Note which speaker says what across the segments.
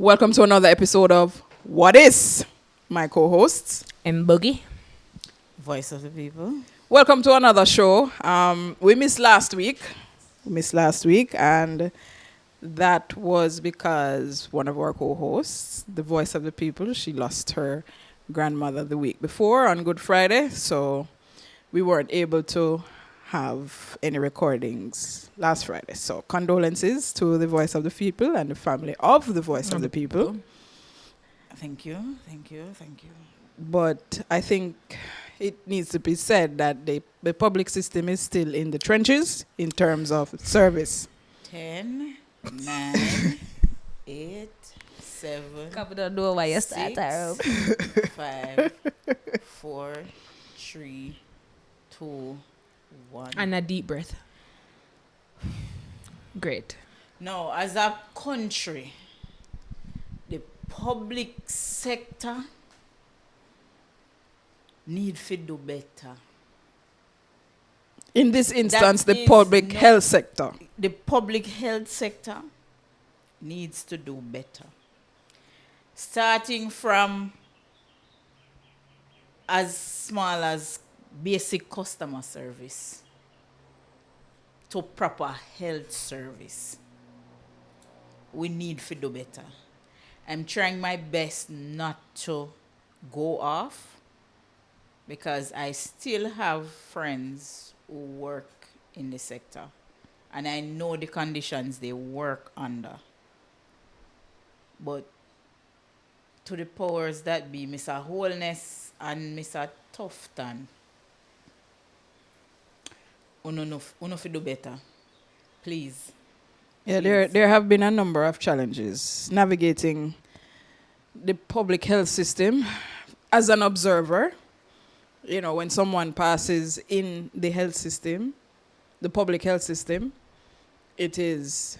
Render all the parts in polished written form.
Speaker 1: Welcome to another episode of Wha Dis. My co-hosts.
Speaker 2: M-Boogie.
Speaker 3: Voice of the people.
Speaker 1: Welcome to another show. We missed last week. And that was because one of our co-hosts, the voice of the people, she lost her grandmother the week before on Good Friday. So we weren't able to have any recordings last Friday. So condolences to the voice of the people and the family of the voice of the people.
Speaker 3: Thank you.
Speaker 1: But I think it needs to be said that the public system is still in the trenches in terms of service.
Speaker 3: 10, 9, 8, 7,
Speaker 2: Cover the door while you start her up.
Speaker 3: 5, 4, 3, 2, 1.
Speaker 2: And a deep breath. Great.
Speaker 3: Now, as a country, the public sector need to do better.
Speaker 1: In this instance,
Speaker 3: That
Speaker 1: the
Speaker 3: is
Speaker 1: public
Speaker 3: not-
Speaker 1: health sector.
Speaker 3: The public health sector needs to do better. Starting from as small as basic customer service to proper health service. We need to do better. I'm trying my best not to go off because I still have friends who work in the sector and I know the conditions they work under. But to the powers that be, Mr. Wholeness and Mr. Tufton, uno fi do better. Please.
Speaker 1: Yeah, there have been a number of challenges navigating the public health system as an observer. You know, when someone passes in the health system, the public health system, it is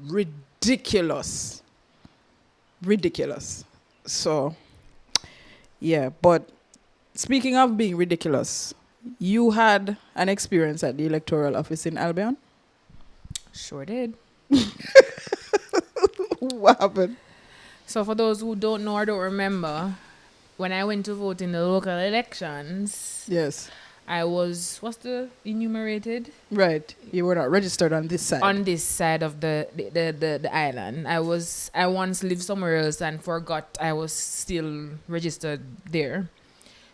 Speaker 1: ridiculous. So, yeah, but speaking of being ridiculous, you had an experience at the electoral office in Albion?
Speaker 2: Sure did.
Speaker 1: What happened?
Speaker 2: So for those who don't know or don't remember, when I went to vote in the local elections,
Speaker 1: Yes.
Speaker 2: I was, what's the enumerated?
Speaker 1: Right. You were not registered on this side.
Speaker 2: On this side of the island. I once lived somewhere else and forgot I was still registered there.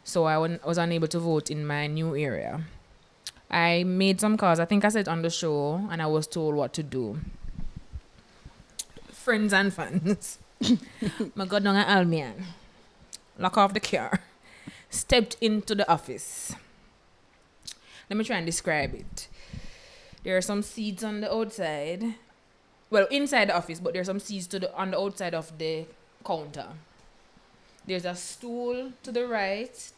Speaker 2: So I was unable to vote in my new area. I made some calls. I think I said on the show, and I was told what to do. Friends and fans. I got down at Albion, lock off the car, stepped into the office. Let me try and describe it. There are some seats on the outside. Well, inside the office, but there are some seats on the outside of the counter. There's a stool to the right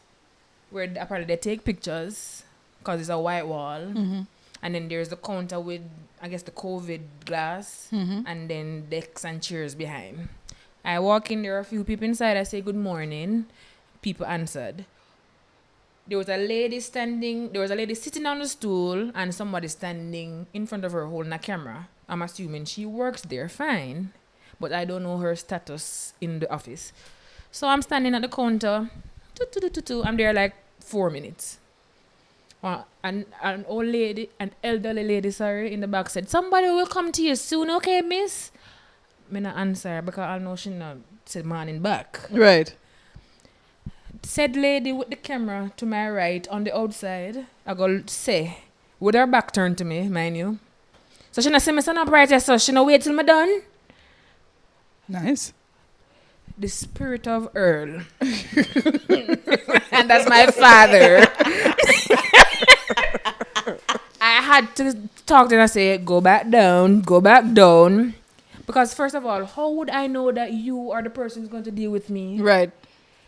Speaker 2: where apparently they take pictures because it's a white wall.
Speaker 1: Mm-hmm.
Speaker 2: And then there's the counter with, I guess, the COVID glass.
Speaker 1: Mm-hmm.
Speaker 2: And then desks and chairs behind. I walk in, there are a few people inside. I say good morning. People answered. There was a lady sitting on the stool and somebody standing in front of her holding a camera. I'm assuming she works there fine, but I don't know her status in the office. So I'm standing at the counter. I'm there like 4 minutes. And an elderly lady, in the back said, somebody will come to you soon, okay, miss? I not answer because I know she not said morning back.
Speaker 1: Right.
Speaker 2: Said lady with the camera to my right on the outside, I go say, with her back turned to me, mind you. So she not say me stand up right here, so she not wait till me done.
Speaker 1: Nice.
Speaker 2: The spirit of Earl. And that's my father. I had to talk to her and say, go back down. Because first of all, how would I know that you are the person who's going to deal with me?
Speaker 1: Right.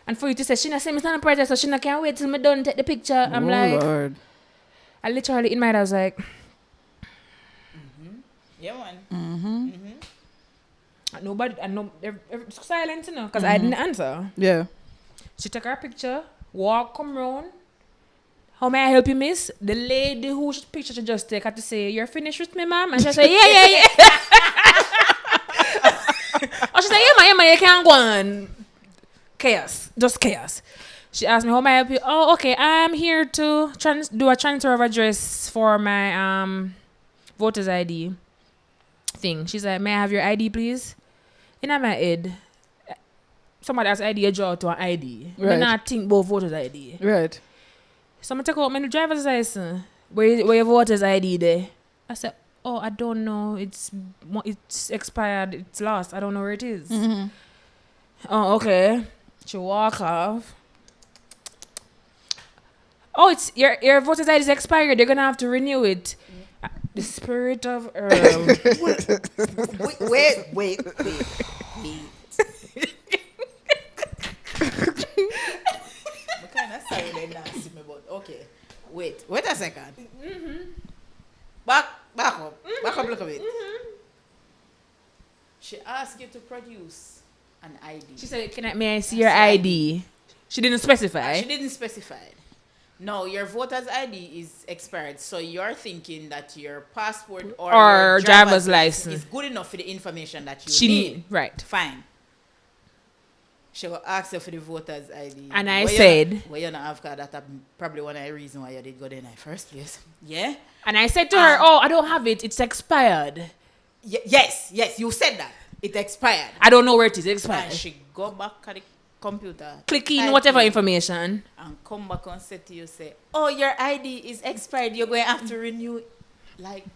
Speaker 2: And for you to say, she not say me stand up right here, so she not can't wait till me done take the picture. I'm like,
Speaker 1: Lord.
Speaker 2: I literally in my head I was like,
Speaker 3: Yeah, man.
Speaker 1: Mm-hmm.
Speaker 2: nobody, and no, silent, because I didn't answer.
Speaker 1: Yeah.
Speaker 2: She took her picture, come round. How may I help you, miss? The lady whose picture she just take had to say, you're finished with me, ma'am? And she said, yeah. yeah, man, you can't go on. Chaos. Just chaos. She asked me, how may I help you? Oh, okay. I'm here to do a transfer of address for my voter's ID thing. She's like, may I have your ID, please? In my head, somebody has ID, you draw to an ID.
Speaker 1: Right.
Speaker 2: I not think about voter's ID.
Speaker 1: Right.
Speaker 2: So I'm take out my driver's license. Where your voter's ID there? I said, oh, I don't know. It's expired. It's lost. I don't know where it is.
Speaker 1: Mm-hmm.
Speaker 2: Oh, okay. She walk off. Oh, it's your voter's ID is expired. They're gonna have to renew it. The spirit of Earl.
Speaker 3: Wait. What kind of sorry they nasty me about? Okay. Wait a second.
Speaker 2: Mm-hmm.
Speaker 3: Back up. Back up a little bit. Mm-hmm. She asked you to produce an ID.
Speaker 2: She said, may I see your ID? She didn't specify.
Speaker 3: She didn't specify. No, your voter's ID is expired, so you're thinking that your passport or your
Speaker 2: driver's license
Speaker 3: is good enough for the information that you need.
Speaker 2: Right.
Speaker 3: Fine. She will ask you for the voter's ID.
Speaker 2: And I said...
Speaker 3: Well, you not have card. That's probably one of the reasons why you did go there in the first place. Yeah?
Speaker 2: And I said to her, oh, I don't have it. It's expired.
Speaker 3: Yes, you said that. It expired.
Speaker 2: I don't know where it is. It expired.
Speaker 3: And she go back at the computer.
Speaker 2: Click in whatever information.
Speaker 3: And come back and say to you, say, oh, your ID is expired. You're going to have to renew it. Like,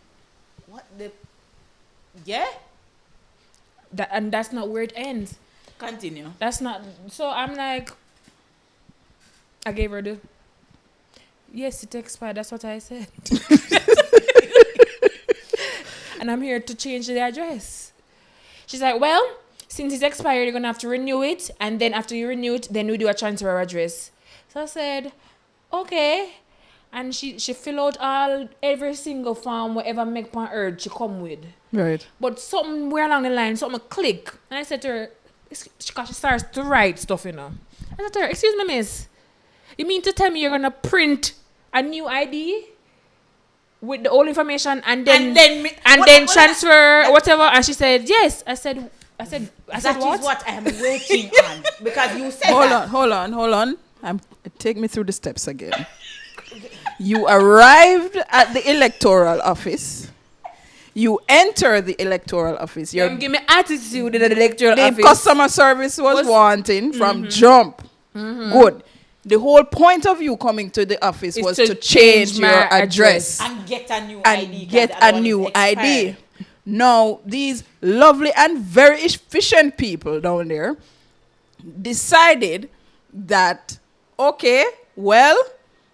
Speaker 3: what the... Yeah?
Speaker 2: And that's not where it ends.
Speaker 3: Continue.
Speaker 2: That's not... So I'm like... I gave her the... Yes, it expired. That's what I said. And I'm here to change the address. She's like, well, since it's expired, you're going to have to renew it. And then after you renew it, then we do a transfer of address. So I said, okay. And she filled out every single form, whatever make on earth she come with.
Speaker 1: Right.
Speaker 2: But somewhere along the line, something click. And I said to her, because she starts to write stuff, I said to her, excuse me, miss. You mean to tell me you're going to print a new ID with the old information and then transfer whatever? And she said, yes. I said what?
Speaker 3: That is what I am waiting on. Because you said
Speaker 1: Hold on. Take me through the steps again. You arrived at the electoral office. You enter the electoral office.
Speaker 2: You give me attitude in the electoral office.
Speaker 1: The customer service was wanting from jump.
Speaker 2: Mm-hmm.
Speaker 1: Good. The whole point of you coming to the office was to change your address.
Speaker 3: And get a new
Speaker 1: ID.
Speaker 3: Get a new
Speaker 1: ID. Now, these lovely and very efficient people down there decided that, okay, well,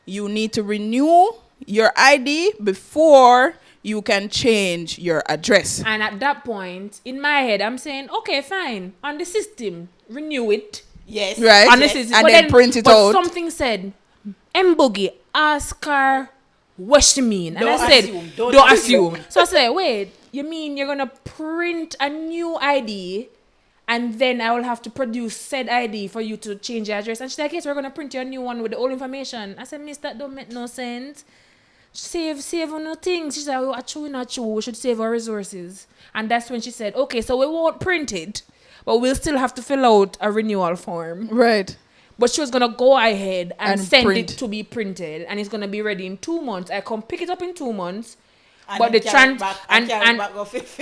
Speaker 1: you need to renew your ID before you can change your address.
Speaker 2: And at that point, in my head, I'm saying, okay, fine. On the system, renew it.
Speaker 3: Yes.
Speaker 1: Right.
Speaker 2: On the system.
Speaker 1: And then print it out.
Speaker 2: But something said, M-Boogie, ask her what she mean. And I said, don't assume. So I said, wait, you mean you're going to print a new ID and then I will have to produce said ID for you to change your address? And she's like, yes, we're going to print your new one with the old information. I said, miss, that don't make no sense. Save on the things. She said, oh, not true. We should save our resources. And that's when she said, okay, so we won't print it, but we'll still have to fill out a renewal form.
Speaker 1: Right.
Speaker 2: But she was going to go ahead and send
Speaker 1: print.
Speaker 2: it to be printed. And it's going to be ready in 2 months. I come pick it up in 2 months.
Speaker 3: And
Speaker 2: but the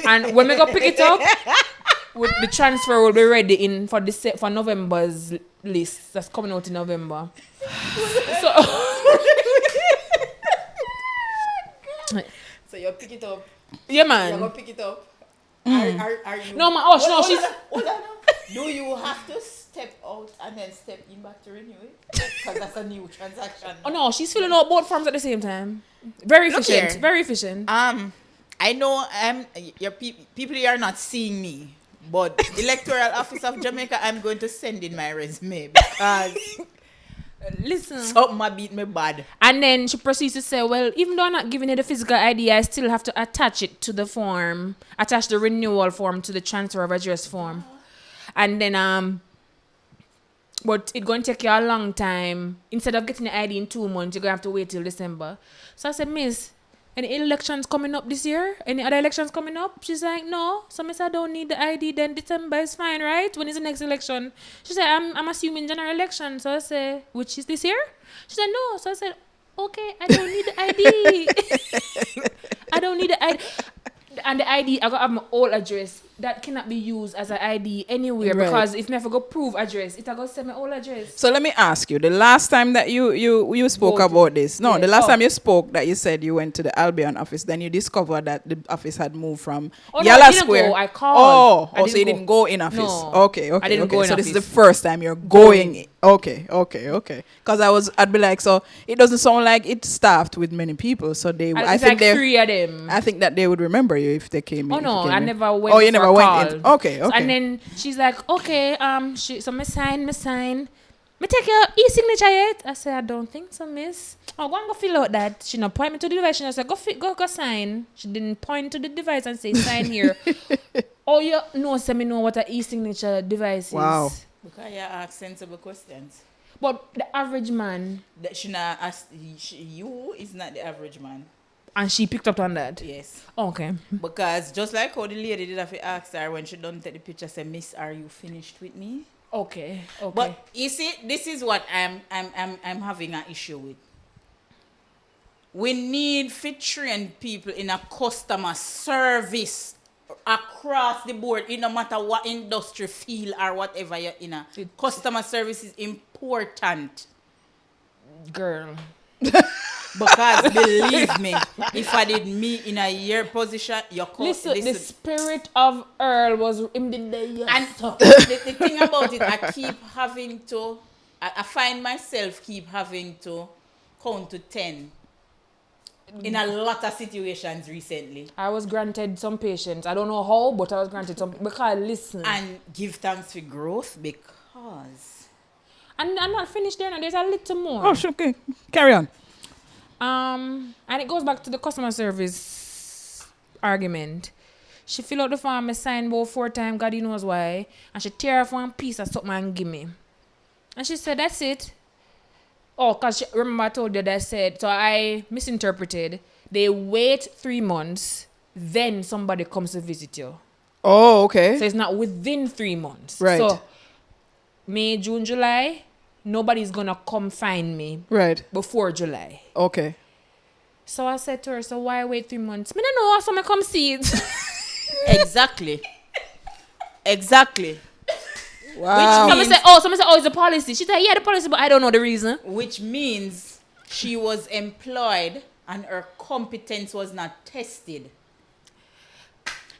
Speaker 2: and when we go pick it up, the transfer will be ready for November's list. That's coming out in November.
Speaker 3: So you pick it up.
Speaker 2: Yeah, man.
Speaker 3: You go pick it up. Are you?
Speaker 2: No, man. She's.
Speaker 3: Hold on. Do you have to step out and then step in back to renew it? Because that's a new transaction.
Speaker 2: Oh no, she's filling out both forms at the same time. Very efficient. Very efficient.
Speaker 3: I know your people here are not seeing me, but Electoral Office of Jamaica, I'm going to send in my resume because
Speaker 2: listen,
Speaker 3: something might beat me bad.
Speaker 2: And then she proceeds to say, well, even though I'm not giving you the physical ID, I still have to attach it to the form, attach the renewal form to the transfer of address form. And then, but it's going to take you a long time. Instead of getting the ID in 2 months, you're going to have to wait till December. So I said, miss, any elections coming up this year? Any other elections coming up? She's like, no. So I said, I don't need the ID. Then December is fine, right? When is the next election? She said, I'm assuming general election. So I said, which is this year? She said, no. So I said, okay, I don't need the ID. I don't need the ID. And the ID, I got to have my old address. That cannot be used as an ID anywhere because if me have to go prove address, it I go send my old address.
Speaker 1: So let me ask you, the last time that you spoke about this, the last time you spoke that you said you went to the Albion office, then you discovered that the office had moved from Yala Square.
Speaker 2: Go. I called.
Speaker 1: So you didn't go in office.
Speaker 2: No.
Speaker 1: Okay.
Speaker 2: I didn't go in
Speaker 1: so
Speaker 2: office.
Speaker 1: this is the first time you're going. Okay. Because I'd be like, so it doesn't sound like it's staffed with many people. So I think
Speaker 2: like 3 of them.
Speaker 1: I think that they would remember you if they came in.
Speaker 2: Oh no, I never went.
Speaker 1: Oh, you never went in. Okay.
Speaker 2: So, and then she's like, okay, so me sign. Me take your e-signature yet? I said, I don't think so, miss. Oh, go and go fill out that. She not point me to the device. She said, go sign. She didn't point to the device and say sign here. Oh, you know, so me know what an e-signature device
Speaker 1: Wow.
Speaker 2: is.
Speaker 3: Because you ask sensible questions.
Speaker 2: But the average man.
Speaker 3: That she not ask, you is not the average man.
Speaker 2: And she picked up on that?
Speaker 3: Yes.
Speaker 2: Okay.
Speaker 3: Because just like how the lady did have to ask her when she done take the picture, say, Miss, are you finished with me?
Speaker 2: Okay.
Speaker 3: But you see, this is what I'm having an issue with. We need to train people in a customer service across the board, no matter what industry, field, or whatever you're in. Customer service is important.
Speaker 2: Girl.
Speaker 3: Because believe me, if I did me in a year position,
Speaker 2: listen, the spirit of Earl was in the day.
Speaker 3: And the thing about it, I find myself keep having to count to 10 in a lot of situations recently.
Speaker 2: I was granted some patience. I don't know how, but I was granted some because listen.
Speaker 3: And give thanks for growth because.
Speaker 2: And I'm not finished there now. There's a little more.
Speaker 1: Oh, okay. Carry on.
Speaker 2: And it goes back to the customer service argument. She fill out the form, I sign about 4 times, God knows why. And she tear off one piece of something and give me. And she said, that's it. Oh, because remember I told you that I said, so I misinterpreted. They wait 3 months, then somebody comes to visit you.
Speaker 1: Oh, okay.
Speaker 2: So it's not within 3 months.
Speaker 1: Right.
Speaker 2: So May, June, July, nobody's going to come find me before July.
Speaker 1: Okay.
Speaker 2: So I said to her, so why wait 3 months? Me don't know, so I come see it.
Speaker 3: Exactly.
Speaker 1: Wow.
Speaker 2: Somebody said, oh, it's a policy. She said, yeah, the policy, but I don't know the reason.
Speaker 3: Which means she was employed and her competence was not tested.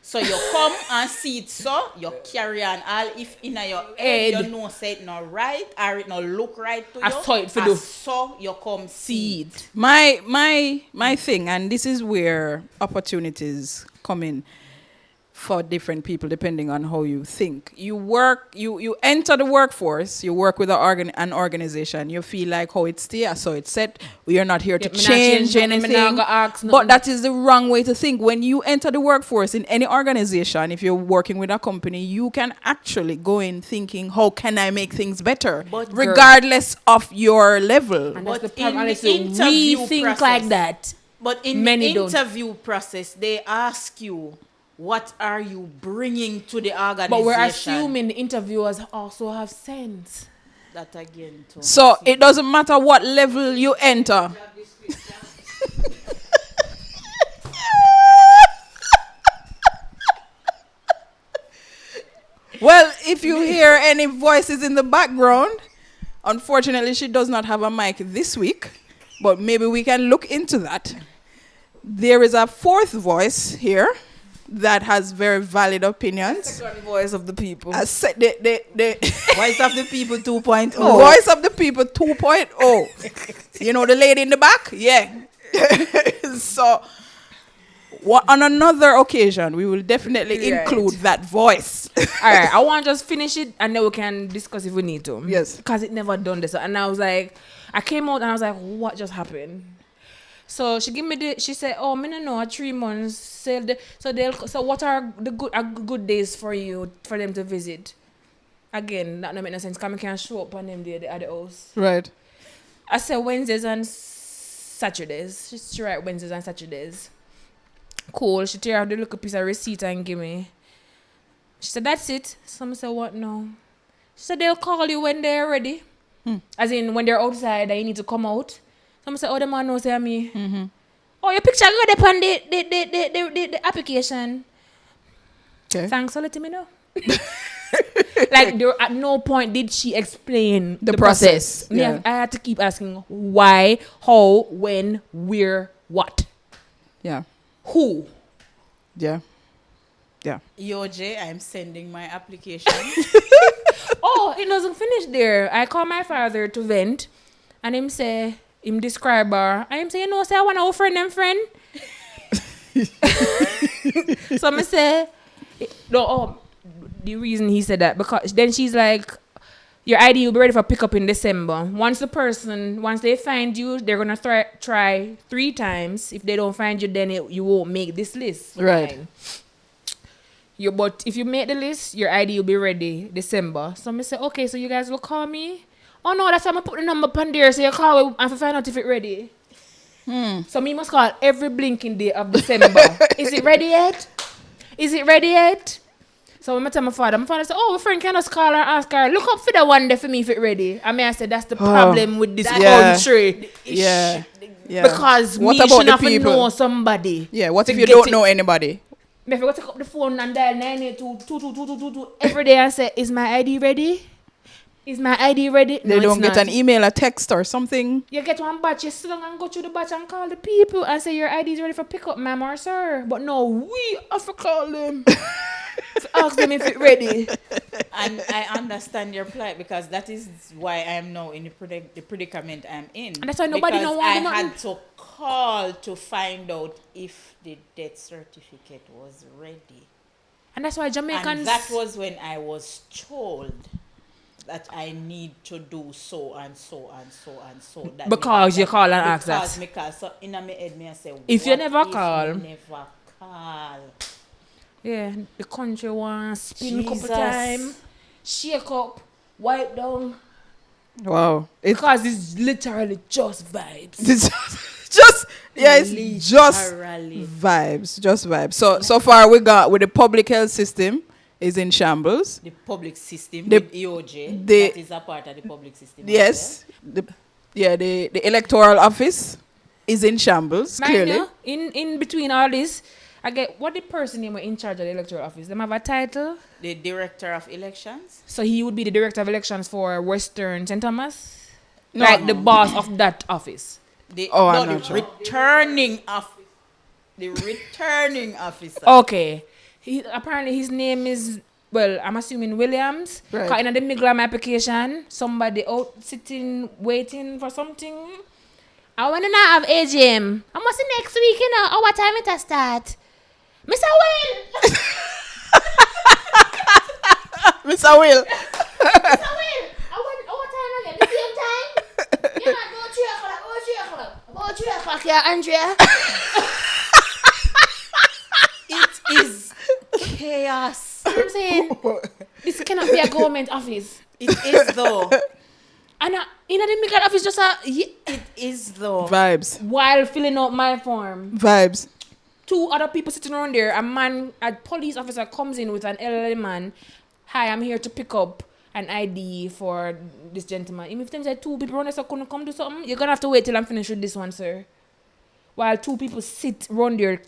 Speaker 3: So you come and see it, so you carry on all if in your head you know say it not right or it not look right to you.
Speaker 2: I saw it for you.
Speaker 3: So you come see it.
Speaker 1: My thing, and this is where opportunities come in for different people depending on how you think. You enter the workforce, you work with an organization, you feel like how it's there, so it's set. We are not here to change anything. But that is the wrong way to think. When you enter the workforce in any organization, if you're working with a company, you can actually go in thinking, how can I make things better? Regardless of your level.
Speaker 2: And
Speaker 3: but
Speaker 2: that's the
Speaker 3: in the
Speaker 2: interview we think process, like that.
Speaker 3: But in the interview process, they ask you, what are you bringing to the organization?
Speaker 2: But we're assuming the interviewers also have sense.
Speaker 3: That again. Too.
Speaker 1: So it doesn't matter what level you enter. Well, if you hear any voices in the background, unfortunately she does not have a mic this week, but maybe we can look into that. There is a 4th voice here that has very valid opinions.
Speaker 2: Voice of the people.
Speaker 3: Voice of the people 2.0.
Speaker 1: Voice of the people 2.0. You know the lady in the back? Yeah. So, on another occasion, we will definitely include that voice.
Speaker 2: All right, I want to just finish it and then we can discuss if we need to.
Speaker 1: Yes.
Speaker 2: Because it never done this. And I was like, I came out and I was like, what just happened? So she give me she said, oh, me no know, 3 months. So what are the good days for you, for them to visit? Again, that don't make no sense. Because I can't show up on them there at the house.
Speaker 1: Right.
Speaker 2: I said Wednesdays and Saturdays. She write Wednesdays and Saturdays. Cool. She tear out the little piece of receipt and give me. She said, that's it. Some said, what no? She said, they'll call you when they're ready. As in, when they're outside and you need to come out. Some said, oh, the man knows say me.
Speaker 1: Mm-hmm.
Speaker 2: Oh, your picture go up on the application.
Speaker 1: Okay.
Speaker 2: Thanks for letting me know. Like, there, at no point did she explain the process.
Speaker 1: Yeah.
Speaker 2: I had to keep asking why, how, when, where, what.
Speaker 1: Yeah.
Speaker 2: Who?
Speaker 1: Yeah. Yeah.
Speaker 3: Yo, Jay, I'm sending my application.
Speaker 2: Oh, it doesn't finish there. I call my father to vent, and him say, him describe her, and him say, you know, say I want to offer them friend. So I say, no, the reason he said that, because then she's like, your ID will be ready for pickup in December. Once they find you, they're going to try 3 times. If they don't find you, then you won't make this list.
Speaker 1: Right.
Speaker 2: Fine. But if you make the list, your ID will be ready December. So I say, okay, so you guys will call me? Oh no, that's why I'm put the number up on there, so you call me and find out if it's ready. So me must call every blinking day of December. Is it ready yet? Is it ready yet? So when I tell my father said, oh, my friend can just call her and ask her, look up for the one day for me if it's ready. I mean, I said, that's the problem with this country.
Speaker 1: Yeah. Yeah.
Speaker 2: Because
Speaker 1: what
Speaker 2: me
Speaker 1: about
Speaker 2: should
Speaker 1: the
Speaker 2: have to
Speaker 1: people?
Speaker 2: know somebody.
Speaker 1: Yeah, what
Speaker 2: to
Speaker 1: if you
Speaker 2: get
Speaker 1: don't
Speaker 2: it.
Speaker 1: know anybody?
Speaker 2: Me if I go take up the phone and dial 982 every day and say, is my ID ready? Is my ID ready?
Speaker 1: They
Speaker 2: No,
Speaker 1: don't
Speaker 2: it's
Speaker 1: get
Speaker 2: not.
Speaker 1: an email, a text or something.
Speaker 2: You get one batch, you sit down and go through the batch and call the people and say your ID is ready for pickup, ma'am or sir. But no, we have to call them. To ask them if it's ready.
Speaker 3: And I understand your plight, because that is why I am now in the predicament I'm in.
Speaker 2: And that's why nobody
Speaker 3: because
Speaker 2: know why
Speaker 3: I
Speaker 2: nothing.
Speaker 3: had to call to find out if the death certificate was ready.
Speaker 2: And that's why Jamaicans...
Speaker 3: And that was when I was told that I need to do so and so and so and so. That
Speaker 2: Because you call and ask that.
Speaker 3: Because me call. So in my head, me I say,
Speaker 2: If you
Speaker 3: what
Speaker 2: never
Speaker 3: if
Speaker 2: call?
Speaker 3: you never call?
Speaker 2: Yeah, the country wants spin a couple
Speaker 3: Jesus.
Speaker 2: times, shake up, wipe down.
Speaker 1: Wow. It's
Speaker 2: Because it's literally just vibes.
Speaker 1: it's just
Speaker 3: Literally.
Speaker 1: vibes. Just vibes. So far we got with the public health system is in shambles.
Speaker 3: The public system
Speaker 1: The-
Speaker 3: with EOJ,
Speaker 1: the-
Speaker 3: that is a part of the public system.
Speaker 1: Yes. The electoral office is in shambles,
Speaker 2: Mind
Speaker 1: clearly.
Speaker 2: you, in between all this, I get what the person name were in charge of the electoral office. Them have a title.
Speaker 3: The director of elections.
Speaker 2: So he would be the director of elections for Western St. Thomas?
Speaker 1: No,
Speaker 2: like
Speaker 1: no.
Speaker 2: the boss of that office.
Speaker 1: I'm not sure.
Speaker 3: returning of the returning officer.
Speaker 2: Okay. Apparently his name is, well, I'm assuming Williams.
Speaker 1: Right.
Speaker 2: Right. In the middle of my application, somebody out sitting, waiting for something. I want to not have AGM. I must see next week, you know. Oh, what time it start? Mr. Will!
Speaker 1: Mr. Will.
Speaker 2: Mr. Will! I want, what time again? The same time? Yeah, about 3 o'clock, yeah, Andrea.
Speaker 3: It is chaos.
Speaker 2: You know what I'm saying? This cannot be a government office.
Speaker 3: It is though.
Speaker 2: And in the middle office, just
Speaker 3: It is though.
Speaker 1: Vibes.
Speaker 2: while filling out my form,
Speaker 1: Vibes.
Speaker 2: 2 other people sitting around there. A police officer comes in with an elderly man. Hi, I'm here to pick up an ID for this gentleman. If them say 2 people around there so couldn't come do something, you're gonna have to wait till I'm finished with this one, sir. While 2 people sit around there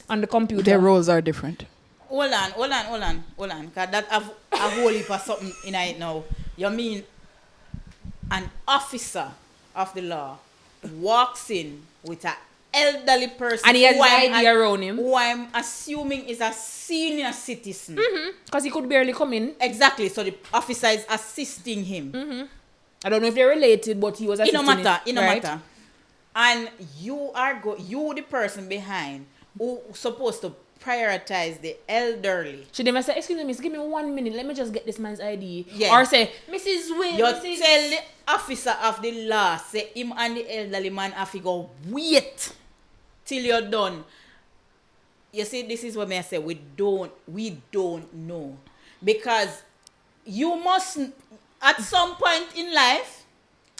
Speaker 2: on the computer.
Speaker 1: Their roles are different.
Speaker 3: Hold on. Cause that have a whole heap of something in it now. You mean an officer of the law walks in with an elderly person
Speaker 2: And he has
Speaker 3: who I'm
Speaker 2: ID around him.
Speaker 3: who I'm assuming is a senior citizen.
Speaker 2: Because he could barely come in.
Speaker 3: Exactly. So the officer is assisting him.
Speaker 2: I don't know if they're related, but he was
Speaker 3: It
Speaker 2: assisting
Speaker 3: no matter. It no
Speaker 2: right?
Speaker 3: matter. And you the person behind who supposed to prioritize the elderly.
Speaker 2: Should they must say, excuse me, give me 1 minute, let me just get this man's ID.
Speaker 3: Yeah.
Speaker 2: Or say, Mrs. Will,
Speaker 3: You
Speaker 2: Mrs.
Speaker 3: tell the officer of the law, say him and the elderly man have to go wait till you're done. You see, this is what I say, we don't know. Because you must, at some point in life,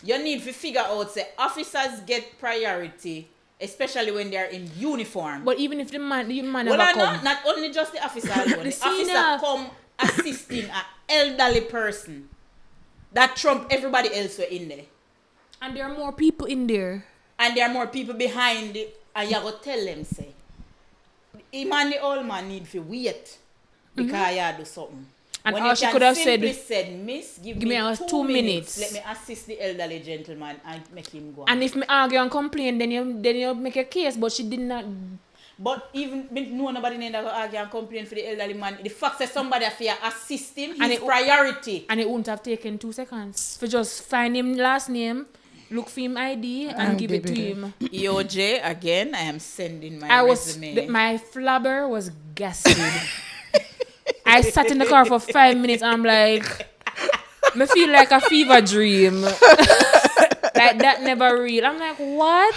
Speaker 3: You need to figure out, say, officers get priority, especially when they are in uniform.
Speaker 2: But even if the man
Speaker 3: Well,
Speaker 2: never come.
Speaker 3: not only just the officer alone.
Speaker 2: The
Speaker 3: The officer
Speaker 2: senior.
Speaker 3: come assisting an elderly person that trump everybody else were in there.
Speaker 2: And there are more people in there.
Speaker 3: And there are more people behind it, and you go tell them, say, him and the old man need to wait because you do something.
Speaker 2: And
Speaker 3: when
Speaker 2: all
Speaker 3: you
Speaker 2: she
Speaker 3: can
Speaker 2: could have
Speaker 3: simply
Speaker 2: said,
Speaker 3: Miss, give
Speaker 2: me
Speaker 3: me
Speaker 2: 2 minutes.
Speaker 3: Let me assist the elderly gentleman and make him go.
Speaker 2: and if me argue and complain, then you make a case. But she did not.
Speaker 3: But even no nobody need to go argue and complain for the elderly man. The fact that somebody have to assist him, his priority.
Speaker 2: And it wouldn't have taken 2 seconds for just find him last name, look for him ID, and give it to him.
Speaker 3: EOJ, again, I am sending my resume.
Speaker 2: My flabber was gassed. I sat in the car for 5 minutes. And I'm like, me feel like a fever dream. Like that never real. I'm like, what?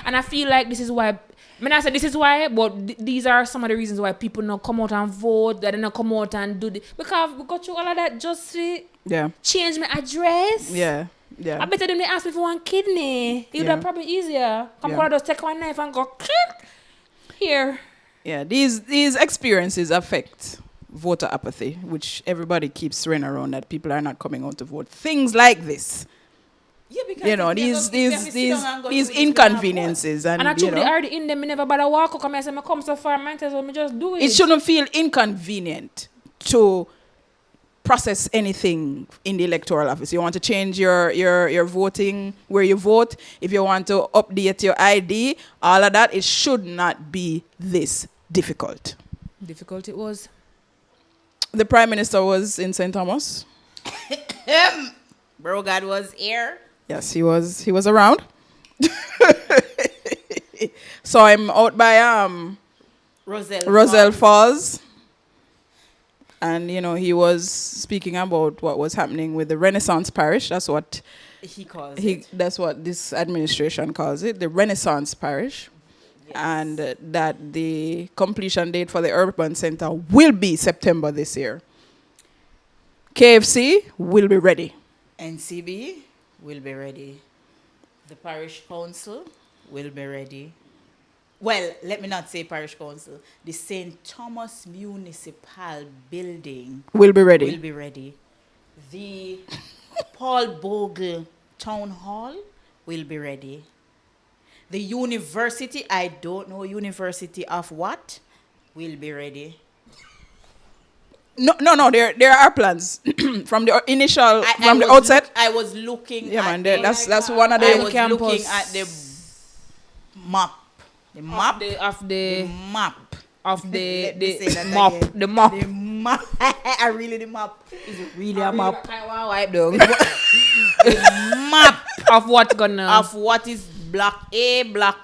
Speaker 2: And I feel like this is why. I mean, I said this is why, but these are some of the reasons why people not come out and vote. That they not come out and do this because we got through all of that just to change my address.
Speaker 1: Yeah.
Speaker 2: I better them they ask me for one kidney. It would have probably easier. Come on, just take one knife and go click here.
Speaker 1: Yeah, these experiences affect voter apathy, which everybody keeps throwing around that people are not coming out to vote. Things like this.
Speaker 3: Yeah, because
Speaker 1: you know, these inconveniences and
Speaker 2: actually
Speaker 1: you know,
Speaker 2: already in them, me never bother walk up and I say, me come so far, man, so me just do it.
Speaker 1: It shouldn't feel inconvenient to process anything in the electoral office. You want to change your voting where you vote, if you want to update your ID, all of that, it should not be this difficult.
Speaker 2: Difficult it was.
Speaker 1: The Prime Minister was in St. Thomas.
Speaker 3: Bro God was here.
Speaker 1: Yes, he was around. Saw him out by Roselle Falls. And you know, he was speaking about what was happening with the Renaissance Parish. That's what
Speaker 3: he calls it.
Speaker 1: That's what this administration calls it, the Renaissance Parish. Yes. And that the completion date for the urban centre will be September this year. KFC will be ready.
Speaker 3: NCB will be ready. The parish council will be ready. Well, let me not say parish council. The St. Thomas Municipal Building
Speaker 1: will be ready.
Speaker 3: The Paul Bogle Town Hall will be ready. The university, I don't know university of what, will be ready.
Speaker 1: No. There are plans from the initial, from the outset.
Speaker 3: I was looking.
Speaker 1: Yeah, man. That's one of the.
Speaker 3: I was looking at the map. The map I really the map is really a map. The map
Speaker 2: of what gonna
Speaker 3: of what is block A, block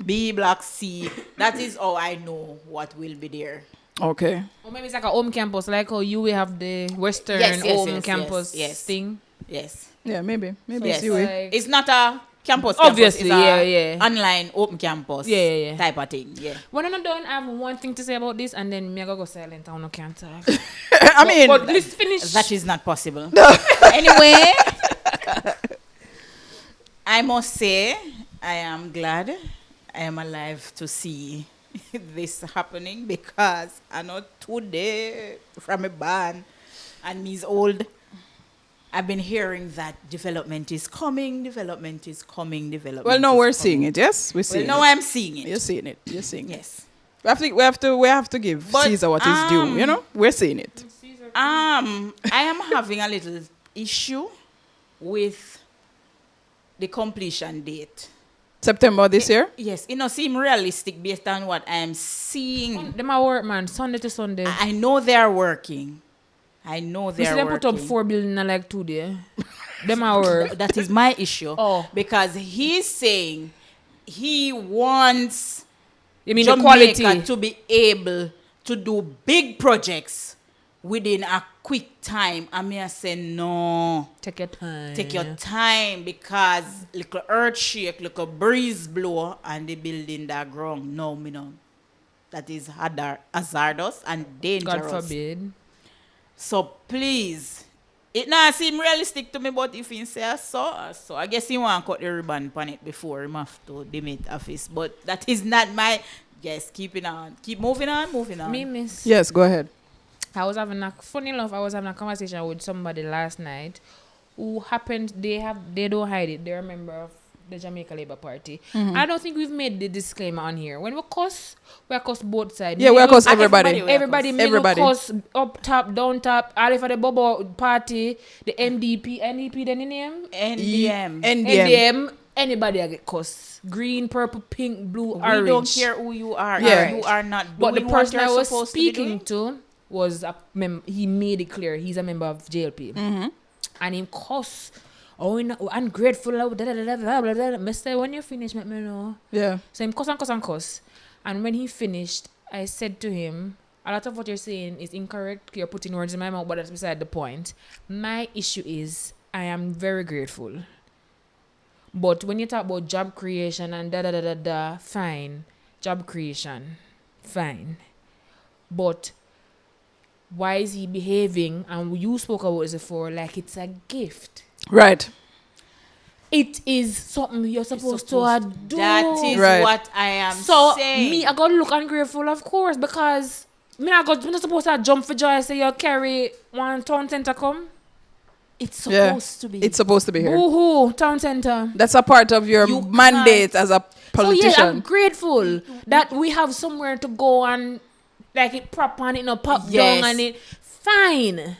Speaker 3: B, block C. That is how I know what will be there.
Speaker 1: Okay.
Speaker 2: Or maybe it's like a home campus, like how you will have the Western campus thing.
Speaker 3: Yes.
Speaker 1: Yeah, maybe
Speaker 3: yes.
Speaker 1: It's
Speaker 3: not a campus.
Speaker 2: Obviously,
Speaker 3: it's online open campus.
Speaker 2: Yeah.
Speaker 3: Type of thing. Yeah.
Speaker 2: When I'm not done, I have one thing to say about this, and then me go silent. I can't talk.
Speaker 1: I mean,
Speaker 2: but let's finish.
Speaker 3: That is not possible. Anyway, I must say I am glad I am alive to see this happening because I know today from a band and me's old. I've been hearing that development is coming.
Speaker 1: Well, now we're seeing it. Yes, we're seeing it.
Speaker 3: Now I'm seeing it.
Speaker 1: You're seeing it.
Speaker 3: Yes.
Speaker 1: We have to give Caesar what is due. You know, we're seeing it.
Speaker 3: I am having a little issue with the completion date.
Speaker 1: September this year?
Speaker 3: Yes, it don't seem realistic based on what I am seeing.
Speaker 2: Them are work, man. Sunday to Sunday.
Speaker 3: I know they are working. They
Speaker 2: put up 4 buildings in like 2 days. Them are work.
Speaker 3: That is my issue.
Speaker 2: Oh.
Speaker 3: Because he's saying he wants
Speaker 2: Jamaica
Speaker 3: the quality to be able to do big projects within a quick time. I mean, I say no.
Speaker 2: Take
Speaker 3: your time because little earth shake, little breeze blow, and the building that ground. No, me no. That is hazardous and dangerous.
Speaker 2: God forbid.
Speaker 3: So please, It not seem realistic to me, but if he say so I guess he want to cut the ribbon on it before him have to demit office. But that is not my. Yes, keeping on, keep moving on.
Speaker 2: Me miss.
Speaker 1: Yes, go ahead.
Speaker 2: I was having a conversation with somebody last night who happened they don't hide it. They're a member of the Jamaica Labour Party. I don't think we've made the disclaimer on here. When we cuss both sides.
Speaker 1: Yeah, we cuss everybody.
Speaker 2: Everybody.
Speaker 1: Everybody.
Speaker 2: Cuss up top, down top. All for the Bobo party, the NDP, then the name? NDM. Anybody I get cuss. Green, purple, pink, blue, orange.
Speaker 3: We don't care who you are.
Speaker 1: Yeah.
Speaker 3: You are not doing
Speaker 2: But the
Speaker 3: what
Speaker 2: person
Speaker 3: you're
Speaker 2: I was
Speaker 3: supposed
Speaker 2: speaking
Speaker 3: to
Speaker 2: to was he made it clear he's a member of JLP. And him cuss. Oh, you know, ungrateful. Blah, blah, blah, blah, blah, blah. Mister, when you finish, let me know.
Speaker 1: Yeah.
Speaker 2: So him cuss. And when he finished, I said to him, a lot of what you're saying is incorrect. You're putting words in my mouth, but that's beside the point. My issue is I am very grateful. But when you talk about job creation and fine. Job creation, fine. But why is he behaving, and you spoke about this before, like it's a gift?
Speaker 1: Right.
Speaker 2: It is something you're supposed to do.
Speaker 3: That is
Speaker 1: Right.
Speaker 3: what I am
Speaker 2: So
Speaker 3: saying.
Speaker 2: me, I got to look ungrateful, of course, because I'm not supposed to jump for joy and say you carry one town centre come.
Speaker 3: It's supposed to be.
Speaker 1: It's supposed to be here.
Speaker 2: Boo-hoo, town centre.
Speaker 1: That's a part of your
Speaker 3: You
Speaker 1: mandate as a politician.
Speaker 2: So yeah, I'm grateful that we have somewhere to go and like it prop on it, pop
Speaker 3: Yes.
Speaker 2: down and it. Fine.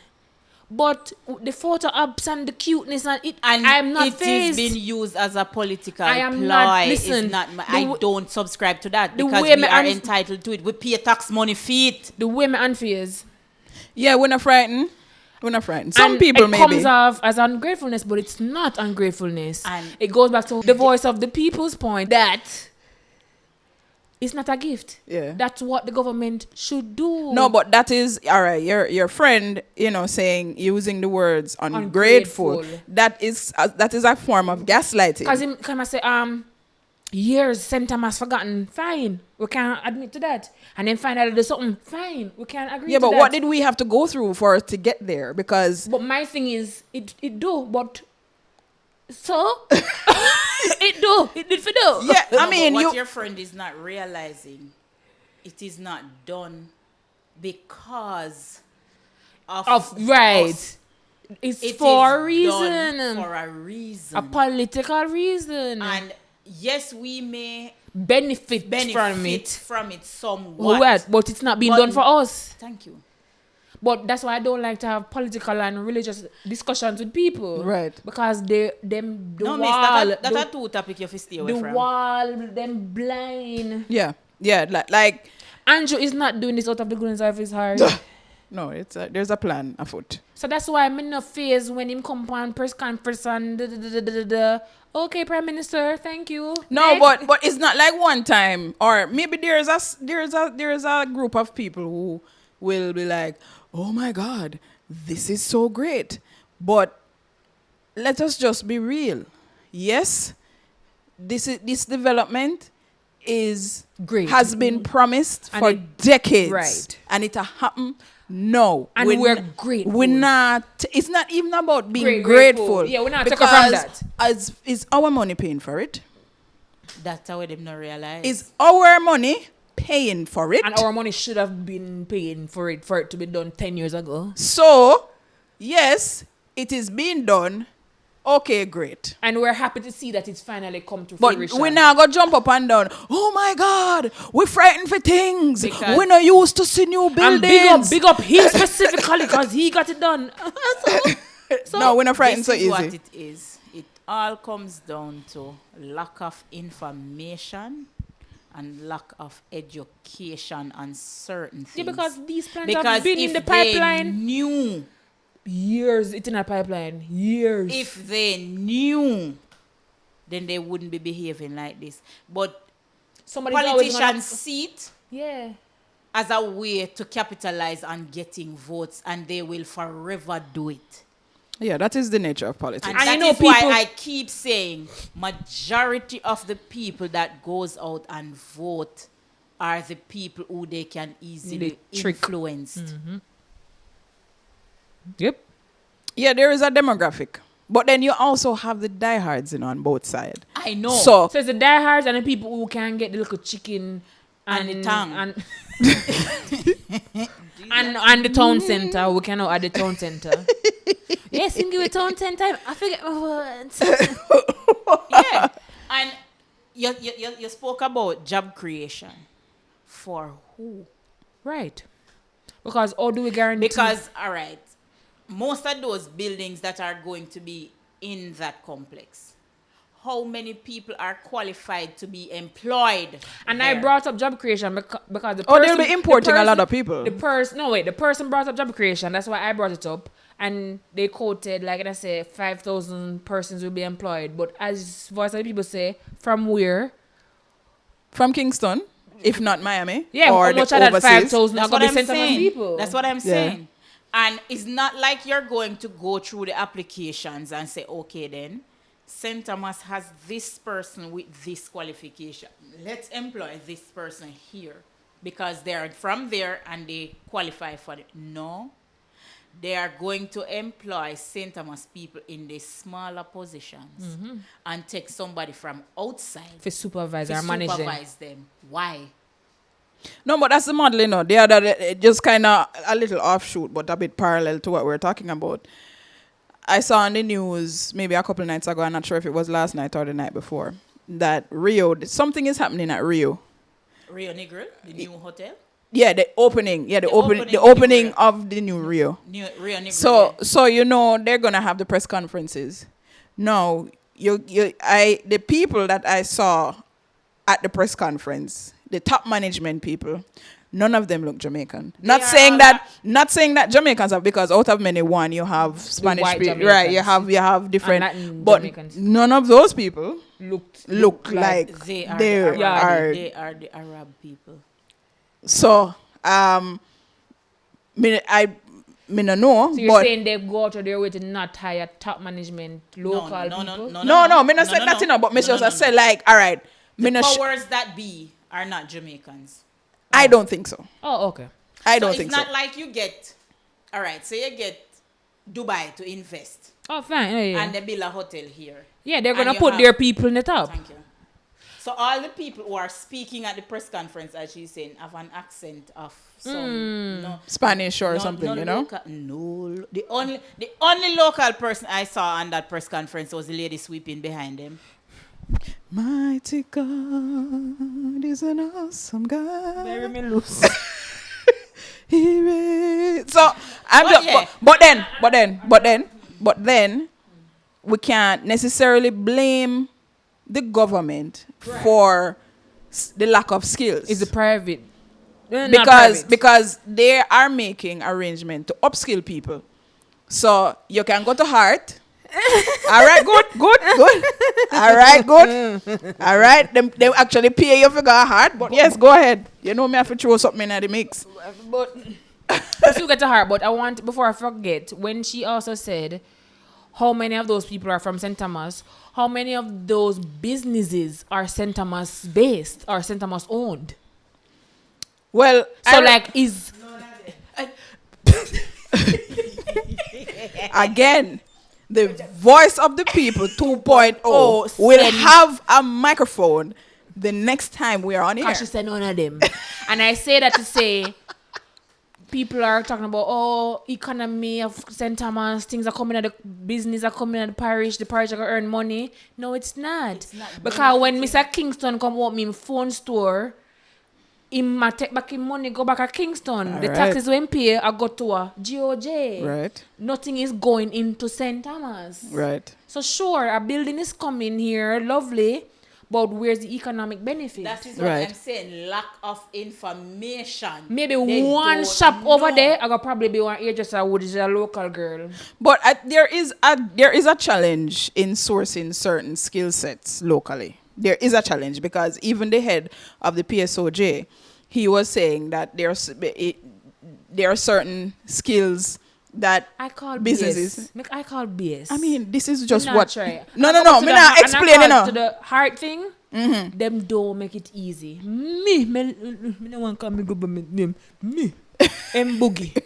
Speaker 2: But the photo ups and the cuteness and it,
Speaker 3: And
Speaker 2: I'm not
Speaker 3: it
Speaker 2: phased.
Speaker 3: is being used as a political
Speaker 2: I am
Speaker 3: ploy.
Speaker 2: not- listen,
Speaker 3: It's not.
Speaker 2: the
Speaker 3: I
Speaker 2: w-
Speaker 3: don't subscribe to that
Speaker 2: the
Speaker 3: because
Speaker 2: way
Speaker 3: we
Speaker 2: me
Speaker 3: are
Speaker 2: unf-
Speaker 3: entitled to it. We pay tax money feet.
Speaker 2: The way my unfears.
Speaker 1: Yeah, we're not frightened. We're not frightened. Some
Speaker 2: And
Speaker 1: people
Speaker 2: it
Speaker 1: maybe.
Speaker 2: comes off as ungratefulness, but it's not ungratefulness.
Speaker 3: And
Speaker 2: It goes back to the voice of the people's point that it's not a gift.
Speaker 1: Yeah.
Speaker 2: That's what the government should do.
Speaker 1: No, but that is all right. Your friend, saying using the words ungrateful.
Speaker 2: Ungrateful.
Speaker 1: That is a form of gaslighting.
Speaker 2: Because him come and say, years, same time has forgotten. Fine, we can't admit to that. And then find out there's something. Fine, we can't agree
Speaker 1: Yeah,
Speaker 2: to
Speaker 1: but
Speaker 2: that.
Speaker 1: what did we have to go through for us to get there? Because
Speaker 2: But my thing is, it do, but so it did for do.
Speaker 1: yeah, I
Speaker 3: No,
Speaker 1: mean
Speaker 3: but what
Speaker 1: you.
Speaker 3: your friend is not realizing, it is not done because of
Speaker 2: Right.
Speaker 3: us.
Speaker 2: It's
Speaker 3: It
Speaker 2: for a
Speaker 3: is
Speaker 2: reason.
Speaker 3: done for a reason.
Speaker 2: A political reason.
Speaker 3: And yes, we may
Speaker 2: benefit
Speaker 3: benefit
Speaker 2: from it.
Speaker 3: somewhat.
Speaker 2: Well, but it's not being
Speaker 3: But-
Speaker 2: done for us.
Speaker 3: Thank you.
Speaker 2: But that's why I don't like to have political and religious discussions with people.
Speaker 1: Right.
Speaker 2: Because the
Speaker 3: No, miss,
Speaker 2: wall,
Speaker 3: that's a two topic you have to stay away
Speaker 2: the
Speaker 3: from.
Speaker 2: wall, them blind.
Speaker 1: Yeah, like
Speaker 2: Andrew is not doing this out of the goodness of his heart.
Speaker 1: no, there's a plan afoot.
Speaker 2: So that's why I'm in a phase when him come on press conference and okay, Prime Minister, thank you.
Speaker 1: No,
Speaker 2: Next.
Speaker 1: but it's not like one time, or maybe there's a group of people who will be like, oh my God, this is so great. But let us just be real. Yes, this development is
Speaker 2: Great.
Speaker 1: has been promised
Speaker 2: And
Speaker 1: for decades,
Speaker 2: right.
Speaker 1: and it happened. No,
Speaker 2: And we're grateful.
Speaker 1: We're not. It's not even about being
Speaker 2: Grateful.
Speaker 1: grateful.
Speaker 2: Yeah, we're not taking from that.
Speaker 1: As is our money paying for it?
Speaker 3: That's how them not realize.
Speaker 1: Is our money paying for it?
Speaker 2: And our money should have been paying for it to be done 10 years ago.
Speaker 1: So, yes, it is being done. Okay, great.
Speaker 2: And we're happy to see that it's finally come to
Speaker 1: But
Speaker 2: fruition.
Speaker 1: we now go jump up and down. Oh my God, we're frightened for things.
Speaker 3: Because-
Speaker 1: We're not used to see new
Speaker 2: and
Speaker 1: buildings.
Speaker 2: big up him specifically because he got it done.
Speaker 1: No, we're not frightened
Speaker 3: This
Speaker 1: so
Speaker 3: is what
Speaker 1: easy.
Speaker 3: it is. It all comes down to lack of information and lack of education on certain things.
Speaker 2: Yeah, because these plants
Speaker 3: Because
Speaker 2: have been in
Speaker 3: if
Speaker 2: the
Speaker 3: they
Speaker 2: pipeline.
Speaker 3: knew,
Speaker 2: Years, it's in a pipeline. Years.
Speaker 3: if they knew, then they wouldn't be behaving like this. But
Speaker 2: Somebody's always
Speaker 3: politicians see it
Speaker 2: yeah.
Speaker 3: as a way to capitalize on getting votes, and they will forever do it.
Speaker 1: Yeah, that is the nature of politics.
Speaker 3: And
Speaker 2: And
Speaker 3: that
Speaker 2: you know
Speaker 3: is why
Speaker 2: people-
Speaker 3: I keep saying majority of the people that goes out and vote are the people who they can easily
Speaker 2: They trick.
Speaker 3: influence.
Speaker 2: Yep.
Speaker 1: Yeah, there is a demographic. But then you also have the diehards, on both sides.
Speaker 3: I know.
Speaker 1: So,
Speaker 2: So it's the diehards and the people who can get the little chicken
Speaker 3: And the tongue.
Speaker 2: and the town center. We cannot at the town center. Yes, you can give it town center. I forget my words.
Speaker 3: Yeah. And you spoke about job creation. For who?
Speaker 2: Right. Because how do we guarantee?
Speaker 3: Because, all right, most of those buildings that are going to be in that complex, how many people are qualified to be employed?
Speaker 2: And
Speaker 3: there?
Speaker 2: I brought up job creation because the
Speaker 1: they'll be importing a lot of people.
Speaker 2: The person brought up job creation. That's why I brought it up. And they quoted, like I say, 5,000 persons will be employed. But as voice of the people say, from where?
Speaker 1: From Kingston, if not Miami.
Speaker 2: Yeah,
Speaker 1: or
Speaker 2: how much
Speaker 1: the
Speaker 2: of that
Speaker 1: overseas.
Speaker 2: 5,000 are
Speaker 3: That's
Speaker 2: going
Speaker 3: what
Speaker 2: to be
Speaker 3: I'm
Speaker 2: sent to my
Speaker 3: saying.
Speaker 2: people?
Speaker 3: That's what I'm
Speaker 1: Yeah.
Speaker 3: saying. And it's not like you're going to go through the applications and say, okay, then, St. Thomas has this person with this qualification. Let's employ this person here because they're from there and they qualify for it. No. They are going to employ St. Thomas people in the smaller positions and take somebody from outside
Speaker 2: For supervisor
Speaker 3: to
Speaker 2: or manager.
Speaker 3: supervise them. Why?
Speaker 1: No, but that's the model, The other, just kind of a little offshoot, but a bit parallel to what we're talking about. I saw on the news maybe a couple of nights ago, I'm not sure if it was last night or the night before, that something is happening at Rio.
Speaker 3: Rio Negro, the new hotel?
Speaker 1: Yeah, the opening. Yeah, the
Speaker 3: opening
Speaker 1: opening
Speaker 3: Rio.
Speaker 1: of the new Rio.
Speaker 3: Rio Negro.
Speaker 1: So they're gonna have the press conferences. No, the people that I saw at the press conference, the top management people, none of them look Jamaican. Not saying that Jamaicans are, because out of many one you have Spanish
Speaker 2: white
Speaker 1: people, right? You
Speaker 2: Jamaicans.
Speaker 1: have different,
Speaker 2: Latin
Speaker 1: but
Speaker 2: Jamaicans.
Speaker 1: none of those people look like
Speaker 3: They are,
Speaker 1: they
Speaker 3: the Arab,
Speaker 1: are.
Speaker 3: they are the Arab people.
Speaker 1: So I no know,
Speaker 2: So you're
Speaker 1: but
Speaker 2: saying they go out of their way to not hire top management local people?
Speaker 1: no, me not say that, but me just say like, all right, me
Speaker 3: The
Speaker 1: no
Speaker 3: powers that be are not Jamaicans.
Speaker 1: I don't think so.
Speaker 2: Oh, okay.
Speaker 1: I don't think
Speaker 3: It's
Speaker 1: so.
Speaker 3: not like you get, all right, so you get Dubai to invest
Speaker 2: Oh, fine. Yeah.
Speaker 3: and they build a hotel here.
Speaker 2: Yeah, they're
Speaker 3: And
Speaker 2: gonna
Speaker 3: you
Speaker 2: put
Speaker 3: have-
Speaker 2: their people in the top.
Speaker 3: Thank you. So all the people who are speaking at the press conference, as she's saying, have an accent of some
Speaker 1: Spanish or something,
Speaker 3: local, no, the only local person I saw on that press conference was the lady sweeping behind them.
Speaker 1: Mighty God is an awesome God.
Speaker 2: Very me loose.
Speaker 1: So I'm
Speaker 3: But
Speaker 1: just,
Speaker 3: yeah.
Speaker 1: but then we can't necessarily blame the government for the lack of skills.
Speaker 2: It's a private. Not private.
Speaker 1: because they are making arrangement to upskill people. So you can go to Heart. All right, good. All right, good. All right, they actually pay you for go Heart. But yes, go ahead. You know me have to throw something in the mix.
Speaker 2: But let's look at her. But I want, before I forget, when she also said how many of those people are from St. Thomas, how many of those businesses are St. Thomas based or St. Thomas owned?
Speaker 1: Well,
Speaker 2: So like is
Speaker 1: again, the voice of the people 2.0
Speaker 3: Oh,
Speaker 1: will
Speaker 3: send-
Speaker 1: have a microphone the next time we are on here.
Speaker 2: she said none of them. And I say that to say people are talking about economy of St. Thomas, things are coming at the business are coming at the parish are going to earn money. No, it's not. Because when Mr. Kingston come out me in phone store, he might take back his money, go back to Kingston. The
Speaker 1: Alright.
Speaker 2: taxes when pay, I go to a GOJ.
Speaker 1: Right.
Speaker 2: Nothing is going into St. Thomas.
Speaker 1: Right.
Speaker 2: So sure, a building is coming here, lovely, but where's the economic benefit?
Speaker 3: That is what
Speaker 1: Right.
Speaker 3: I'm saying. Lack of information.
Speaker 2: Maybe
Speaker 3: They
Speaker 2: one
Speaker 3: don't
Speaker 2: shop over
Speaker 3: know.
Speaker 2: there, I could probably be one hairdresser who is a local girl.
Speaker 1: But there is a challenge in sourcing certain skill sets locally. There is a challenge because even the head of the PSOJ, he was saying that there are certain skills that
Speaker 2: I call
Speaker 1: businesses.
Speaker 2: BS. I call BS.
Speaker 1: I mean, this is just
Speaker 2: Me not
Speaker 1: what.
Speaker 2: try.
Speaker 1: No.
Speaker 2: I go to
Speaker 1: Me
Speaker 2: the
Speaker 1: not
Speaker 2: heart- and I
Speaker 1: explain
Speaker 2: call
Speaker 1: enough.
Speaker 2: to the heart thing. Them don't make it easy. Me no one call me government name. Me, M-Boogie.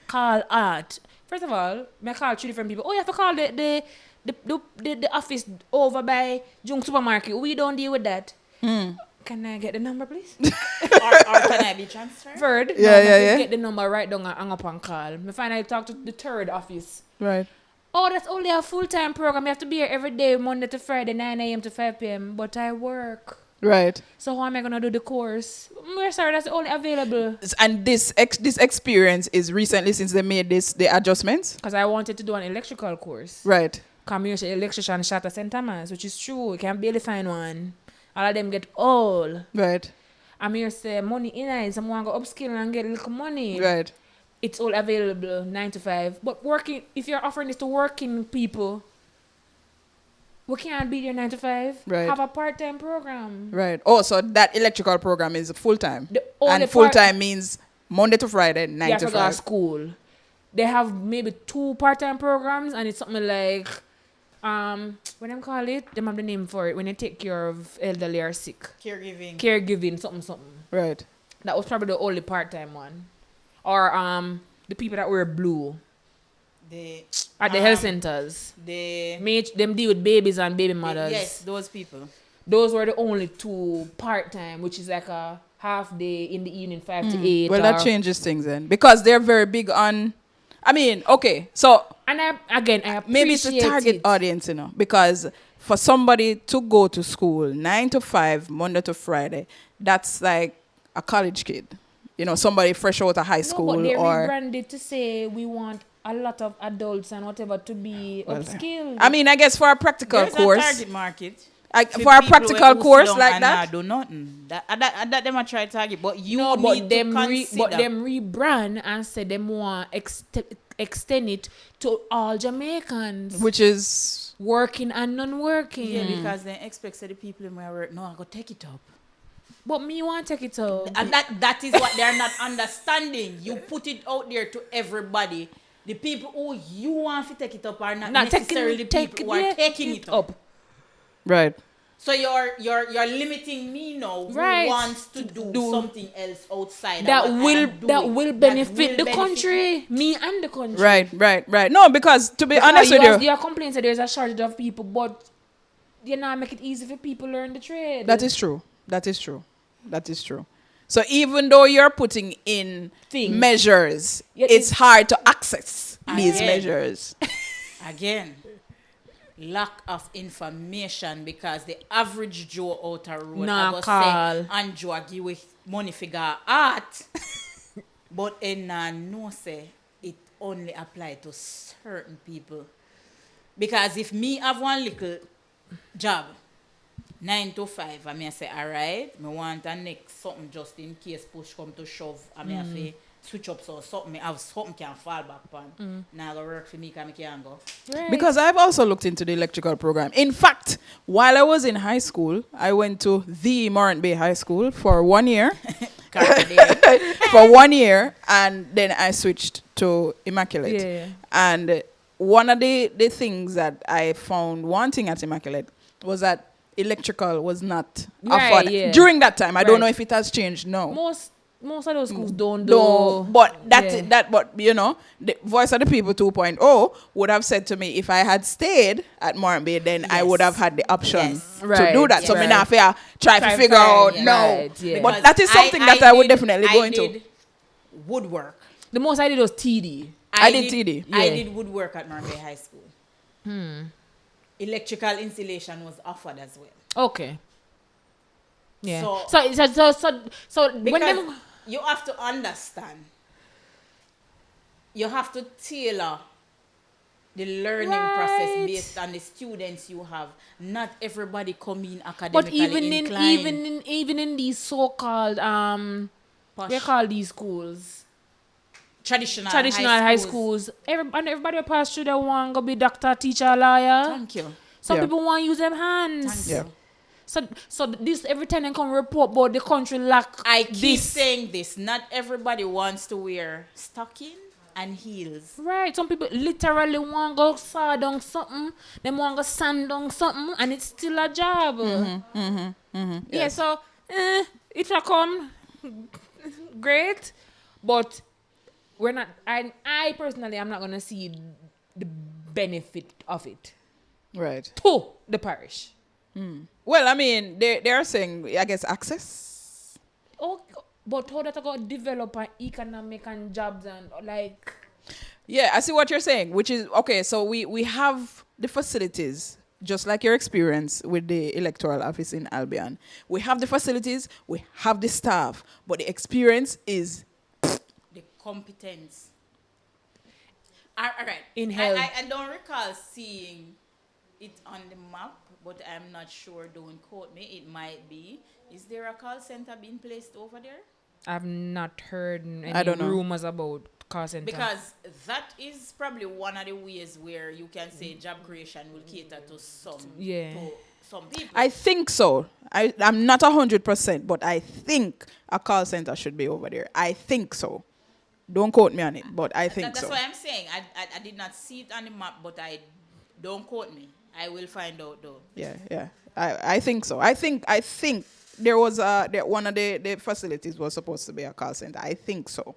Speaker 2: Call art. First of all, I call 3 different people. Oh, you have to call the office over by Jung Supermarket. We don't deal with that. Can I get the number, please?
Speaker 3: or can I be transferred?
Speaker 2: Third,
Speaker 1: Yeah.
Speaker 2: get the number right down and hang up and call. Me finally talk to the third office.
Speaker 1: Right.
Speaker 2: Oh, that's only a full-time program. You have to be here every day, Monday to Friday, 9 a.m. to 5 p.m. But I work.
Speaker 1: Right.
Speaker 2: So how am I going to do the course? We're sorry, that's only available.
Speaker 1: And this experience is recently since they made the adjustments.
Speaker 2: Because I wanted to do an electrical course.
Speaker 1: Right.
Speaker 2: Come here, electrician shot at St. Thomas, which is true. You can barely find one. All of them get old.
Speaker 1: Right.
Speaker 2: I'm here say money in it. Someone go upskill and get a little money.
Speaker 1: Right.
Speaker 2: It's all available 9 to 5. But working, if you're offering this to working people, we can't be there 9 to 5.
Speaker 1: Right.
Speaker 2: Have a part-time program.
Speaker 1: Right. Oh, so that electrical program is full time.
Speaker 2: The only
Speaker 1: And full time means Monday to Friday, 9
Speaker 2: You have
Speaker 1: to
Speaker 2: to go to
Speaker 1: 5.
Speaker 2: school. They have maybe 2 part-time programs, and it's something like what them call it? Them have the name for it when they take care of elderly or sick.
Speaker 3: Caregiving.
Speaker 2: Something.
Speaker 1: Right.
Speaker 2: That was probably the only part-time one. Or the people that wear blue at the health centers. Them deal with babies and baby mothers.
Speaker 3: Yes, those people.
Speaker 2: Those were the only 2 part-time, which is like a half day in the evening, 5 to 8.
Speaker 1: Well, that changes things then. Because they're very big on... I mean, okay, so...
Speaker 2: And I appreciate
Speaker 1: maybe it's a target audience, because for somebody to go to school 9 to 5, Monday to Friday, that's like a college kid. Somebody fresh out of high school.
Speaker 2: No, but they
Speaker 1: or
Speaker 2: rebranded to say we want a lot of adults and whatever to be upskilled.
Speaker 1: I mean, I guess for a practical
Speaker 3: There's
Speaker 1: course...
Speaker 3: a target market.
Speaker 1: For a practical course like that?
Speaker 3: Do nothing. That them a try target, but you
Speaker 2: no,
Speaker 3: need
Speaker 2: but them
Speaker 3: to consider.
Speaker 2: but them rebrand and say them want extend it to all Jamaicans,
Speaker 1: Which is...
Speaker 2: working and non-working.
Speaker 3: Yeah, because they expect the people in my work. No, I go take it up.
Speaker 2: But me want to take it up.
Speaker 3: And that is what they're not understanding. You put it out there to everybody. The people who you want to take it up are not necessarily the people who are taking it up.
Speaker 1: Right.
Speaker 3: So you're limiting me now who wants to do something else outside
Speaker 2: that will benefit the country, me and the country.
Speaker 1: Right. No, because to be honest with you,
Speaker 2: your complaints that there's a shortage of people, but you know, make it easy for people to learn the trade.
Speaker 1: That is true. So even though you're putting in measures, it's hard to access these measures.
Speaker 3: Again. Lack of information, because the average Joe out a road I go say and Joe give with money figure art but no say it only apply to certain people, because if me have one little job 9 to 5 I may say alright, me want a next something just in case push come to shove, I may have to switch up so something me have something can fall back on. Now go work for me because I can't go.
Speaker 2: Right.
Speaker 1: Because I've also looked into the electrical program. In fact, while I was in high school, I went to the Morant Bay High School for 1 year. For 1 year, and then I switched to Immaculate.
Speaker 2: Yeah.
Speaker 1: And one of the things that I found wanting at Immaculate was that electrical was not afforded.
Speaker 2: Yeah.
Speaker 1: During that time. I don't know if it has changed now.
Speaker 2: Most of those schools don't
Speaker 1: do. But but the Voice of the People 2.0 would have said to me, if I had stayed at Morant Bay, then I would have had the option to do that. So me now try to figure out But that is something I would definitely go into.
Speaker 3: Woodwork.
Speaker 2: The most I did was TD.
Speaker 1: I did TD.
Speaker 3: I did woodwork at Morant Bay High School. Electrical installation was offered as well.
Speaker 2: Okay. Yeah.
Speaker 3: So
Speaker 2: when
Speaker 3: because you have to understand, you have to tailor the learning process based on the students you have. Not everybody come in academically inclined.
Speaker 2: even in these so-called they call these schools
Speaker 3: traditional
Speaker 2: high schools. Everybody pass through the one go be doctor, teacher, lawyer.
Speaker 3: Thank you.
Speaker 2: Some people want to use them hands.
Speaker 3: Thank you.
Speaker 2: So this every time they come report about the country lack.
Speaker 3: I keep saying this. Not everybody wants to wear stocking and heels.
Speaker 2: Right. Some people literally want to go saw down something. They want to go sand down something, and it's still a job.
Speaker 1: Yes.
Speaker 2: Yeah. So it will come great, but we're not. I personally, I'm not gonna see the benefit of it
Speaker 1: Right.
Speaker 2: to the parish.
Speaker 1: Well, I mean, they are saying, I guess, access.
Speaker 2: Oh, but how that got develop an economic and jobs and like.
Speaker 1: Yeah, I see what you're saying, which is okay. So we have the facilities, just like your experience with the electoral office in Albion. We have the facilities, we have the staff, but the experience is
Speaker 3: The competence. All right.
Speaker 2: In health.
Speaker 3: I don't recall seeing it on the map, but I'm not sure. Don't quote me. It might be. Is there a call center being placed over there?
Speaker 2: I've not heard
Speaker 1: I
Speaker 2: any
Speaker 1: don't know.
Speaker 2: rumors about call center.
Speaker 3: Because that is probably one of the ways where you can say job creation will cater to some to some people.
Speaker 1: I think so. I'm not 100%, but I think a call center should be over there. I think so. Don't quote me on it, but I think
Speaker 3: That's
Speaker 1: so.
Speaker 3: why I'm saying I did not see it on the map, but I don't quote me. I will find out though.
Speaker 1: Yeah. I think so. I think there was one of the facilities was supposed to be a call center. I think so.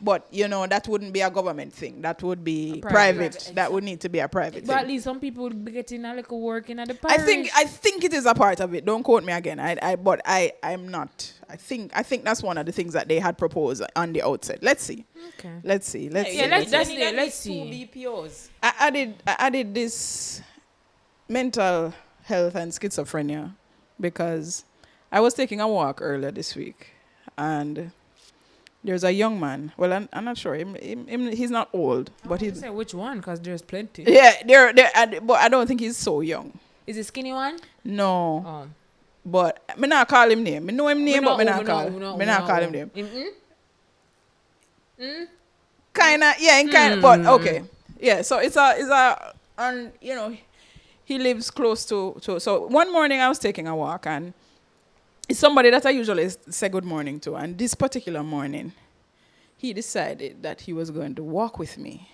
Speaker 1: But that wouldn't be a government thing. That would be private. That would need to be a private
Speaker 2: But at
Speaker 1: thing.
Speaker 2: least some people would be getting a little work in at the parish.
Speaker 1: I think it is a part of it. Don't quote me again. I'm not. I think that's one of the things that they had proposed on the outset. Let's see.
Speaker 2: Okay.
Speaker 1: Let's see.
Speaker 2: let's
Speaker 3: Let's
Speaker 2: see.
Speaker 3: Two BPOs.
Speaker 1: I added this mental health and schizophrenia because I was taking a walk earlier this week and there's a young man. Well, I'm not sure. He's not old, but
Speaker 2: I
Speaker 1: he's
Speaker 2: say which one because there's plenty.
Speaker 1: yeah. But I don't think he's so young.
Speaker 2: Is it skinny one?
Speaker 1: No,
Speaker 2: Oh.
Speaker 1: but me not call him name. Me know him name, but me not call him name. Kinda, yeah, in kind. But okay, yeah. So it's a, and he lives close to. So one morning I was taking a walk and it's somebody that I usually say good morning to, and this particular morning, he decided that he was going to walk with me.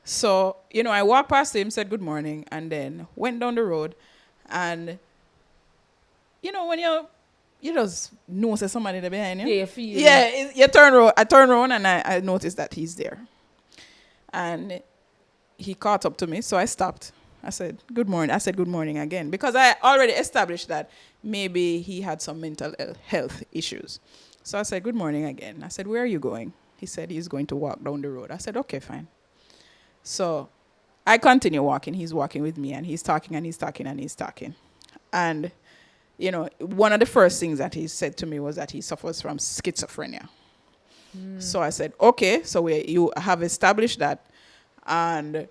Speaker 1: So I walked past him, said good morning, and then went down the road, and when you just know there's somebody there behind you.
Speaker 2: Yeah, you feel.
Speaker 1: Yeah, you turn around. I turn around and I noticed that he's there. And he caught up to me, so I stopped. I said, good morning. I said, good morning again, because I already established that maybe he had some mental health issues. So I said, good morning again. I said, where are you going? He said he's going to walk down the road. I said, okay, fine. So I continue walking. He's walking with me, and he's talking, and he's talking, and he's talking. And one of the first things that he said to me was that he suffers from schizophrenia. So I said, okay, so you have established that. And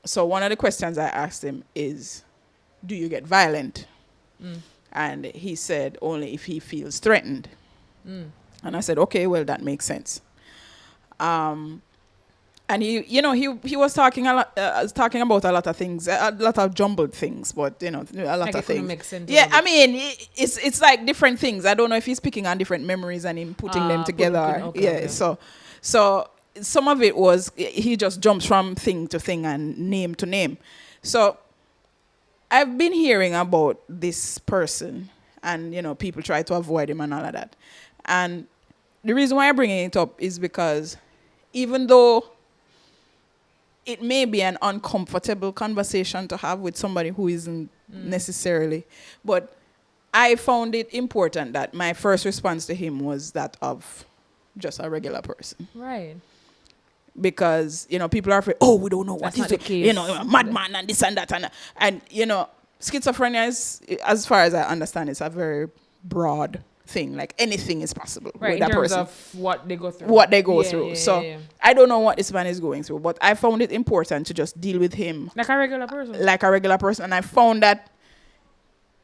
Speaker 1: so one of the questions I asked him is, do you get violent? And he said, only if he feels threatened. And I said, okay, well, that makes sense. And he was talking a lot, talking about a lot of things, a lot of jumbled things, but a lot
Speaker 2: Like
Speaker 1: of
Speaker 2: it couldn't
Speaker 1: things.
Speaker 2: make sense
Speaker 1: Yeah,
Speaker 2: out of
Speaker 1: I
Speaker 2: it.
Speaker 1: mean, it's like different things. I don't know if he's picking on different memories and him putting them together.
Speaker 2: okay.
Speaker 1: So some of it was he just jumps from thing to thing and name to name. So I've been hearing about this person, and people try to avoid him and all of that. And the reason why I'm bringing it up is because even though it may be an uncomfortable conversation to have with somebody who isn't necessarily, but I found it important that my first response to him was that of just a regular person.
Speaker 2: Right.
Speaker 1: Because, people are afraid, oh, we don't know what
Speaker 2: That's
Speaker 1: is
Speaker 2: not the
Speaker 1: it,
Speaker 2: case.
Speaker 1: a madman and this and that. And schizophrenia is, as far as I understand, it's a very broad thing. Like anything is possible
Speaker 2: Right,
Speaker 1: with
Speaker 2: in
Speaker 1: that
Speaker 2: terms
Speaker 1: person.
Speaker 2: of what they go through.
Speaker 1: What they go
Speaker 2: Yeah,
Speaker 1: through.
Speaker 2: yeah,
Speaker 1: So
Speaker 2: yeah.
Speaker 1: I don't know what this man is going through, but I found it important to just deal with him
Speaker 2: Like a regular person.
Speaker 1: like a regular person, and I found that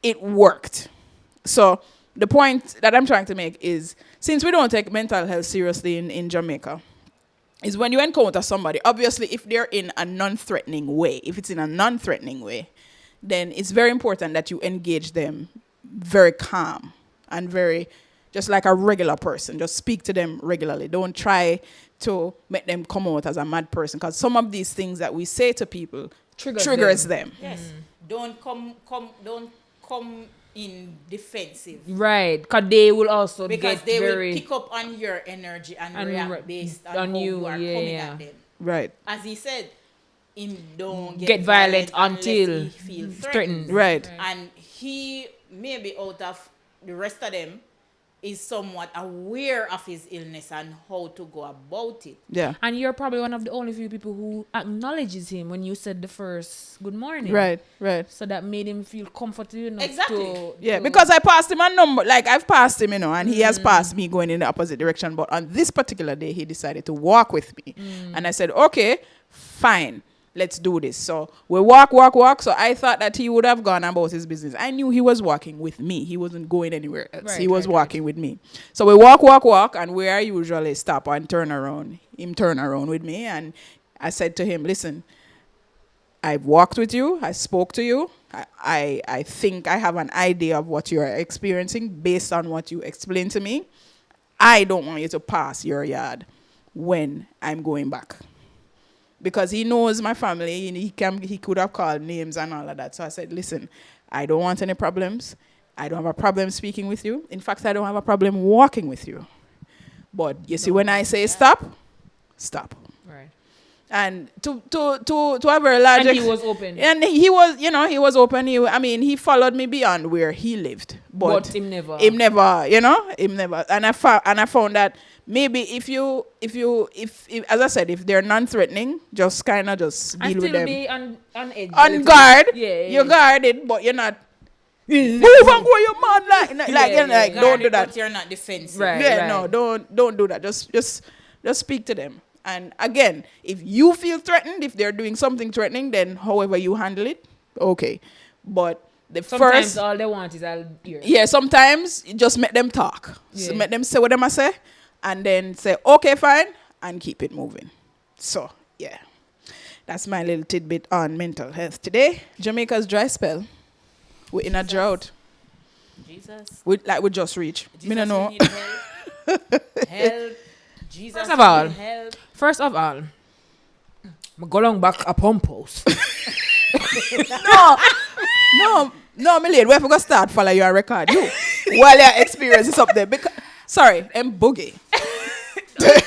Speaker 1: it worked. So the point that I'm trying to make is, since we don't take mental health seriously in Jamaica, is when you encounter somebody, obviously if they're in a non-threatening way, then it's very important that you engage them very calm and very, just like a regular person. Just speak to them regularly. Don't try to make them come out as a mad person, because some of these things that we say to people triggers them.
Speaker 3: Yes. Don't come in defensive.
Speaker 2: Right, because they will also
Speaker 3: Because
Speaker 2: get
Speaker 3: they
Speaker 2: very
Speaker 3: will pick up on your energy and
Speaker 2: And
Speaker 3: react based on,
Speaker 2: on
Speaker 3: how
Speaker 2: you,
Speaker 3: you are
Speaker 2: yeah,
Speaker 3: coming
Speaker 2: yeah.
Speaker 3: at them.
Speaker 1: Right.
Speaker 3: As he said, him don't
Speaker 2: get violent until
Speaker 3: unless he feel
Speaker 2: threatened.
Speaker 3: threatened.
Speaker 1: Right.
Speaker 3: And he, maybe out of the rest of them, is somewhat aware of his illness and how to go about it.
Speaker 1: Yeah.
Speaker 2: And you're probably one of the only few people who acknowledges him when you said the first good morning.
Speaker 1: Right. Right.
Speaker 2: So that made him feel comfortable enough
Speaker 3: Exactly.
Speaker 1: Yeah,
Speaker 2: to-
Speaker 1: because I passed him a number. Like, I've passed him, and he has passed me going in the opposite direction. But on this particular day, he decided to walk with me. And I said, okay, fine, let's do this. So we walk. So I thought that he would have gone about his business. I knew he was walking with me. He wasn't going anywhere else.
Speaker 2: Right,
Speaker 1: He was
Speaker 2: right,
Speaker 1: walking with me. So we walk. And where I usually stop and turn around, him turn around with me. And I said to him, listen, I've walked with you. I spoke to you. I think I have an idea of what you're experiencing based on what you explained to me. I don't want you to pass your yard when I'm going back. Because he knows my family, and he could have called names and all of that. So I said, listen, I don't want any problems. I don't have a problem speaking with you. In fact, I don't have a problem walking with you. But you see, when I say stop.
Speaker 2: Right.
Speaker 1: And to a very large
Speaker 2: And he was open.
Speaker 1: And he was open. He followed me beyond where he lived.
Speaker 2: But him never.
Speaker 1: Him never. And I found that maybe if as I said, if they're non-threatening, just kind of just
Speaker 2: And
Speaker 1: deal with
Speaker 2: still
Speaker 1: them.
Speaker 2: be on edge.
Speaker 1: On guard.
Speaker 2: Yeah.
Speaker 1: You're guarded, but you're not. Move and go, you man. Like, don't do that.
Speaker 3: But you're not defensive.
Speaker 2: Right.
Speaker 1: Yeah, no, don't do that. Just speak to them. And again, if you feel threatened, if they're doing something threatening, then however you handle it, okay. But
Speaker 2: Sometimes all they want is I'll hear.
Speaker 1: yeah, sometimes you just make them talk. So
Speaker 2: Yeah.
Speaker 1: make them say what they must say, and then say, okay, fine, and keep it moving. So, yeah. That's my little tidbit on mental health. Today, Jamaica's dry spell. We're in a drought.
Speaker 3: Jesus.
Speaker 1: We just reached.
Speaker 3: Jesus,
Speaker 1: Me no know.
Speaker 3: we need help. Help. Jesus,
Speaker 2: First of all,
Speaker 3: we need help.
Speaker 2: I go long back a pompous.
Speaker 1: No, my lady, where we go start follow your record? You, while your experience is up there. Sorry, M-Boogie.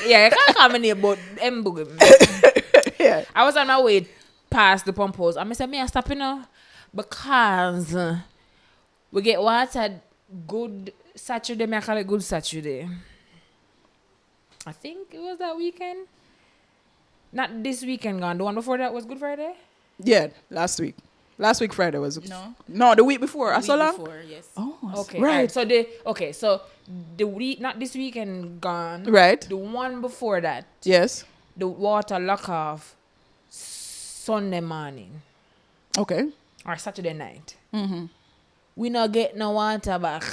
Speaker 2: Yeah, you can't call me name, but M-Boogie.
Speaker 1: Yeah.
Speaker 2: I was on my way past the pompous. I said, I stop, because we get water good Saturday. I call it good Saturday. I think it was that weekend. Not this weekend gone. The one before that was Good Friday?
Speaker 1: Yeah, last week. Last week Friday was
Speaker 3: No.
Speaker 1: the week before.
Speaker 3: Week
Speaker 1: So long.
Speaker 3: before, yes.
Speaker 1: Oh,
Speaker 2: Okay.
Speaker 1: right.
Speaker 2: So the week, not this weekend gone.
Speaker 1: Right.
Speaker 2: The one before that,
Speaker 1: Yes.
Speaker 2: the water lock off Sunday morning
Speaker 1: Okay.
Speaker 2: or Saturday night.
Speaker 1: Mm-hmm.
Speaker 2: We not get no water back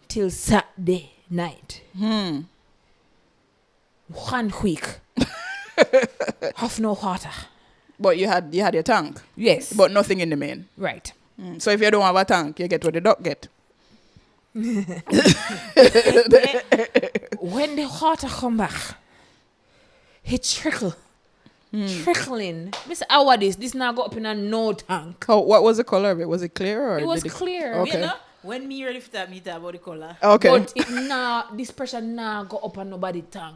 Speaker 2: till Saturday night. 1 week. Have no water.
Speaker 1: But you had your tank,
Speaker 2: Yes.
Speaker 1: but nothing in the main.
Speaker 2: Right.
Speaker 1: So if you don't have a tank, you get what the duck get.
Speaker 2: When the water come back, it trickling. Mr. Wha Dis, this now got up in a no tank.
Speaker 1: What was the color of it? Was it clear or
Speaker 2: It was
Speaker 1: did
Speaker 2: clear.
Speaker 1: Okay.
Speaker 3: You know, when me ready for that, me talk about the color.
Speaker 1: Okay.
Speaker 2: But this pressure now go up on nobody tank.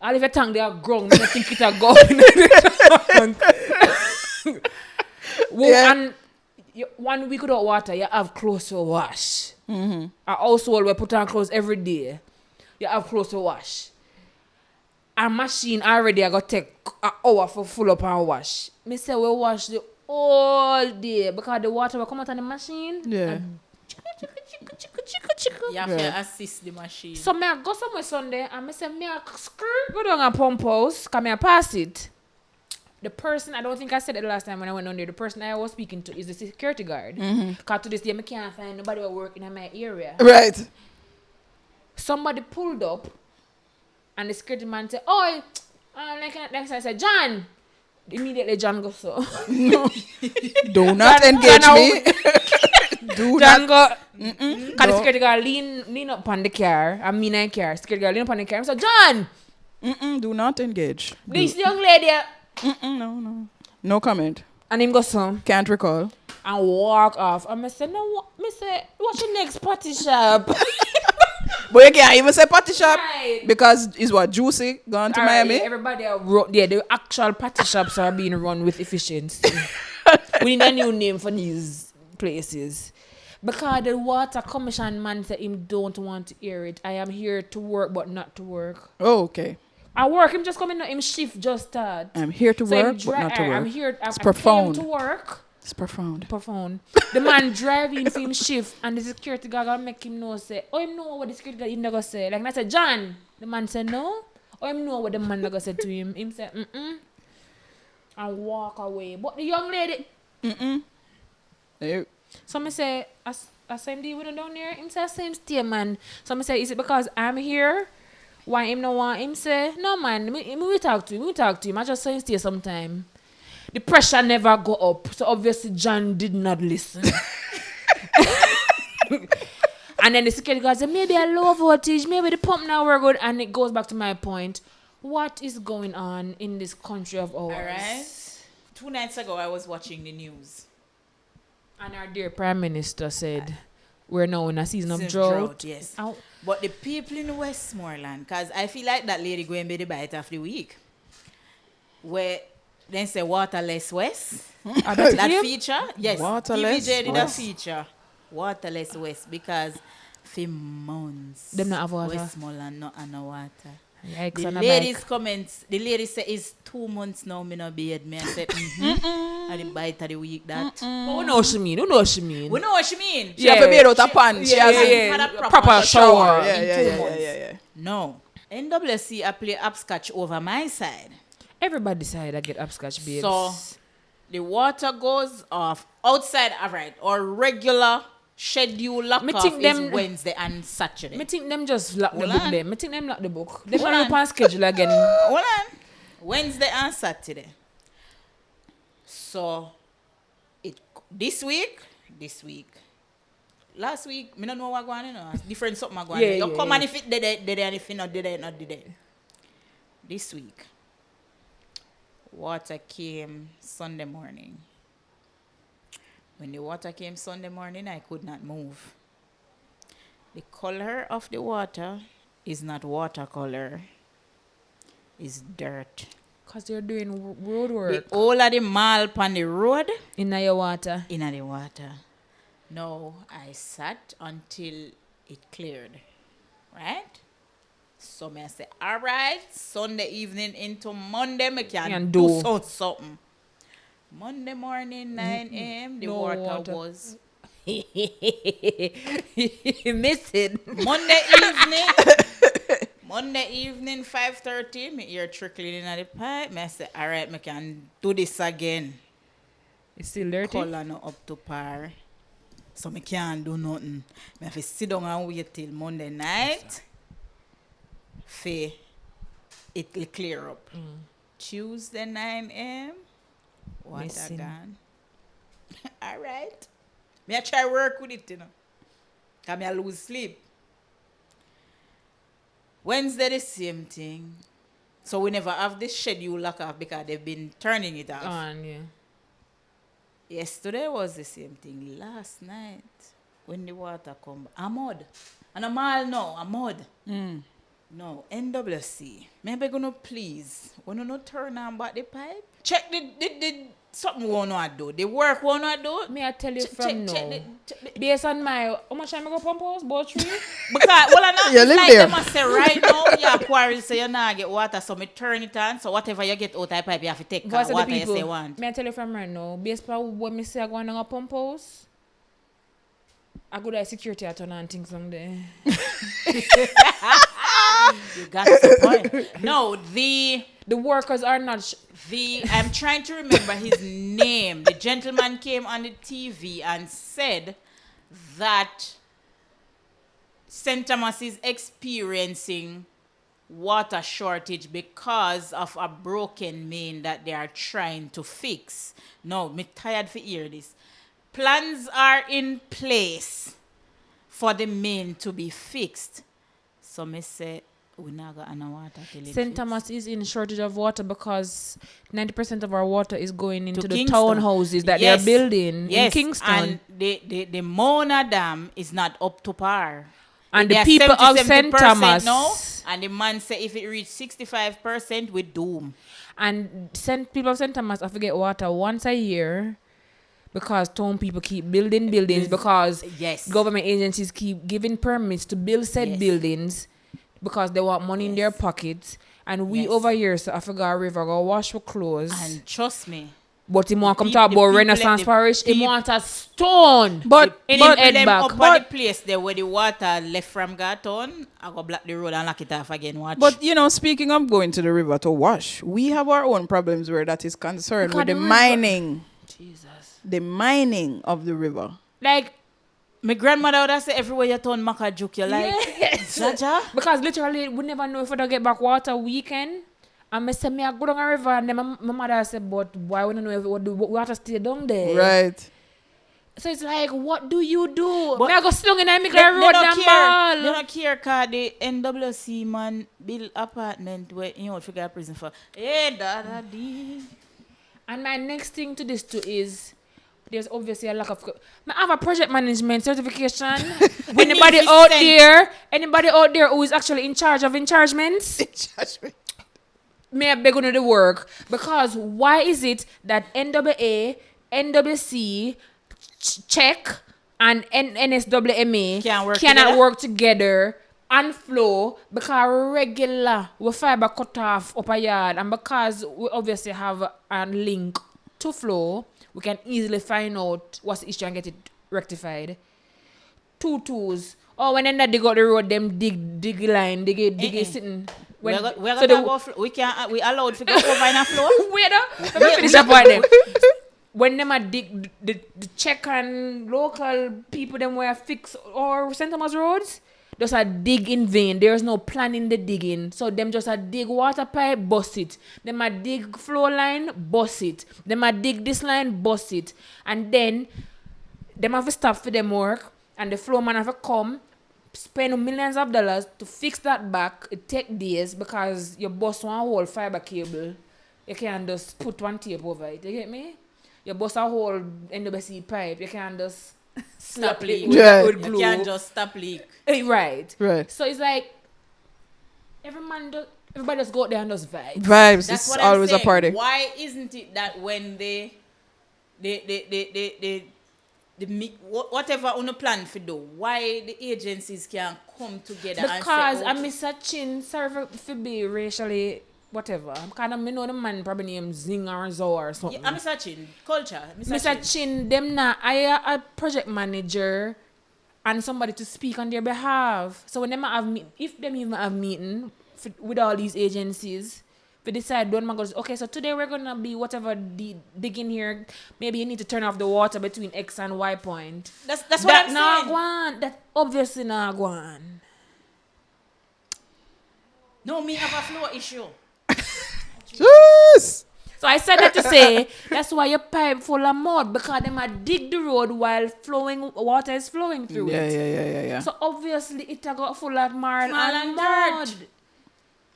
Speaker 2: All if a tank they are grown, I think it a go in the tank.
Speaker 1: Yeah.
Speaker 2: And 1 week without water, you have clothes to wash. A household we put on clothes every day. You have clothes to wash. A machine already I got take an hour for full up and wash. Me say we wash the all day because the water will come out on the machine.
Speaker 1: Yeah.
Speaker 3: You have
Speaker 1: Yeah.
Speaker 3: to assist the machine.
Speaker 2: So me I go somewhere Sunday and me say me I skirt go down and pump house, come I pass it. The person, I don't think I said it the last time when I went on there, the person I was speaking to is the security guard. Because to this day I can't find nobody who work in my area.
Speaker 1: Right.
Speaker 2: Somebody pulled up and the security man said, "Oh, next I said, John." Immediately John goes so.
Speaker 1: Do not engage me. Do
Speaker 2: John
Speaker 1: not.
Speaker 2: go. Because the security guard lean up on the car. I mean I car. Security guard lean up on the car. I said, "John,
Speaker 1: Do not engage.
Speaker 2: this young lady."
Speaker 1: No comment.
Speaker 2: And him goes so.
Speaker 1: Can't recall.
Speaker 2: and walk off. And I say, no, me say, what's your next party shop?
Speaker 1: But you can't even say party shop
Speaker 2: Right.
Speaker 1: because it's what Juicy gone to
Speaker 2: Alright,
Speaker 1: Miami.
Speaker 2: yeah, everybody are the actual party shops are being run with efficiency. We need a new name for these places. Because the water commission man said him don't want to hear it. I am here to work but not to work.
Speaker 1: Oh, okay.
Speaker 2: I work, him just coming, him shift just start.
Speaker 1: I'm here to
Speaker 2: So him
Speaker 1: work, but not to work.
Speaker 2: I'm here,
Speaker 1: It's
Speaker 2: I
Speaker 1: profound.
Speaker 2: came to work.
Speaker 1: It's profound.
Speaker 2: Profound. The man driving for him shift and the security guard gonna make him know say, oh him know what the security guard him gonna say. Like I said, John, the man said no. Oh him know what the man gonna say to him. Him said, and walk away. But the young lady,
Speaker 1: Eh,
Speaker 2: so me say, I same deal with him down there. Him say same stay man. So me say, is it because I'm here? Why him no want him say, no man, me will talk to him, I just say him stay sometime. The pressure never go up. So obviously John did not listen. And then the security guard said, maybe a low voltage, maybe the pump now work good. And it goes back to my point. What is going on in this country of ours?
Speaker 3: All right. 2 nights ago, I was watching the news.
Speaker 2: And our dear Prime Minister said, we're now in a season of drought.
Speaker 3: Yes.
Speaker 2: Ow.
Speaker 3: But the people in Westmoreland, because I feel like that lady going to be the bite of the week. Where they say Waterless West. That feature? Yes.
Speaker 1: Waterless
Speaker 3: TVJ did a
Speaker 1: West.
Speaker 3: feature. Waterless West. Because for months,
Speaker 2: Them not have water.
Speaker 3: Westmoreland not have no water.
Speaker 2: Yikes
Speaker 3: The
Speaker 2: on a
Speaker 3: ladies
Speaker 2: bike.
Speaker 3: comments, the lady say it's 2 months now, me no beard. Me I said, and the bite of the week that.
Speaker 2: But we know what she mean. We know what she mean.
Speaker 3: We know what she mean.
Speaker 1: She have to be out a pan. She has
Speaker 3: Had a
Speaker 2: Proper shower.
Speaker 1: Yeah,
Speaker 3: in
Speaker 1: yeah,
Speaker 3: 2
Speaker 1: yeah,
Speaker 3: months.
Speaker 1: yeah.
Speaker 3: No. NWC I play upscotch over my side.
Speaker 2: Everybody decided I get upscotch, babes.
Speaker 3: So the water goes off outside, all right, or regular schedule lock
Speaker 2: Me
Speaker 3: off
Speaker 2: think
Speaker 3: is
Speaker 2: them-
Speaker 3: Wednesday and Saturday.
Speaker 2: me think them just lock the
Speaker 3: Hold
Speaker 2: book
Speaker 3: on.
Speaker 2: there. Me think them lock the book. They
Speaker 3: Hold
Speaker 2: gonna
Speaker 3: on.
Speaker 2: look on schedule again.
Speaker 3: Hold on. Wednesday and Saturday. So it this week. Last week, me don't know what going on. Different something going on.
Speaker 2: Yeah,
Speaker 3: You
Speaker 2: yeah,
Speaker 3: come
Speaker 2: yeah.
Speaker 3: and if it did and if it not did it, not did it. This week, water came Sunday morning. When the water came Sunday morning, I could not move. The color of the water is not watercolor. It's dirt.
Speaker 2: Because they're doing road work
Speaker 3: The whole of the mall on the road
Speaker 2: in your water.
Speaker 3: in the water. No, I sat until it cleared. Right? So I say, all right, Sunday evening into Monday, I can
Speaker 2: Can
Speaker 3: do
Speaker 2: do.
Speaker 3: something. Monday morning, 9 a.m., the
Speaker 2: No
Speaker 3: water
Speaker 2: water.
Speaker 3: was.
Speaker 2: You miss it.
Speaker 3: Monday evening, 5:30, my ear trickling in the pipe. I say, all right, I can do this again.
Speaker 2: It's still dirty.
Speaker 3: Color not up to par. So I can't do nothing. I have to sit down and wait till Monday night. For it will clear up. Tuesday 9 a.m. Water
Speaker 2: Missing.
Speaker 3: gone. All right. Me I try work with it, you know. Because I lose sleep. Wednesday the same thing. So we never have this schedule lock off because they've been turning it off.
Speaker 2: On, yeah.
Speaker 3: Yesterday was the same thing. Last night, when the water come, I'm mud. And I'm all now, I'm mud. No, NWC. Maybe gonna please, wanna not turn on back the pipe? Check the something wanna do. The work wanna do.
Speaker 2: Me I tell you
Speaker 3: Check
Speaker 2: from now.
Speaker 3: the-
Speaker 2: Based on my, how much time I go pump house? About 3?
Speaker 3: Because, well, I'm not,
Speaker 1: You
Speaker 3: it's
Speaker 1: live
Speaker 3: like
Speaker 1: there.
Speaker 3: they must say right now, you quarrel, so you not get water, so me turn it on, so whatever you get out of the pipe, you have to take
Speaker 2: Voice of the
Speaker 3: water you
Speaker 2: people.
Speaker 3: say want.
Speaker 2: Me I tell you from right now. Based on what me say I go on a pump house, I go to security at on things on there.
Speaker 3: You got the point. No,
Speaker 2: The workers are not...
Speaker 3: I'm trying to remember his name. The gentleman came on the TV and said that St. Thomas is experiencing water shortage because of a broken main that they are trying to fix. No, me tired to hear this. Plans are in place for the main to be fixed. So me say, We not got enough water till
Speaker 2: St. Thomas is in shortage of water because 90% of our water is going into the
Speaker 3: Kingston.
Speaker 2: townhouses that
Speaker 3: Yes.
Speaker 2: they are building in
Speaker 3: Yes,
Speaker 2: Kingston.
Speaker 3: and the Mona Dam is not up to par.
Speaker 2: And
Speaker 3: They
Speaker 2: the
Speaker 3: are
Speaker 2: people of
Speaker 3: 70%
Speaker 2: St. Thomas
Speaker 3: now, and the man say if it reach 65%, we doom.
Speaker 2: and people of St. Thomas have to get water once a year because town people keep building buildings because
Speaker 3: Yes.
Speaker 2: government agencies keep giving permits to build said
Speaker 3: Yes.
Speaker 2: buildings because they want money in their
Speaker 3: Yes.
Speaker 2: pockets. And we
Speaker 3: Yes.
Speaker 2: over here, so I forgot river go wash our clothes.
Speaker 3: And trust me,
Speaker 2: But he want come
Speaker 3: the
Speaker 2: talk about
Speaker 3: people
Speaker 2: Renaissance
Speaker 3: the
Speaker 2: Parish. He
Speaker 3: peop-
Speaker 2: want a stone.
Speaker 1: But
Speaker 2: in
Speaker 3: but
Speaker 2: him head
Speaker 3: them
Speaker 2: back.
Speaker 3: up on the place there where the water left from Garton, I go block the road and lock it off again. Watch.
Speaker 1: But speaking of going to the river to wash, we have our own problems where that is concerned
Speaker 2: Because
Speaker 1: with the
Speaker 2: the river-
Speaker 1: mining,
Speaker 2: Jesus.
Speaker 1: the mining of the river.
Speaker 2: Like,
Speaker 3: my grandmother would have say everywhere you turn Makajuk, you like.
Speaker 2: yes.
Speaker 3: Jaja?
Speaker 2: Because literally, we never know if we don't get back water weekend. And I say, I go down a river. And then my mother said, but why we don't know if the water stay down there?
Speaker 1: Right.
Speaker 2: So it's like, what do you do?
Speaker 3: But
Speaker 2: I go slung in the
Speaker 3: They
Speaker 2: road
Speaker 3: don't
Speaker 2: and
Speaker 3: care. They
Speaker 2: ball.
Speaker 3: don't care because the NWC man build apartment where figure prison for. Hey, da dee.
Speaker 2: And my next thing to this too is there's obviously a lack of. I have a project management certification. Anybody out there who is actually in charge of enchargements? May I beg on the work because why is it that NWA, NWC, check and NSWMA cannot work together and flow because regular with fiber cut off up a yard and because we obviously have a link to flow, we can easily find out what's the issue and get it rectified. 2 tools. Oh, when then that they got the road, them dig line, dig it sitting.
Speaker 3: We allowed to go over in a floor.
Speaker 2: Wait, let me finish that point then. When them a dig the check and local people them were fix or St. Thomas roads, just a dig in vain. There's no plan in the digging. So them just a dig water pipe, bust it. Them a dig flow line, bust it. Them a dig this line, bust it. And then them have to stop for them work and the flow man have to come spend millions of dollars to fix that back. It take days because you bust one whole fiber cable. You can't just put one tape over it. You get me? You bust a whole NWC pipe. You can't just
Speaker 3: Stop leak.
Speaker 2: with glue.
Speaker 3: You can't just stop leak.
Speaker 2: Right.
Speaker 1: Right.
Speaker 2: So it's like everybody just go out there and just vibe.
Speaker 1: Vibes
Speaker 3: That's
Speaker 1: is
Speaker 3: what I'm
Speaker 1: always a
Speaker 3: saying.
Speaker 1: party.
Speaker 3: Why isn't it that when whatever on the plan for do, why the agencies can come together
Speaker 2: Because
Speaker 3: and
Speaker 2: I'm Mr. Chin, sorry for being racially whatever. Because I know the man probably named Zing or Zo or something.
Speaker 3: I'm searching culture.
Speaker 2: Mr. Chin, them now, I a project manager and somebody to speak on their behalf. So when them have if them even have meeting with all these agencies, we decide don't man goes, okay, so today we're gonna be whatever digging here. Maybe you need to turn off the water between X and Y point.
Speaker 3: That's what I'm saying.
Speaker 2: Gwan. That obviously not gwan.
Speaker 3: No, me have a flow issue.
Speaker 1: Jeez.
Speaker 2: So I said that to say that's why your pipe full of mud because them a dig the road while water is flowing through it.
Speaker 1: Yeah.
Speaker 2: So obviously it a got full of marl
Speaker 3: Marl
Speaker 2: and
Speaker 3: and
Speaker 2: mud.
Speaker 3: dirt.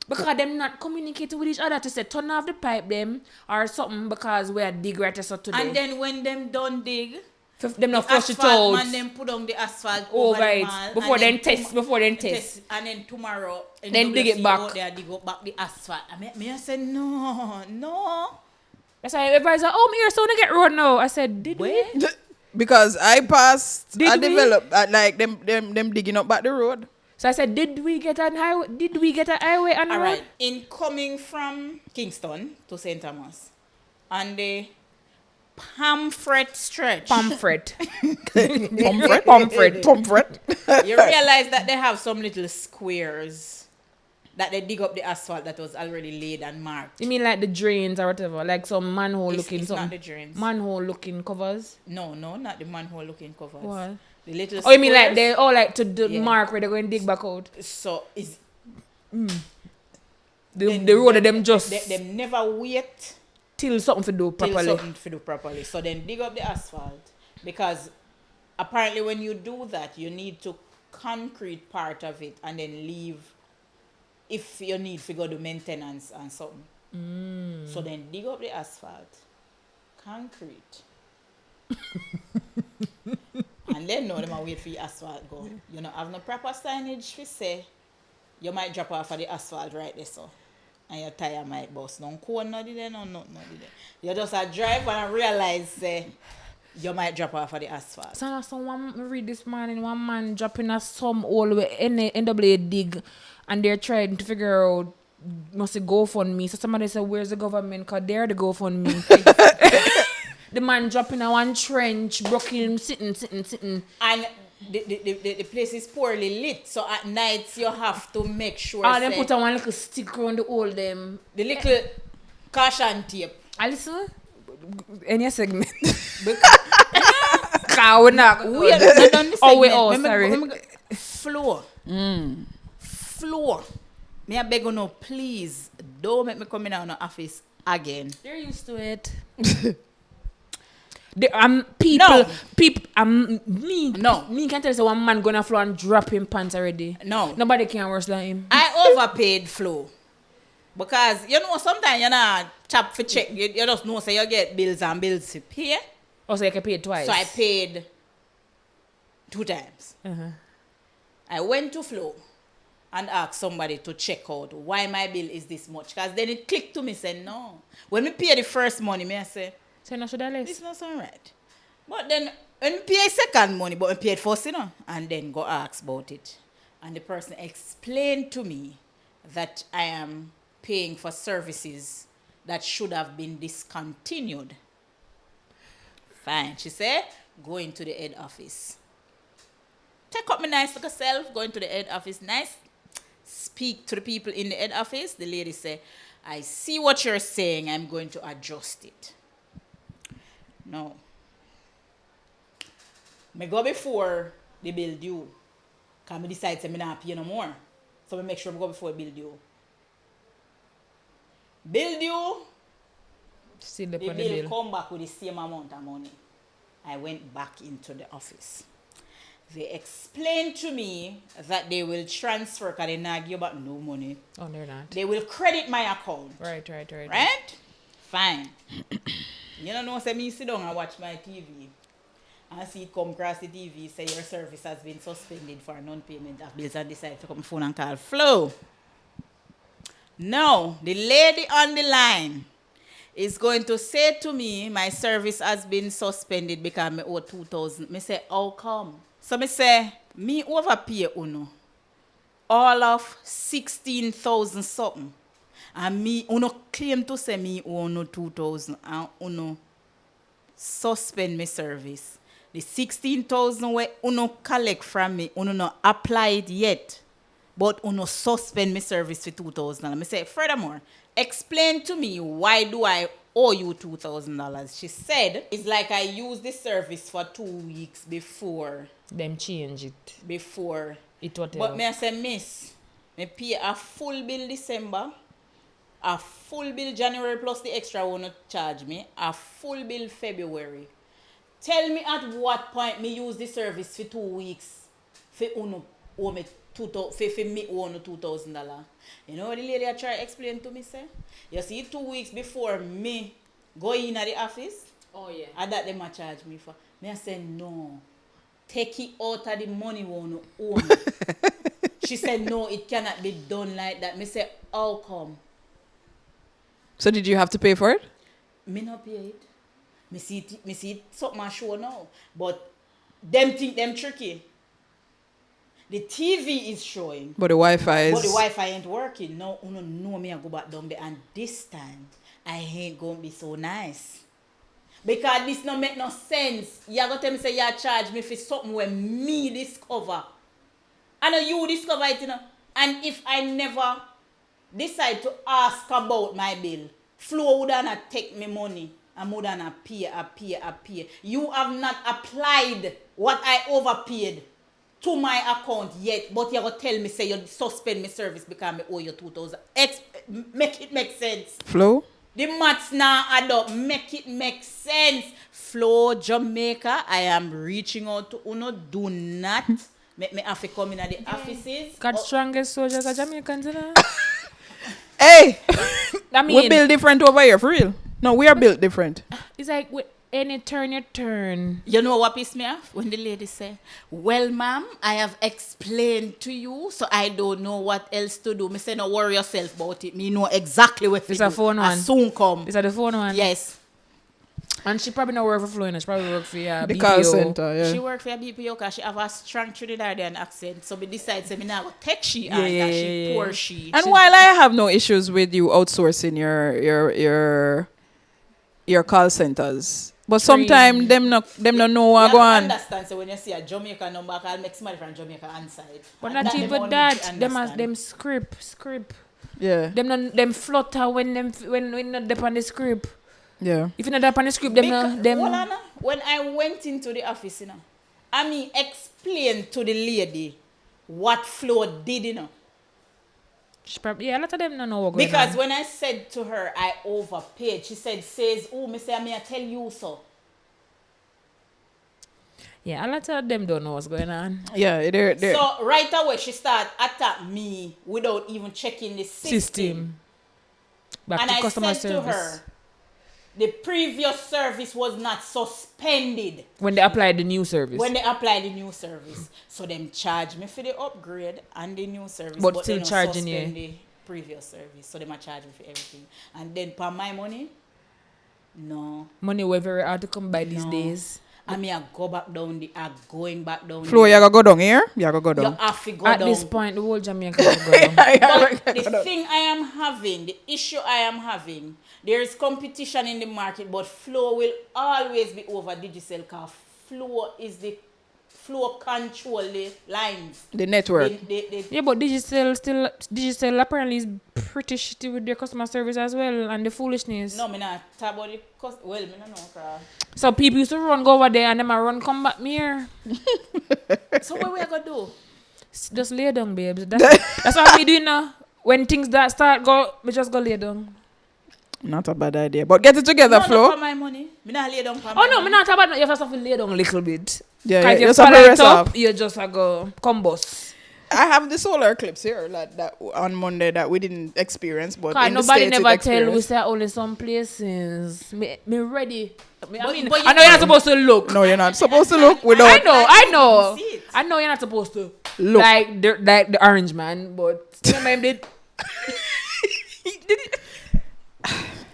Speaker 2: Because them not communicating with each other to say turn off the pipe them or something because we are dig right so today.
Speaker 3: And then when them done dig,
Speaker 2: them not flush it
Speaker 3: asphalt
Speaker 2: out
Speaker 3: man them put on the asphalt
Speaker 2: over
Speaker 3: the
Speaker 2: it
Speaker 3: mall,
Speaker 2: before
Speaker 3: and
Speaker 2: then test.
Speaker 3: And then tomorrow
Speaker 2: Then dig it back.
Speaker 3: Out there, dig up back the asphalt. I said no.
Speaker 2: That's why everybody's like, oh, me here so to get road now. I said, did we?
Speaker 1: Because I passed,
Speaker 2: Did
Speaker 1: I
Speaker 2: we?
Speaker 1: developed like them digging up back the road.
Speaker 2: So I said, did we get a highway? Did we get a highway on the
Speaker 3: All
Speaker 2: road?
Speaker 3: right. In coming from Kingston to St. Thomas, and the Pamphret stretch,
Speaker 2: Pamphlet.
Speaker 1: Pomfret.
Speaker 3: you realize that they have some little squares that they dig up the asphalt that was already laid and marked.
Speaker 2: You mean like the drains or whatever? Like some manhole looking
Speaker 3: It's
Speaker 2: something?
Speaker 3: not the drains.
Speaker 2: Manhole looking covers?
Speaker 3: No, not the manhole looking covers.
Speaker 2: What?
Speaker 3: The little
Speaker 2: Oh, you mean like
Speaker 3: squares.
Speaker 2: they like to the
Speaker 3: Yeah.
Speaker 2: mark where they're going to dig back out?
Speaker 3: So is
Speaker 2: The road of them just
Speaker 3: them never wait
Speaker 2: till something to do
Speaker 3: till
Speaker 2: properly.
Speaker 3: something to do properly. So then dig up the asphalt because apparently when you do that you need to concrete part of it and then leave if you need to go do maintenance and something. So then dig up the asphalt, concrete. And then no, them a wait for the asphalt go. You know, have no proper signage to say you might drop off of the asphalt right there, so. And your tire might bust. No cone, no did there, no nothing, no did there. You just a drive and realize you might drop off of the asphalt.
Speaker 2: So now someone read this morning, one man dropping a some all the way NWA dig, and they're trying to figure out must it GoFundMe. So somebody said, "Where's the government? Cause they're the GoFundMe." The man dropping a one trench, broken, sitting.
Speaker 3: And the place is poorly lit, so at night you have to make sure.
Speaker 2: They put on one little stick around the whole them.
Speaker 3: The little caution tape.
Speaker 2: Allison, any segment?
Speaker 3: We are not done the segment.
Speaker 2: Sorry.
Speaker 3: Floor. Me I beg you no, please don't make me come in our office again.
Speaker 2: They're used to it. People, me can tell you one man gonna floor and drop him pants already.
Speaker 3: No.
Speaker 2: Nobody can worse than him.
Speaker 3: I overpaid Flo. Because, you know, sometimes you're not chop for check. You just know, so you get bills and bills to pay.
Speaker 2: Oh, so you can pay it twice.
Speaker 3: So I paid 2 times.
Speaker 2: Uh-huh.
Speaker 3: I went to Flo and asked somebody to check out why my bill is this much. Because then it clicked to me, say no. When me pay the first money, me I say,
Speaker 2: so no should I less?
Speaker 3: this not so right. But then, when me pay second money, but I paid first, you know, and then go ask about it. And the person explained to me that I am paying for services that should have been discontinued. Fine. She said, go into the head office. Take up my nice little self, go into the head office, nice. Speak to the people in the head office. The lady said, I see what you're saying. I'm going to adjust it. No. Me go before the bill due. Because I decide to not pay no more. So I make sure I go before bill due. Bill due.
Speaker 2: Still
Speaker 3: The
Speaker 2: the
Speaker 3: bill
Speaker 2: bill.
Speaker 3: come back with the same amount of money. I went back into the office. They explained to me that they will transfer because they not give back no money.
Speaker 2: Oh, they're not.
Speaker 3: They will credit my account.
Speaker 2: Right.
Speaker 3: Right? Fine. You don't know, say me sit down and watch my TV and see it come across the TV, say your service has been suspended for non-payment of bills, and decide to come phone and call Flo. No, the lady on the line is going to say to me, my service has been suspended because I owe 2,000. Me say, how come? So me say, me overpay uno. All of 16,000 something. And me, uno claim to say me owe no 2,000 and uno suspend my service. The 16,000 where uno collect from me, uno not apply it yet. But uno suspend my service for 2,000. And I say, furthermore, explain to me why do I owe you $2,000. She said, it's like I used the service for 2 weeks before.
Speaker 2: Them change it.
Speaker 3: Before.
Speaker 2: It whatever.
Speaker 3: But me I say, miss, me pay a full bill December, a full bill January plus the extra one to charge me, a full bill February. Tell me at what point me use the service for 2 weeks for uno owe me $2,000. You know what the lady I try to explain to me, say? You see, 2 weeks before me go in at the office,
Speaker 2: Oh, yeah.
Speaker 3: and that them a charge me for. Me I say, no. Take it out of the money one owe me. She said, no, it cannot be done like that. Me say, how come?
Speaker 1: So did you have to pay for it?
Speaker 3: Me not pay it. Me see it something I show now. But them think them tricky. The TV is showing.
Speaker 1: But the Wi-Fi is...
Speaker 3: But the Wi-Fi ain't working. No, you know me I go back down there. And this time, I ain't going to be so nice. Because this no make no sense. You going to tell me say you charge me for something where me discover. I know you discover it, you know. And if I never decide to ask about my bill, Flo would not take me money. I would not pay. You have not applied what I overpaid to my account yet, but you going to tell me, say you suspend my service because I owe you 2,000. Make it make sense.
Speaker 1: Flo?
Speaker 3: The maths now add up. Make it make sense. Flo, Jamaica, I am reaching out to Uno. Do not me have to come in at the offices.
Speaker 2: Got strongest soldiers are Jamaicans, you know?
Speaker 1: Hey,
Speaker 2: I
Speaker 1: we
Speaker 2: mean,
Speaker 1: build different over here, for real. No, we are built different.
Speaker 2: it's like with any turn you turn.
Speaker 3: You know what pissed me off? When the lady say, well, ma'am, I have explained to you, so I don't know what else to do. Me say, no worry yourself about it. Me know exactly what to
Speaker 2: It's
Speaker 3: do.
Speaker 2: a phone
Speaker 3: I
Speaker 2: one.
Speaker 3: soon come.
Speaker 2: Is that the phone one?
Speaker 3: Yes.
Speaker 2: And she probably not work for Fluent. She probably work for
Speaker 1: The
Speaker 2: BPO.
Speaker 1: call center, yeah.
Speaker 3: She work for a BPO because she have a strong Trinidadian accent. So we decide, say, me now go take she
Speaker 2: Yeah,
Speaker 3: and
Speaker 2: yeah,
Speaker 3: that she
Speaker 2: yeah,
Speaker 3: poor
Speaker 2: yeah.
Speaker 3: she.
Speaker 1: And while I have no issues with you outsourcing your call centers, but sometimes them not know what
Speaker 3: You
Speaker 1: go
Speaker 3: have to
Speaker 1: on.
Speaker 3: understand, so when you see a Jamaica number, I'll make somebody from Jamaica answer it.
Speaker 2: But
Speaker 3: And
Speaker 2: not
Speaker 3: them
Speaker 2: even
Speaker 3: only
Speaker 2: that. Them as
Speaker 3: understand.
Speaker 2: them script.
Speaker 1: Yeah,
Speaker 2: Them flutter when not dep on the script.
Speaker 1: yeah.
Speaker 2: If you not dep on the script, them
Speaker 3: Hold on, when I went into the office, I mean, explain to the lady what Flo did,
Speaker 2: she probably, a lot of them don't know what going
Speaker 3: Because
Speaker 2: on.
Speaker 3: when I said to her, I overpaid, she says, oh, me say, I may tell you so.
Speaker 2: Yeah, a lot of them don't know what's going on.
Speaker 1: Yeah, they're
Speaker 3: So right away, she started attack me without even checking the system.
Speaker 2: Back
Speaker 3: And
Speaker 2: to
Speaker 3: I
Speaker 2: customer
Speaker 3: said
Speaker 2: service.
Speaker 3: to her, the previous service was not suspended
Speaker 2: When they applied the new service.
Speaker 3: when they applied the new service. So them charge me for the upgrade and the new service,
Speaker 2: But still
Speaker 3: they don't
Speaker 2: charging
Speaker 3: suspend
Speaker 2: you.
Speaker 3: the previous service. So they might charge me for everything. And then for my money, no.
Speaker 2: Money were very hard to come by these
Speaker 3: No.
Speaker 2: days.
Speaker 3: I mean, I go back down the, I going back down.
Speaker 1: Flo, you gotta go down here. You gotta go
Speaker 3: You
Speaker 1: down.
Speaker 3: have to go
Speaker 2: At
Speaker 3: down.
Speaker 2: this point, the whole Jamaica will go down.
Speaker 3: But the thing I am having, the issue I am having, there is competition in the market, but Flow will always be over Digicel because Flow control the lines.
Speaker 1: The network.
Speaker 2: Yeah, but Digicel apparently is pretty shitty with their customer service as well and the foolishness.
Speaker 3: No, me not talk about the cost. Well, me not know.
Speaker 2: So people used to go over there and them a run come back me here.
Speaker 3: So what we gonna do?
Speaker 2: Just lay down, babes. That's what we do now. When things that start go, we just go lay down.
Speaker 1: Not a bad idea. But get it together,
Speaker 3: No,
Speaker 1: Flo.
Speaker 3: not for my money. Me not lay down for my
Speaker 2: Oh no,
Speaker 3: money.
Speaker 2: me not talk about you have to lay down a little bit.
Speaker 1: Yeah,
Speaker 2: Cause
Speaker 1: yeah.
Speaker 2: you
Speaker 1: Just
Speaker 2: fall
Speaker 1: have to
Speaker 2: on
Speaker 1: rest
Speaker 2: top,
Speaker 1: off.
Speaker 2: you just go combust.
Speaker 1: I have the solar eclipse here like that on Monday that we didn't experience, but
Speaker 2: Cause
Speaker 1: in the
Speaker 2: nobody
Speaker 1: States it
Speaker 2: never tell we
Speaker 1: experienced.
Speaker 2: say only some places. Me ready. I mean,
Speaker 3: but
Speaker 2: I know you're not supposed to look.
Speaker 1: No, you're not supposed to look without
Speaker 2: I know.
Speaker 3: See it.
Speaker 2: I know you're not supposed to
Speaker 1: look.
Speaker 2: like the orange man, but remember him did.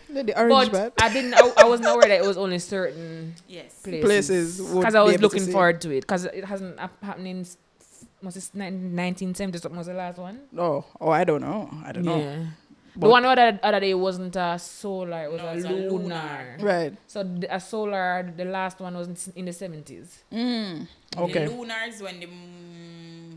Speaker 1: The orange
Speaker 2: But
Speaker 1: bat.
Speaker 2: I didn't. I wasn't aware that it was only certain
Speaker 3: Yes.
Speaker 1: Places would
Speaker 2: because I
Speaker 1: be
Speaker 2: was
Speaker 1: able to
Speaker 2: looking
Speaker 1: see.
Speaker 2: forward to it because it hasn't happened in was it 1970 something was the last one.
Speaker 1: Oh, I don't know. I don't know.
Speaker 2: Yeah. The
Speaker 1: But-
Speaker 2: one other day wasn't a solar, it was
Speaker 3: No,
Speaker 2: a
Speaker 3: it's a
Speaker 2: lunar.
Speaker 3: lunar.
Speaker 1: Right.
Speaker 2: So a solar, the last one was in the 70s.
Speaker 1: Okay.
Speaker 3: The lunars when the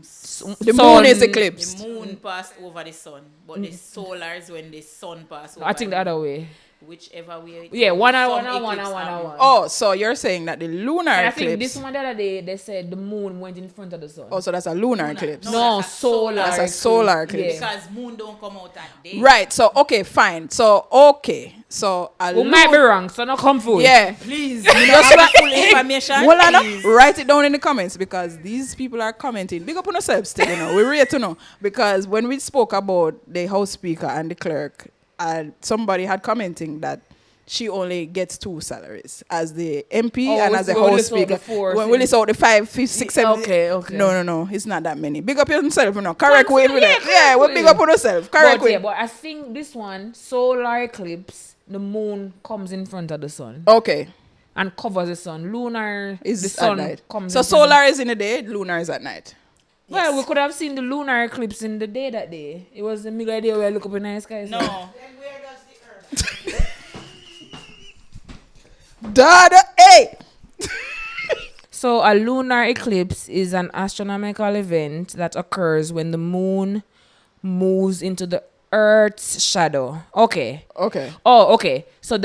Speaker 1: The
Speaker 2: Sun-
Speaker 1: moon is eclipsed.
Speaker 3: the moon passed over the sun, but the solars when the sun passed over.
Speaker 2: I think the other way.
Speaker 3: Whichever way.
Speaker 2: Yeah, one and
Speaker 3: sun
Speaker 2: one.
Speaker 3: eclipse happened.
Speaker 1: Oh, so you're saying that the lunar
Speaker 2: And I
Speaker 1: eclipse.
Speaker 2: think this one the other day, they said the moon went in front of the sun.
Speaker 1: Oh, so that's a lunar
Speaker 3: Lunar.
Speaker 1: eclipse.
Speaker 3: No.
Speaker 2: No,
Speaker 3: that's a
Speaker 2: solar.
Speaker 3: solar.
Speaker 1: That's a solar eclipse.
Speaker 2: Yeah.
Speaker 3: Because moon don't come out that day.
Speaker 1: Right. So okay, fine. So okay. So a
Speaker 2: We might be wrong, so no come food.
Speaker 1: Yeah.
Speaker 3: Please,
Speaker 1: Just
Speaker 3: just
Speaker 1: like-
Speaker 3: full information.
Speaker 1: Well, I know.
Speaker 3: please.
Speaker 1: Write it down in the comments because these people are commenting. Big up on yourselves still, we rate to know. Because when we spoke about the house speaker and the clerk, somebody had commenting that she only gets 2 salaries as the MP
Speaker 2: Oh,
Speaker 1: and as the
Speaker 2: we only
Speaker 1: house
Speaker 2: saw the
Speaker 1: speaker.
Speaker 2: 4,
Speaker 1: When we list out the 5, 6, 7.
Speaker 2: Okay.
Speaker 1: No. It's not that many. Big up yourself, Correct way.
Speaker 2: Correct
Speaker 1: Yeah, we
Speaker 2: way.
Speaker 1: big up on yourself. Correct
Speaker 2: But,
Speaker 1: way.
Speaker 2: yeah, but I think this one, solar eclipse, the moon comes in front of the sun
Speaker 1: Okay.
Speaker 2: and covers the sun. Lunar
Speaker 1: Is
Speaker 2: the
Speaker 1: at
Speaker 2: sun
Speaker 1: night.
Speaker 2: comes
Speaker 1: So
Speaker 2: in front of-
Speaker 1: solar is in the day, lunar is at night.
Speaker 2: Well, we could have seen the lunar eclipse in the day that day. It was the middle of the day where I look up in the sky. So.
Speaker 3: No.
Speaker 1: Dada, hey!
Speaker 2: So a lunar eclipse is an astronomical event that occurs when the moon moves into the Earth's shadow. Okay.
Speaker 1: Okay.
Speaker 2: Oh, okay. So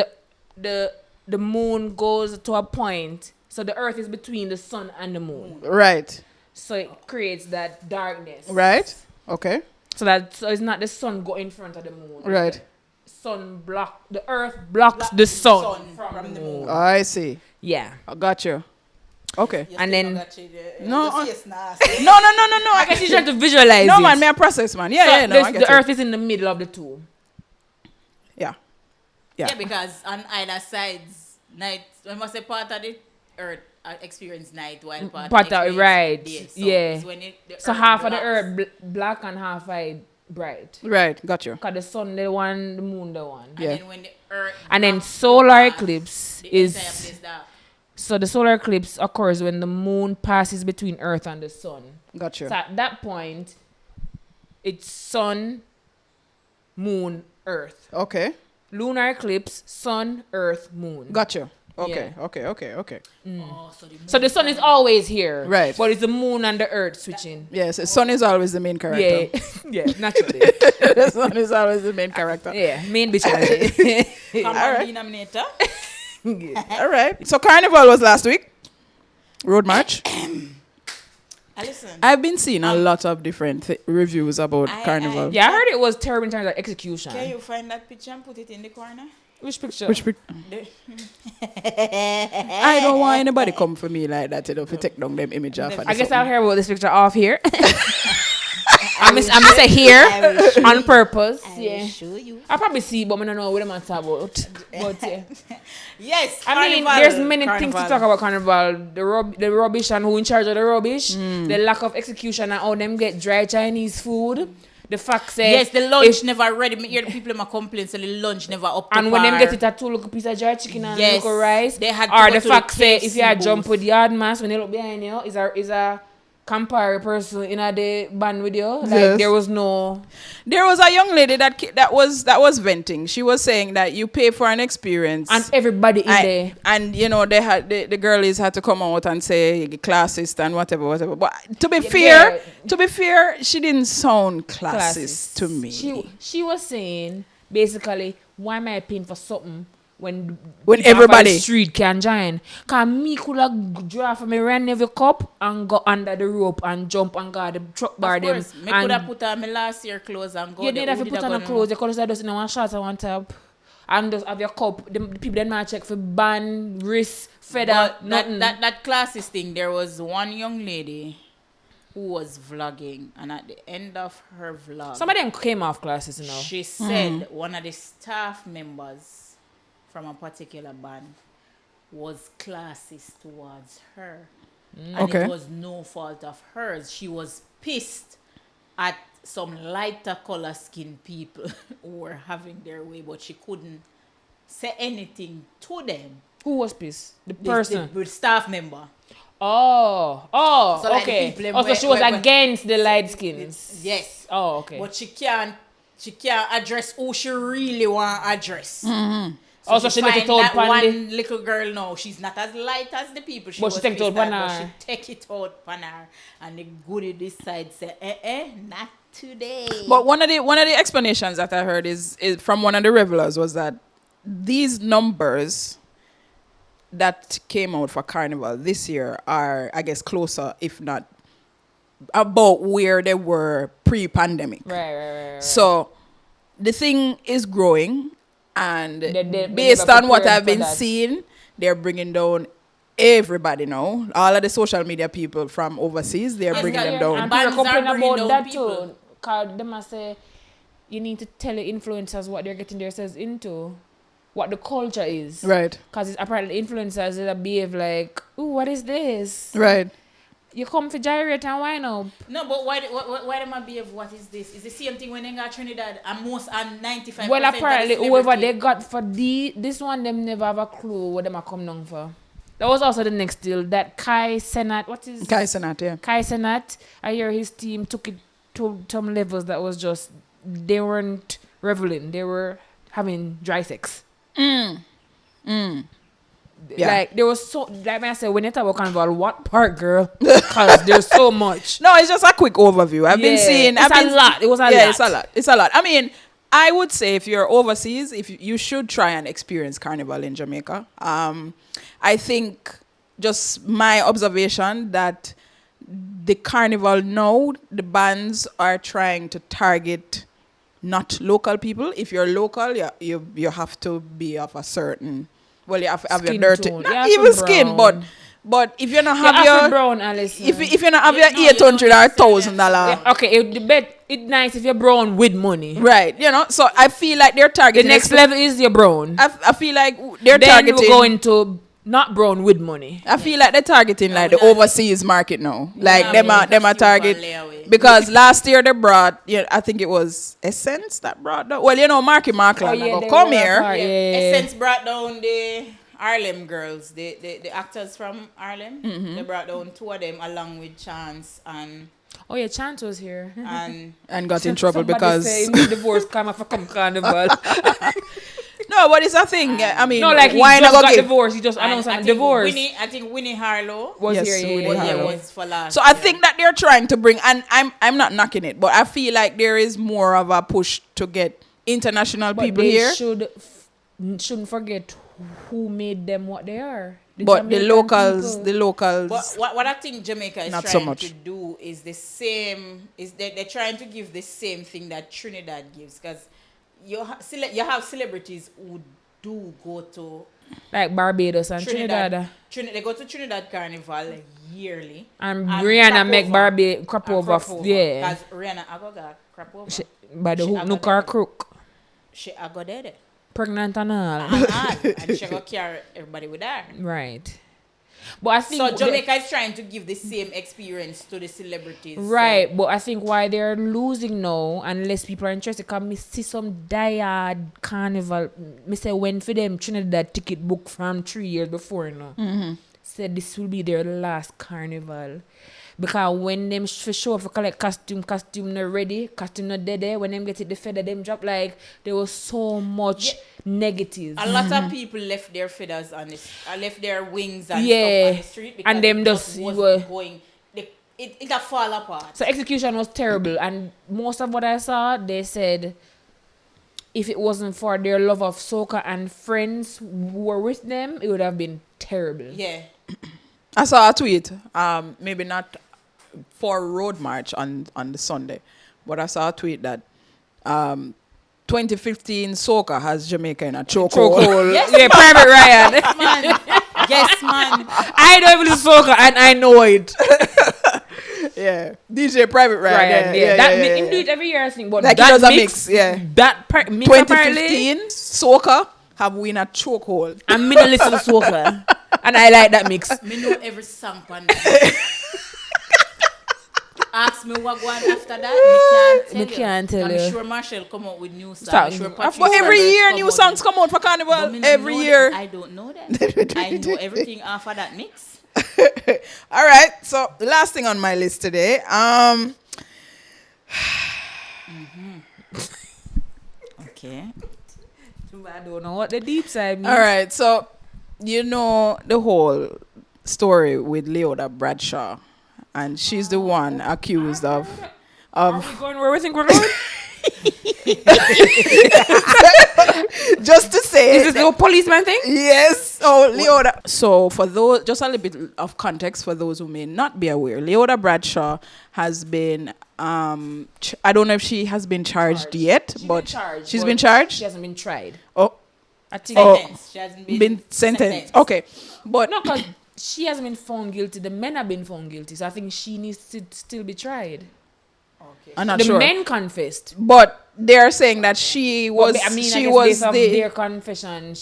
Speaker 2: the moon goes to a point. So the Earth is between the sun and the moon.
Speaker 1: Right.
Speaker 2: So it creates that darkness.
Speaker 1: Right. Okay.
Speaker 2: So it's not the sun go in front of the moon.
Speaker 1: Right.
Speaker 2: The Earth blocks the sun, from the moon.
Speaker 1: I see.
Speaker 2: Yeah.
Speaker 1: I got you. Okay.
Speaker 3: You
Speaker 2: And
Speaker 3: still
Speaker 2: then-
Speaker 3: not got it,
Speaker 1: No,
Speaker 3: your face
Speaker 1: No,
Speaker 3: nasty.
Speaker 1: no.
Speaker 2: I guess you're trying to visualize
Speaker 1: No,
Speaker 2: it.
Speaker 1: man, may I process, man. Yeah,
Speaker 2: So
Speaker 1: yeah, no, I get
Speaker 2: the
Speaker 1: it.
Speaker 2: earth is in the middle of the two.
Speaker 1: Yeah.
Speaker 3: Yeah, because on either sides, night, when I say part of the earth experience night, while part
Speaker 2: Part
Speaker 3: of
Speaker 2: of
Speaker 3: experience
Speaker 2: right.
Speaker 3: day. So
Speaker 2: Yeah.
Speaker 3: it's when the
Speaker 2: So
Speaker 3: earth
Speaker 2: half of the
Speaker 3: blocks.
Speaker 2: earth black and half of bright.
Speaker 1: Right, got you.
Speaker 2: Cause the sun the one, the moon the one.
Speaker 3: And
Speaker 1: Yeah.
Speaker 3: then when the earth
Speaker 2: And then
Speaker 3: blocks
Speaker 2: solar
Speaker 3: the path,
Speaker 2: eclipse
Speaker 3: the
Speaker 2: is-
Speaker 3: entire place dark.
Speaker 2: So the solar eclipse occurs when the moon passes between Earth and the sun.
Speaker 1: Got you.
Speaker 2: So at that point, it's sun, moon, Earth.
Speaker 1: Okay.
Speaker 2: Lunar eclipse, sun, Earth, moon.
Speaker 1: Got you. Okay,
Speaker 2: Yeah.
Speaker 1: okay.
Speaker 3: Oh, so the
Speaker 2: So the sun is always here.
Speaker 1: Right.
Speaker 2: But it's the moon and the Earth switching.
Speaker 1: Yes, the sun is always the main character.
Speaker 2: Yeah. Yeah, naturally.
Speaker 1: The sun is always the main character.
Speaker 2: Yeah, main bitch energy.
Speaker 3: common
Speaker 1: Alright.
Speaker 3: denominator.
Speaker 1: All right. So Carnival was last week. Road March.
Speaker 3: Listen,
Speaker 1: I've been seeing a lot of different reviews about Carnival.
Speaker 2: Yeah, I heard it was terrible in terms of execution.
Speaker 3: can you find that picture and put it in the corner?
Speaker 2: Which picture?
Speaker 1: I don't want anybody come for me like that, you know, to take down them image off.
Speaker 2: I guess I'll hear about this picture off here. I'm gonna say here on purpose. Yeah.
Speaker 3: Show you.
Speaker 2: I'll probably see, but I don't know what I'm talking about. But yeah.
Speaker 3: Yes,
Speaker 2: I mean,
Speaker 3: Carnival.
Speaker 2: there's many things to talk about Carnival. The rubbish and who in charge of the rubbish. The lack of execution and how them get dry Chinese food. The fact that
Speaker 3: Yes, the lunch never ready. Me hear the people in my complain, so the lunch never up to
Speaker 2: and when them
Speaker 3: par.
Speaker 2: get it a two little piece of dry chicken and
Speaker 3: Yes,
Speaker 2: little rice.
Speaker 3: they had to
Speaker 2: or
Speaker 3: go
Speaker 2: the
Speaker 3: to
Speaker 2: fact
Speaker 3: the
Speaker 2: say if you
Speaker 3: KFC
Speaker 2: are jump
Speaker 3: booth.
Speaker 2: with yard mass when they look behind you is a compare person in a the band with you. Like
Speaker 1: Yes.
Speaker 2: there was no
Speaker 1: There was a young lady that was venting. She was saying that you pay for an experience.
Speaker 2: and everybody in there.
Speaker 1: And you know they had the girlies had to come out and say classist and whatever. But to be fair, she didn't sound classist to me.
Speaker 2: She was saying basically, why am I paying for something when people
Speaker 1: everybody-
Speaker 2: off the street can join? Cause me could have draw for me run every cup and go under the rope and jump and go the truck bar
Speaker 3: Of
Speaker 2: them.
Speaker 3: course, me could have put on my last year clothes and go.
Speaker 2: You
Speaker 3: there.
Speaker 2: need
Speaker 3: Who
Speaker 2: to
Speaker 3: did
Speaker 2: put
Speaker 3: I
Speaker 2: on a
Speaker 3: go
Speaker 2: clothes. You could have just in one shot and one top. And just have your cup. The people then might check for band, wrist, feather,
Speaker 3: But
Speaker 2: nothing.
Speaker 3: that classist thing, there was one young lady who was vlogging, and at the end of her vlog,
Speaker 2: Some of them came off classes, you know.
Speaker 3: she said one of the staff members from a particular band was classist towards her. And
Speaker 1: Okay.
Speaker 3: it was no fault of hers. She was pissed at some lighter color skinned people who were having their way, but she couldn't say anything to them.
Speaker 2: Who was pissed? The
Speaker 3: The-
Speaker 2: person.
Speaker 3: the staff member.
Speaker 2: Oh,
Speaker 3: So, like, the
Speaker 2: okay.
Speaker 3: people
Speaker 2: Also,
Speaker 3: where-
Speaker 2: she was
Speaker 3: where-
Speaker 2: against the light skins.
Speaker 3: Yes.
Speaker 2: Oh, okay.
Speaker 3: But she can't address who she really want to address.
Speaker 2: Also, she let it
Speaker 3: find
Speaker 2: out
Speaker 3: that
Speaker 2: pan
Speaker 3: one little girl now. She's not as light as the people.
Speaker 2: But she
Speaker 3: was
Speaker 2: take it out
Speaker 3: pissed at,
Speaker 2: pan
Speaker 3: but
Speaker 2: her.
Speaker 3: She take it out pan her. And the goody this side say, not today.
Speaker 1: But one of the explanations that I heard is from one of the revelers was that these numbers that came out for Carnival this year are, I guess, closer, if not about where they were pre-pandemic.
Speaker 2: Right.
Speaker 1: So the thing is growing, and
Speaker 2: They
Speaker 1: based
Speaker 2: never
Speaker 1: on what
Speaker 2: prepared
Speaker 1: I've
Speaker 2: for
Speaker 1: been
Speaker 2: that.
Speaker 1: seeing, they're bringing down everybody now. All of the social media people from overseas, they're
Speaker 3: Yes,
Speaker 1: bringing
Speaker 3: yeah,
Speaker 1: them
Speaker 3: yeah.
Speaker 1: down.
Speaker 2: And
Speaker 3: Bands
Speaker 2: people
Speaker 3: are
Speaker 2: complain
Speaker 3: bringing
Speaker 2: about
Speaker 3: down
Speaker 2: that
Speaker 3: people.
Speaker 2: too. Because they must say, you need to tell the influencers what they're getting themselves into. What the culture is.
Speaker 1: Right,
Speaker 2: Because apparently influencers that behave like, ooh, what is this?
Speaker 1: right.
Speaker 2: You come for gyrate and wine up.
Speaker 3: No, but why them a behave? What is this? It's the same thing when they got Trinidad and most and 95%.
Speaker 2: Well, apparently,
Speaker 3: of the
Speaker 2: whoever
Speaker 3: celebrity-
Speaker 2: they got for this one, them never have a clue what them are come down for. That was also the next deal. That Kai Senat, what is
Speaker 1: Kai Senat, yeah.
Speaker 2: Kai Senat? I hear his team took it to some levels that was just, they weren't reveling. They were having dry sex.
Speaker 1: Yeah.
Speaker 2: Like, there was so, like I said, when you talk about Carnival, what part, girl? Because there's so much.
Speaker 1: No, it's just a quick overview. I've been
Speaker 2: Yeah,
Speaker 1: seeing.
Speaker 2: it's a lot. It was a lot.
Speaker 1: Yeah, it's a lot. It's a lot. I mean, I would say if you're overseas, if you should try and experience Carnival in Jamaica. I think just my observation that the Carnival now, the bands are trying to target not local people. If you're local, you have to be of a certain, well, you have to have your
Speaker 2: Skin
Speaker 1: dirty,
Speaker 2: tone.
Speaker 1: not
Speaker 2: You have
Speaker 1: even
Speaker 2: to
Speaker 1: skin,
Speaker 2: brown.
Speaker 1: but But if you don't
Speaker 2: You're
Speaker 1: have
Speaker 2: Afro
Speaker 1: your
Speaker 2: brown, Allison.
Speaker 1: if you don't have
Speaker 3: Yeah,
Speaker 1: your
Speaker 3: no, you don't
Speaker 1: $800 or
Speaker 3: necessarily
Speaker 1: $1,000,
Speaker 2: Yeah, okay, the bet it's nice if you're brown with money.
Speaker 1: right? You know, so I feel like they're
Speaker 2: The
Speaker 1: targeting.
Speaker 2: next level is you're brown.
Speaker 1: I feel like they're
Speaker 2: Then we
Speaker 1: targeting.
Speaker 2: go into not brown with money.
Speaker 1: I feel like they're targeting like the overseas market now. Like them are target because last year they brought, yeah, I think it was Essence that brought down. Well, you know, Marky Markland
Speaker 2: they
Speaker 1: come
Speaker 2: were
Speaker 1: here.
Speaker 2: apart, yeah.
Speaker 3: Essence brought down the Harlem girls, the actors from Harlem. They brought down 2 of them along with Chance and
Speaker 2: Oh yeah, Chance was here.
Speaker 1: And got in trouble
Speaker 2: Somebody
Speaker 1: because
Speaker 2: say the divorce come for come Carnival.
Speaker 1: no, but it's a thing. I mean,
Speaker 2: No, like he
Speaker 1: why
Speaker 2: just
Speaker 1: not
Speaker 2: got
Speaker 1: give?
Speaker 2: divorced. He just announced a divorce.
Speaker 3: I think Winnie Harlow
Speaker 2: Was
Speaker 1: Yes,
Speaker 2: here,
Speaker 1: Winnie Harlow.
Speaker 3: was for last.
Speaker 1: So I
Speaker 3: year.
Speaker 1: think that they're trying to bring, and I'm not knocking it, but I feel like there is more of a push to get international
Speaker 2: But
Speaker 1: people
Speaker 2: they
Speaker 1: here.
Speaker 2: shouldn't forget who made them what they are.
Speaker 1: But the
Speaker 2: Jamaican
Speaker 1: locals,
Speaker 3: But what I think Jamaica is
Speaker 1: Not so
Speaker 3: trying
Speaker 1: much.
Speaker 3: to do is the same. Is they're trying to give the same thing that Trinidad gives, because you have celebrities who do go to
Speaker 2: like Barbados and Trinidad.
Speaker 3: They go to Trinidad Carnival yearly.
Speaker 2: And Rihanna
Speaker 3: crop
Speaker 2: make
Speaker 3: over.
Speaker 2: Barbie crop
Speaker 3: And
Speaker 2: over.
Speaker 3: crop over.
Speaker 2: Yeah.
Speaker 3: Because Rihanna I got crop over.
Speaker 2: By the
Speaker 3: She
Speaker 2: hook,
Speaker 3: a
Speaker 2: no
Speaker 3: go
Speaker 2: car
Speaker 3: there.
Speaker 2: crook.
Speaker 3: She I go there.
Speaker 2: Pregnant and all.
Speaker 3: And she go carry everybody with her.
Speaker 2: Right. But I think
Speaker 3: So Jamaica is trying to give the same experience to the celebrities.
Speaker 2: right, but I think why they're losing now, unless people are interested, because me see some diehard Carnival. Me say when for them Trinidad ticket book from 3 years before, said this will be their last Carnival. Because when them for show up for collect costume not ready, costume not dead, when them get it the feather, them drop, like there was so much negatives.
Speaker 3: A lot of people left their feathers on this. Left their wings and
Speaker 2: Yeah.
Speaker 3: stuff on the street because
Speaker 2: And them
Speaker 3: it
Speaker 2: just
Speaker 3: wasn't
Speaker 2: were-
Speaker 3: going. It a fall apart.
Speaker 2: So execution was terrible, and most of what I saw, they said if it wasn't for their love of soca and friends who were with them, it would have been terrible.
Speaker 3: Yeah.
Speaker 1: I saw a tweet, maybe not for Road March on the Sunday, but I saw a tweet that 2015 soca has Jamaica in a chokehold.
Speaker 2: Chokehold.
Speaker 3: Yes,
Speaker 2: Yeah, Private Ryan.
Speaker 3: man. Yes, man.
Speaker 2: I don't even do soca, and I know it.
Speaker 1: Yeah, DJ Private Ryan.
Speaker 2: Ryan, yeah. Him do it every year, I think. But
Speaker 1: Like he
Speaker 2: that
Speaker 1: does a mix, yeah.
Speaker 2: That mix apparently,
Speaker 1: 2015 soca have we in a chokehold.
Speaker 2: and me no listen to soca, and I like that mix.
Speaker 3: Me know every song on that. Ask me what going after that.
Speaker 2: Me can't tell
Speaker 3: I'm
Speaker 2: you.
Speaker 3: sure Marshall come out with new songs.
Speaker 2: Song.
Speaker 3: I'm sure
Speaker 2: But
Speaker 3: Patrice
Speaker 1: But every
Speaker 3: Roberts
Speaker 1: year
Speaker 3: come
Speaker 1: new
Speaker 3: out
Speaker 1: songs come out for
Speaker 3: But me
Speaker 1: Carnival.
Speaker 3: no
Speaker 1: Every
Speaker 3: know
Speaker 1: year.
Speaker 3: that. I don't know that. I know everything off of that mix.
Speaker 1: All right. So the last thing on my list today.
Speaker 3: Okay.
Speaker 2: I don't know what the deep side means.
Speaker 1: All right. So you know the whole story with Leoda Bradshaw, and she's the one accused of.
Speaker 2: Are we going where we think we're going?
Speaker 1: Just to say,
Speaker 2: Is this the policeman thing?
Speaker 1: yes. Oh, Leoda. So for those, just a little bit of context for those who may not be aware, Leoda Bradshaw has been. I don't know if she has been charged yet, but she's been charged.
Speaker 2: She hasn't been tried.
Speaker 1: Oh,
Speaker 2: I think
Speaker 3: Sentenced. She hasn't
Speaker 1: been sentenced. Okay, but
Speaker 2: no, because she hasn't been found guilty. The men have been found guilty, so I think she needs to still be tried.
Speaker 1: I'm not
Speaker 2: The
Speaker 1: sure.
Speaker 2: men confessed.
Speaker 1: But they're saying that she was.
Speaker 2: I mean,
Speaker 1: she
Speaker 2: I guess
Speaker 1: was
Speaker 2: based off
Speaker 1: the.
Speaker 2: their confession.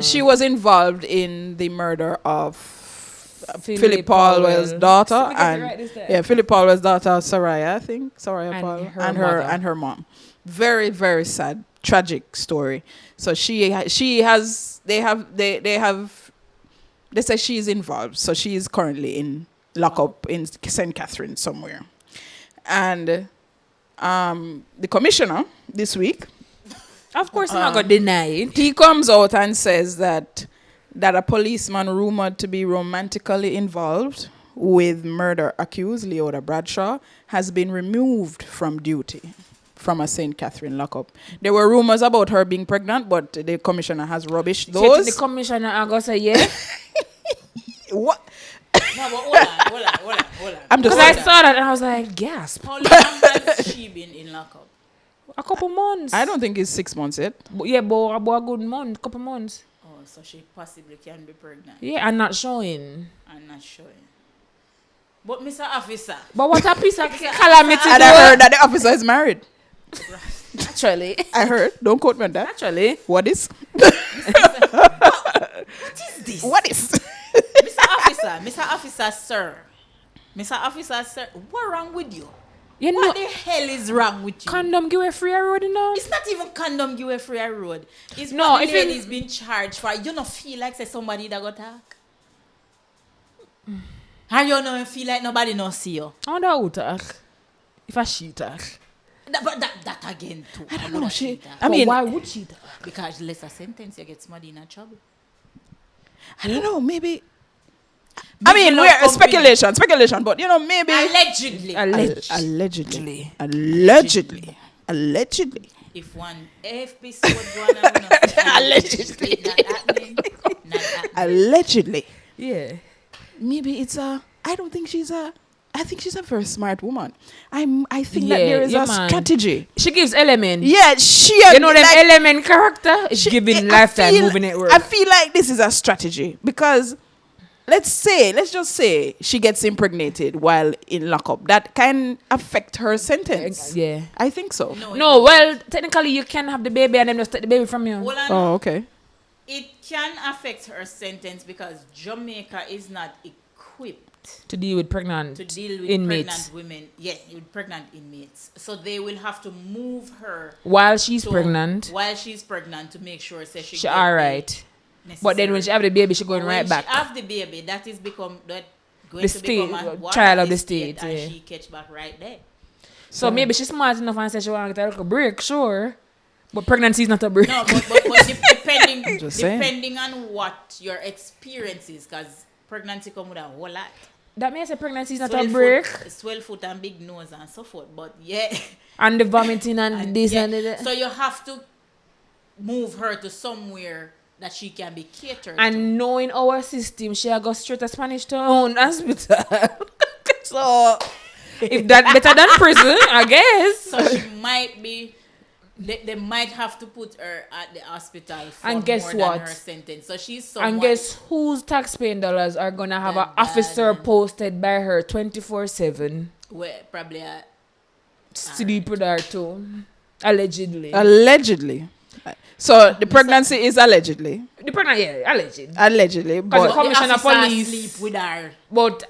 Speaker 1: She was involved in the murder of Philip
Speaker 2: Powell.
Speaker 1: Palwell's daughter
Speaker 2: So we get it
Speaker 1: and
Speaker 2: right this time.
Speaker 1: yeah, Philip Palwell's daughter Soraya, I think Soraya
Speaker 2: And
Speaker 1: Powell,
Speaker 2: her
Speaker 1: and
Speaker 2: mother.
Speaker 1: her mom. Very very sad, tragic story. So she has they say she's involved. So she is currently in lockup in St. Catherine somewhere, and the commissioner this week.
Speaker 2: Of course, I'm not gonna deny it.
Speaker 1: He comes out and says that a policeman rumored to be romantically involved with murder accused Leoda Bradshaw has been removed from duty from a St. Catherine lockup. There were rumors about her being pregnant, but the commissioner has rubbished
Speaker 2: The
Speaker 1: those.
Speaker 2: commissioner, I gonna say yeah.
Speaker 1: What?
Speaker 3: No, but hold on.
Speaker 1: I'm just
Speaker 2: Because I
Speaker 1: saying.
Speaker 2: saw that and I was like, gasp.
Speaker 3: How long has she been in lockup?
Speaker 2: A couple months.
Speaker 1: I don't think it's 6 months yet.
Speaker 2: Yeah, but about a good month, couple months.
Speaker 3: Oh, so she possibly can be pregnant.
Speaker 2: Yeah, and not showing.
Speaker 3: I'm not sure. But Mr. Officer,
Speaker 2: But what a piece of calamity.
Speaker 1: And I heard that the officer is married.
Speaker 2: Actually.
Speaker 1: I heard. Don't quote me on that.
Speaker 2: Actually.
Speaker 1: What is?
Speaker 3: what is this?
Speaker 1: What is?
Speaker 3: Mr. Officer, sir. Mr. Officer, sir, what wrong with you?
Speaker 2: You know,
Speaker 3: What the hell is wrong with you?
Speaker 2: condom give a free road, you know?
Speaker 3: It's not even condom give a free road. It's
Speaker 2: No,
Speaker 3: what
Speaker 2: if
Speaker 3: the
Speaker 2: you-
Speaker 3: lady's been charged for. You don't feel like say somebody that got talk. And you don't feel like nobody no see you.
Speaker 2: I wonder who talk. If I she talk.
Speaker 3: But that again too.
Speaker 1: I don't know. She.
Speaker 2: I
Speaker 1: I mean,
Speaker 2: why would she talk?
Speaker 3: Because lesser sentence you get somebody in a trouble.
Speaker 1: I don't know. Maybe.
Speaker 3: Big
Speaker 1: I mean,
Speaker 3: enough
Speaker 1: we're
Speaker 3: company.
Speaker 1: speculation. But you know, maybe
Speaker 3: Allegedly.
Speaker 2: Allegedly.
Speaker 1: Allegedly.
Speaker 3: If one episode going on,
Speaker 1: Allegedly.
Speaker 3: not happening. Not happening.
Speaker 1: Allegedly.
Speaker 2: Yeah.
Speaker 1: Maybe it's a. I don't think she's a. I think she's a very smart woman. I think that
Speaker 2: Yeah,
Speaker 1: there is
Speaker 2: yeah,
Speaker 1: a
Speaker 2: man.
Speaker 1: strategy.
Speaker 2: She gives element.
Speaker 1: Yeah, she.
Speaker 2: You know them
Speaker 1: like,
Speaker 2: element character? It's giving lifetime moving network.
Speaker 1: I feel like this is a strategy because let's just say she gets impregnated while in lockup. That can affect her sentence.
Speaker 2: Yeah.
Speaker 1: I think so.
Speaker 2: No, well, technically you can have the baby and then just take the baby from you.
Speaker 3: Hold on.
Speaker 1: Oh, okay.
Speaker 3: It can affect her sentence because Jamaica is not equipped
Speaker 2: To deal with pregnant
Speaker 3: to deal with
Speaker 2: inmates.
Speaker 3: pregnant women. Yeah, with pregnant inmates. So they will have to move her
Speaker 2: While she's
Speaker 3: to-
Speaker 2: pregnant,
Speaker 3: While she's pregnant to make sure say she
Speaker 2: she
Speaker 3: get the
Speaker 2: alright. But then when she have the baby, she going
Speaker 3: But
Speaker 2: right
Speaker 3: when
Speaker 2: back.
Speaker 3: she have the baby, that is become that going
Speaker 2: The
Speaker 3: to
Speaker 2: state,
Speaker 3: become a what
Speaker 2: child
Speaker 3: are
Speaker 2: of the state,
Speaker 3: and
Speaker 2: yeah.
Speaker 3: she catch back right there.
Speaker 2: So maybe she's smart enough and says she want to get a little break, sure. But pregnancy is not a break.
Speaker 3: No, but depending
Speaker 1: Just saying.
Speaker 3: depending on what your experience is, because pregnancy come with a whole lot.
Speaker 2: That means a pregnancy is not
Speaker 3: Swell
Speaker 2: a break.
Speaker 3: swell foot and big nose and so forth. But yeah,
Speaker 2: And the vomiting and,
Speaker 3: and
Speaker 2: this
Speaker 3: yeah.
Speaker 2: and that.
Speaker 3: So you have to move her to somewhere that she can be catered to.
Speaker 2: And knowing our system, she go straight to Spanish Town hospital. So if that better than prison, I guess.
Speaker 3: So she might be. They might have to put her at the hospital for
Speaker 2: And guess
Speaker 3: more
Speaker 2: what?
Speaker 3: than her sentence. So she's somewhat.
Speaker 2: And guess whose taxpaying dollars are gonna have an
Speaker 3: That
Speaker 2: officer
Speaker 3: bad.
Speaker 2: posted by her 24/7
Speaker 3: Where probably
Speaker 2: sleep with her too, allegedly.
Speaker 1: Allegedly. So the pregnancy is allegedly.
Speaker 2: The pregnant, yeah, alleged.
Speaker 1: Allegedly,
Speaker 2: Because
Speaker 1: but
Speaker 2: the commissioner
Speaker 3: officer
Speaker 2: police
Speaker 3: sleep with her.
Speaker 2: But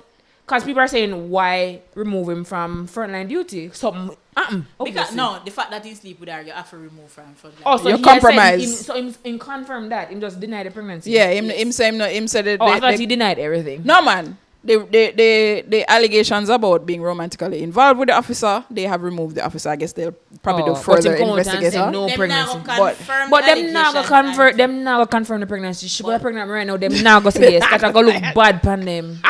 Speaker 2: because people are saying why remove him from frontline duty? Something.
Speaker 3: Because
Speaker 2: Obviously.
Speaker 3: no, the fact that he sleep with her, you have to remove from front line.
Speaker 2: Oh, so
Speaker 1: You
Speaker 2: he has said
Speaker 1: compromise.
Speaker 2: him confirm that. Him just deny the pregnancy.
Speaker 1: yeah, him said that.
Speaker 2: Oh, I thought he denied everything.
Speaker 1: No, man. The allegations about being romantically involved with the officer, they have removed the officer. I guess they'll probably do
Speaker 2: But
Speaker 1: further
Speaker 2: him come out and say
Speaker 1: investigation.
Speaker 2: no
Speaker 3: Them
Speaker 2: pregnancy.
Speaker 3: now go confirm
Speaker 2: But
Speaker 3: the
Speaker 2: them now go
Speaker 3: allegations
Speaker 2: convert.
Speaker 3: and-
Speaker 2: Them now go confirm the pregnancy. She got pregnant right now. Them now go say yes. That go look bad pan them.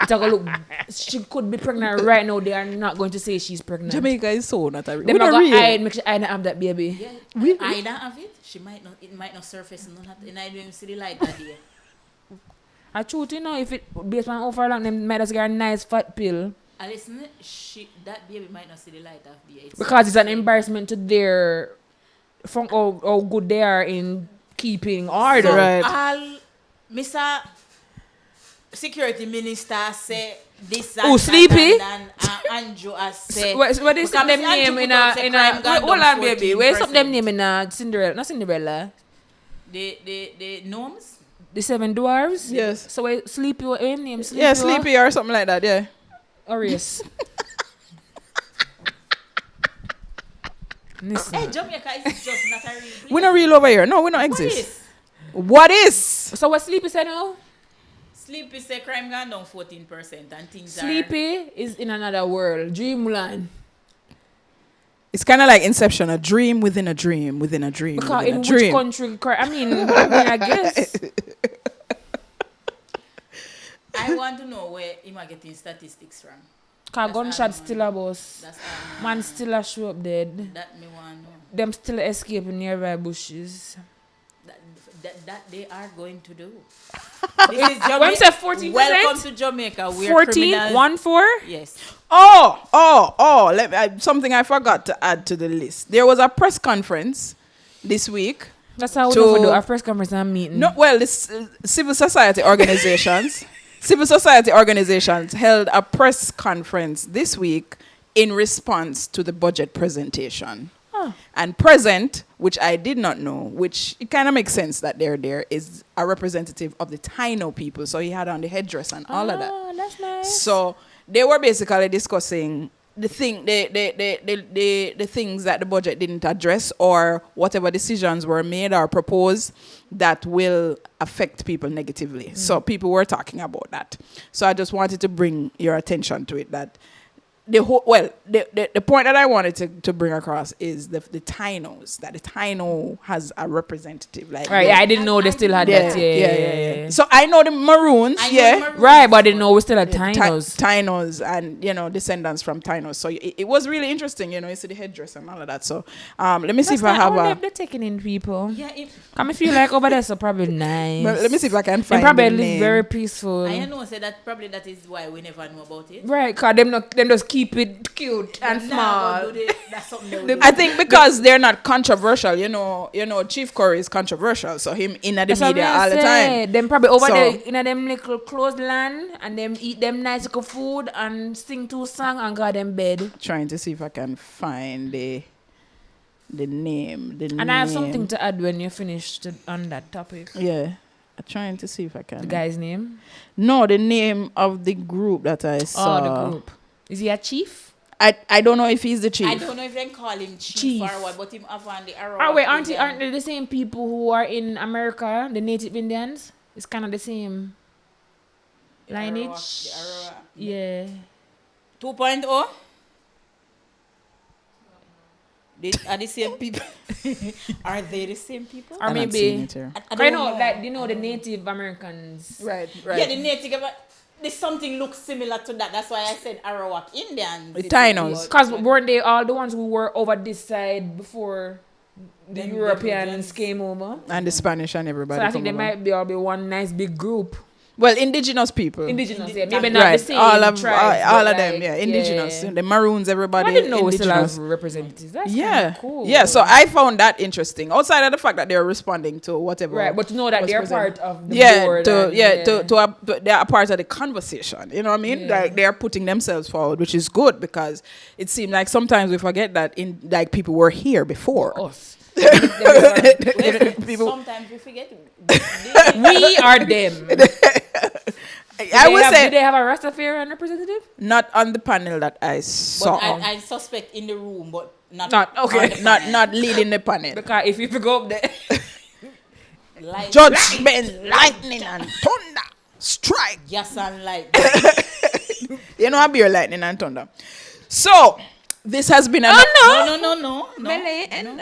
Speaker 2: It go look. She could be pregnant right now. They are not going to say she's pregnant.
Speaker 1: Jamaica is so not a
Speaker 2: Them
Speaker 1: we
Speaker 2: not
Speaker 1: not
Speaker 2: go
Speaker 1: real.
Speaker 2: hide. Make sure I not have that baby.
Speaker 3: Yeah, I don't have it. She might not. It might not surface. And I don't even see the light that day.
Speaker 2: I truth, you know, if it based on how far long them might just get a nice fat pill.
Speaker 3: Listen, that baby might not see the light of the day.
Speaker 2: Because it's an embarrassment to their from how good they are in keeping order.
Speaker 3: So
Speaker 1: Right.
Speaker 3: all Mr. Security Minister say this
Speaker 2: Who, Sleepy?
Speaker 3: and Andrew has said.
Speaker 2: What is
Speaker 3: Because
Speaker 2: them
Speaker 3: Andrew
Speaker 2: name
Speaker 3: put
Speaker 2: in
Speaker 3: out
Speaker 2: a
Speaker 3: say
Speaker 2: in
Speaker 3: crime
Speaker 2: a
Speaker 3: gone
Speaker 2: hold
Speaker 3: down
Speaker 2: on baby? Where's up
Speaker 3: 14%.
Speaker 2: them name in a Cinderella? Not Cinderella.
Speaker 3: The gnomes?
Speaker 2: The Seven Dwarves?
Speaker 1: Yes.
Speaker 2: So wait, Sleepy what name? Sleepy
Speaker 1: Yeah,
Speaker 2: what?
Speaker 1: sleepy or something like that. Yeah.
Speaker 2: Or yes. Listen.
Speaker 3: Hey, Jamaica is just not a real place.
Speaker 1: We're not real over here. No, we don't
Speaker 3: What
Speaker 1: exist.
Speaker 3: is?
Speaker 1: What is?
Speaker 2: So what Sleepy said now?
Speaker 3: Sleepy say crime gone down 14% and things
Speaker 2: Sleepy is in another world. Dreamland.
Speaker 1: It's kind of like Inception, a dream within a dream within a dream
Speaker 2: Because
Speaker 1: within
Speaker 2: in
Speaker 1: a
Speaker 2: which
Speaker 1: dream.
Speaker 2: country? I mean, I guess.
Speaker 3: I want to know where him are getting statistics from.
Speaker 2: Cause
Speaker 3: That's
Speaker 2: gunshot
Speaker 3: all I
Speaker 2: still a boss.
Speaker 3: That's all.
Speaker 2: Man still a show up dead.
Speaker 3: That me want to know.
Speaker 2: Them still escape in nearby bushes.
Speaker 3: That they are going to do.
Speaker 2: When you say 14%?
Speaker 3: Welcome to Jamaica. We are
Speaker 2: 14?
Speaker 3: criminals.
Speaker 2: 1-4?
Speaker 3: Yes.
Speaker 1: Something I forgot to add to the list. There was a press conference this week
Speaker 2: That's how we
Speaker 1: To-
Speaker 2: do for the our press conference and meeting.
Speaker 1: No, well, this civil society organizations, civil society organizations held a press conference this week in response to the budget presentation.
Speaker 2: Oh.
Speaker 1: And present, which I did not know, which it kind of makes sense that they're there, is a representative of the Taino people. So he had on the headdress and all of that.
Speaker 2: Oh, that's nice.
Speaker 1: So they were basically discussing the things that the budget didn't address, or whatever decisions were made or proposed that will affect people negatively. So people were talking about that. So I just wanted to bring your attention to it, that the point that I wanted to bring across is the Tainos, that the Taino has a representative. Like,
Speaker 2: Right, yeah, I didn't know they still had that. Yeah.
Speaker 1: So I know the Maroons,
Speaker 3: I know
Speaker 1: yeah.
Speaker 3: the Maroons.
Speaker 2: Right, but I didn't know we still had Tainos.
Speaker 1: Tainos and, descendants from Tainos. So it was really interesting, you see the headdress and all of that. So let me see if I have
Speaker 2: a... They're taking in people.
Speaker 3: Yeah,
Speaker 2: Come if you like over there, so probably nice.
Speaker 1: But let me see if I can
Speaker 2: They
Speaker 1: find
Speaker 2: probably
Speaker 1: the
Speaker 2: live
Speaker 1: name.
Speaker 2: very peaceful.
Speaker 3: I know, say that probably that is why we never know about it.
Speaker 2: Right, cause them just keep it cute and small.
Speaker 3: That's something they would
Speaker 1: I think because they're not controversial, Chief Curry is controversial, so him in the
Speaker 2: That's what
Speaker 1: media
Speaker 2: I
Speaker 1: all the
Speaker 2: say.
Speaker 1: time.
Speaker 2: Them probably over
Speaker 1: So-
Speaker 2: there in them little closed land and them eat them nice little food and sing 2 songs and go them bed.
Speaker 1: Trying to see if I can find the name.
Speaker 2: And I have something to add when you're finished on that topic.
Speaker 1: Yeah, I'm trying to see if I can.
Speaker 2: The guy's name?
Speaker 1: No, the name of the group that I saw.
Speaker 2: Oh, the group. Is he a chief?
Speaker 1: I don't know if he's the chief.
Speaker 3: I don't know if they call him chief or what, but him have on the arrow.
Speaker 2: Oh wait, aren't they the same people who are in America, the native Indians? It's kind of the same lineage.
Speaker 3: The arrow.
Speaker 2: Yeah.
Speaker 3: 2.0? Are the same people? Are they the same people?
Speaker 2: Or
Speaker 1: I'm not seeing
Speaker 2: maybe
Speaker 1: it here.
Speaker 3: I
Speaker 2: I
Speaker 3: don't
Speaker 2: know,
Speaker 3: know.
Speaker 2: like the Native Americans.
Speaker 1: Right.
Speaker 3: Yeah, the native. There's something looks similar to that. That's why I said Arawak Indians.
Speaker 1: The Tainos.
Speaker 2: Because weren't they all the ones who were over this side before the
Speaker 3: Them
Speaker 2: Europeans
Speaker 3: Europeans.
Speaker 2: came over?
Speaker 1: And the Spanish and everybody.
Speaker 2: So I think they
Speaker 1: come over.
Speaker 2: might be all be one nice big group.
Speaker 1: Well, indigenous people.
Speaker 2: Indigenous, yeah. Maybe not the same
Speaker 1: all of
Speaker 2: tribes,
Speaker 1: all
Speaker 2: but
Speaker 1: of them,
Speaker 2: like,
Speaker 1: yeah. Indigenous,
Speaker 2: yeah.
Speaker 1: the Maroons, everybody.
Speaker 2: I didn't know we still have
Speaker 1: indigenous.
Speaker 2: representatives. That's
Speaker 1: Yeah,
Speaker 2: kinda cool.
Speaker 1: yeah. So I found that interesting. Outside of the fact that they were responding to whatever,
Speaker 2: Right, but to know that
Speaker 1: was
Speaker 2: they're
Speaker 1: presented.
Speaker 2: part of the
Speaker 1: yeah,
Speaker 2: board.
Speaker 1: to
Speaker 2: and,
Speaker 1: yeah, to they are part of the conversation. You know what I mean?
Speaker 2: Yeah.
Speaker 1: Like they are putting themselves forward, which is good, because it seemed like sometimes we forget that like people were here before.
Speaker 2: us.
Speaker 1: People,
Speaker 3: Sometimes we forget.
Speaker 2: We are them.
Speaker 1: I would
Speaker 2: Do
Speaker 1: say
Speaker 2: they have a Rastafarian representative?
Speaker 1: not on the panel that I
Speaker 3: But
Speaker 1: saw.
Speaker 3: I suspect in the room, but not
Speaker 2: Okay.
Speaker 3: on the
Speaker 1: not leading the panel.
Speaker 2: Because if you go up there,
Speaker 3: like
Speaker 1: Judgment, lightning, and thunder strike.
Speaker 3: yes and like
Speaker 1: You know, I beer lightning and thunder. So this has been an.
Speaker 3: no.
Speaker 2: Melly and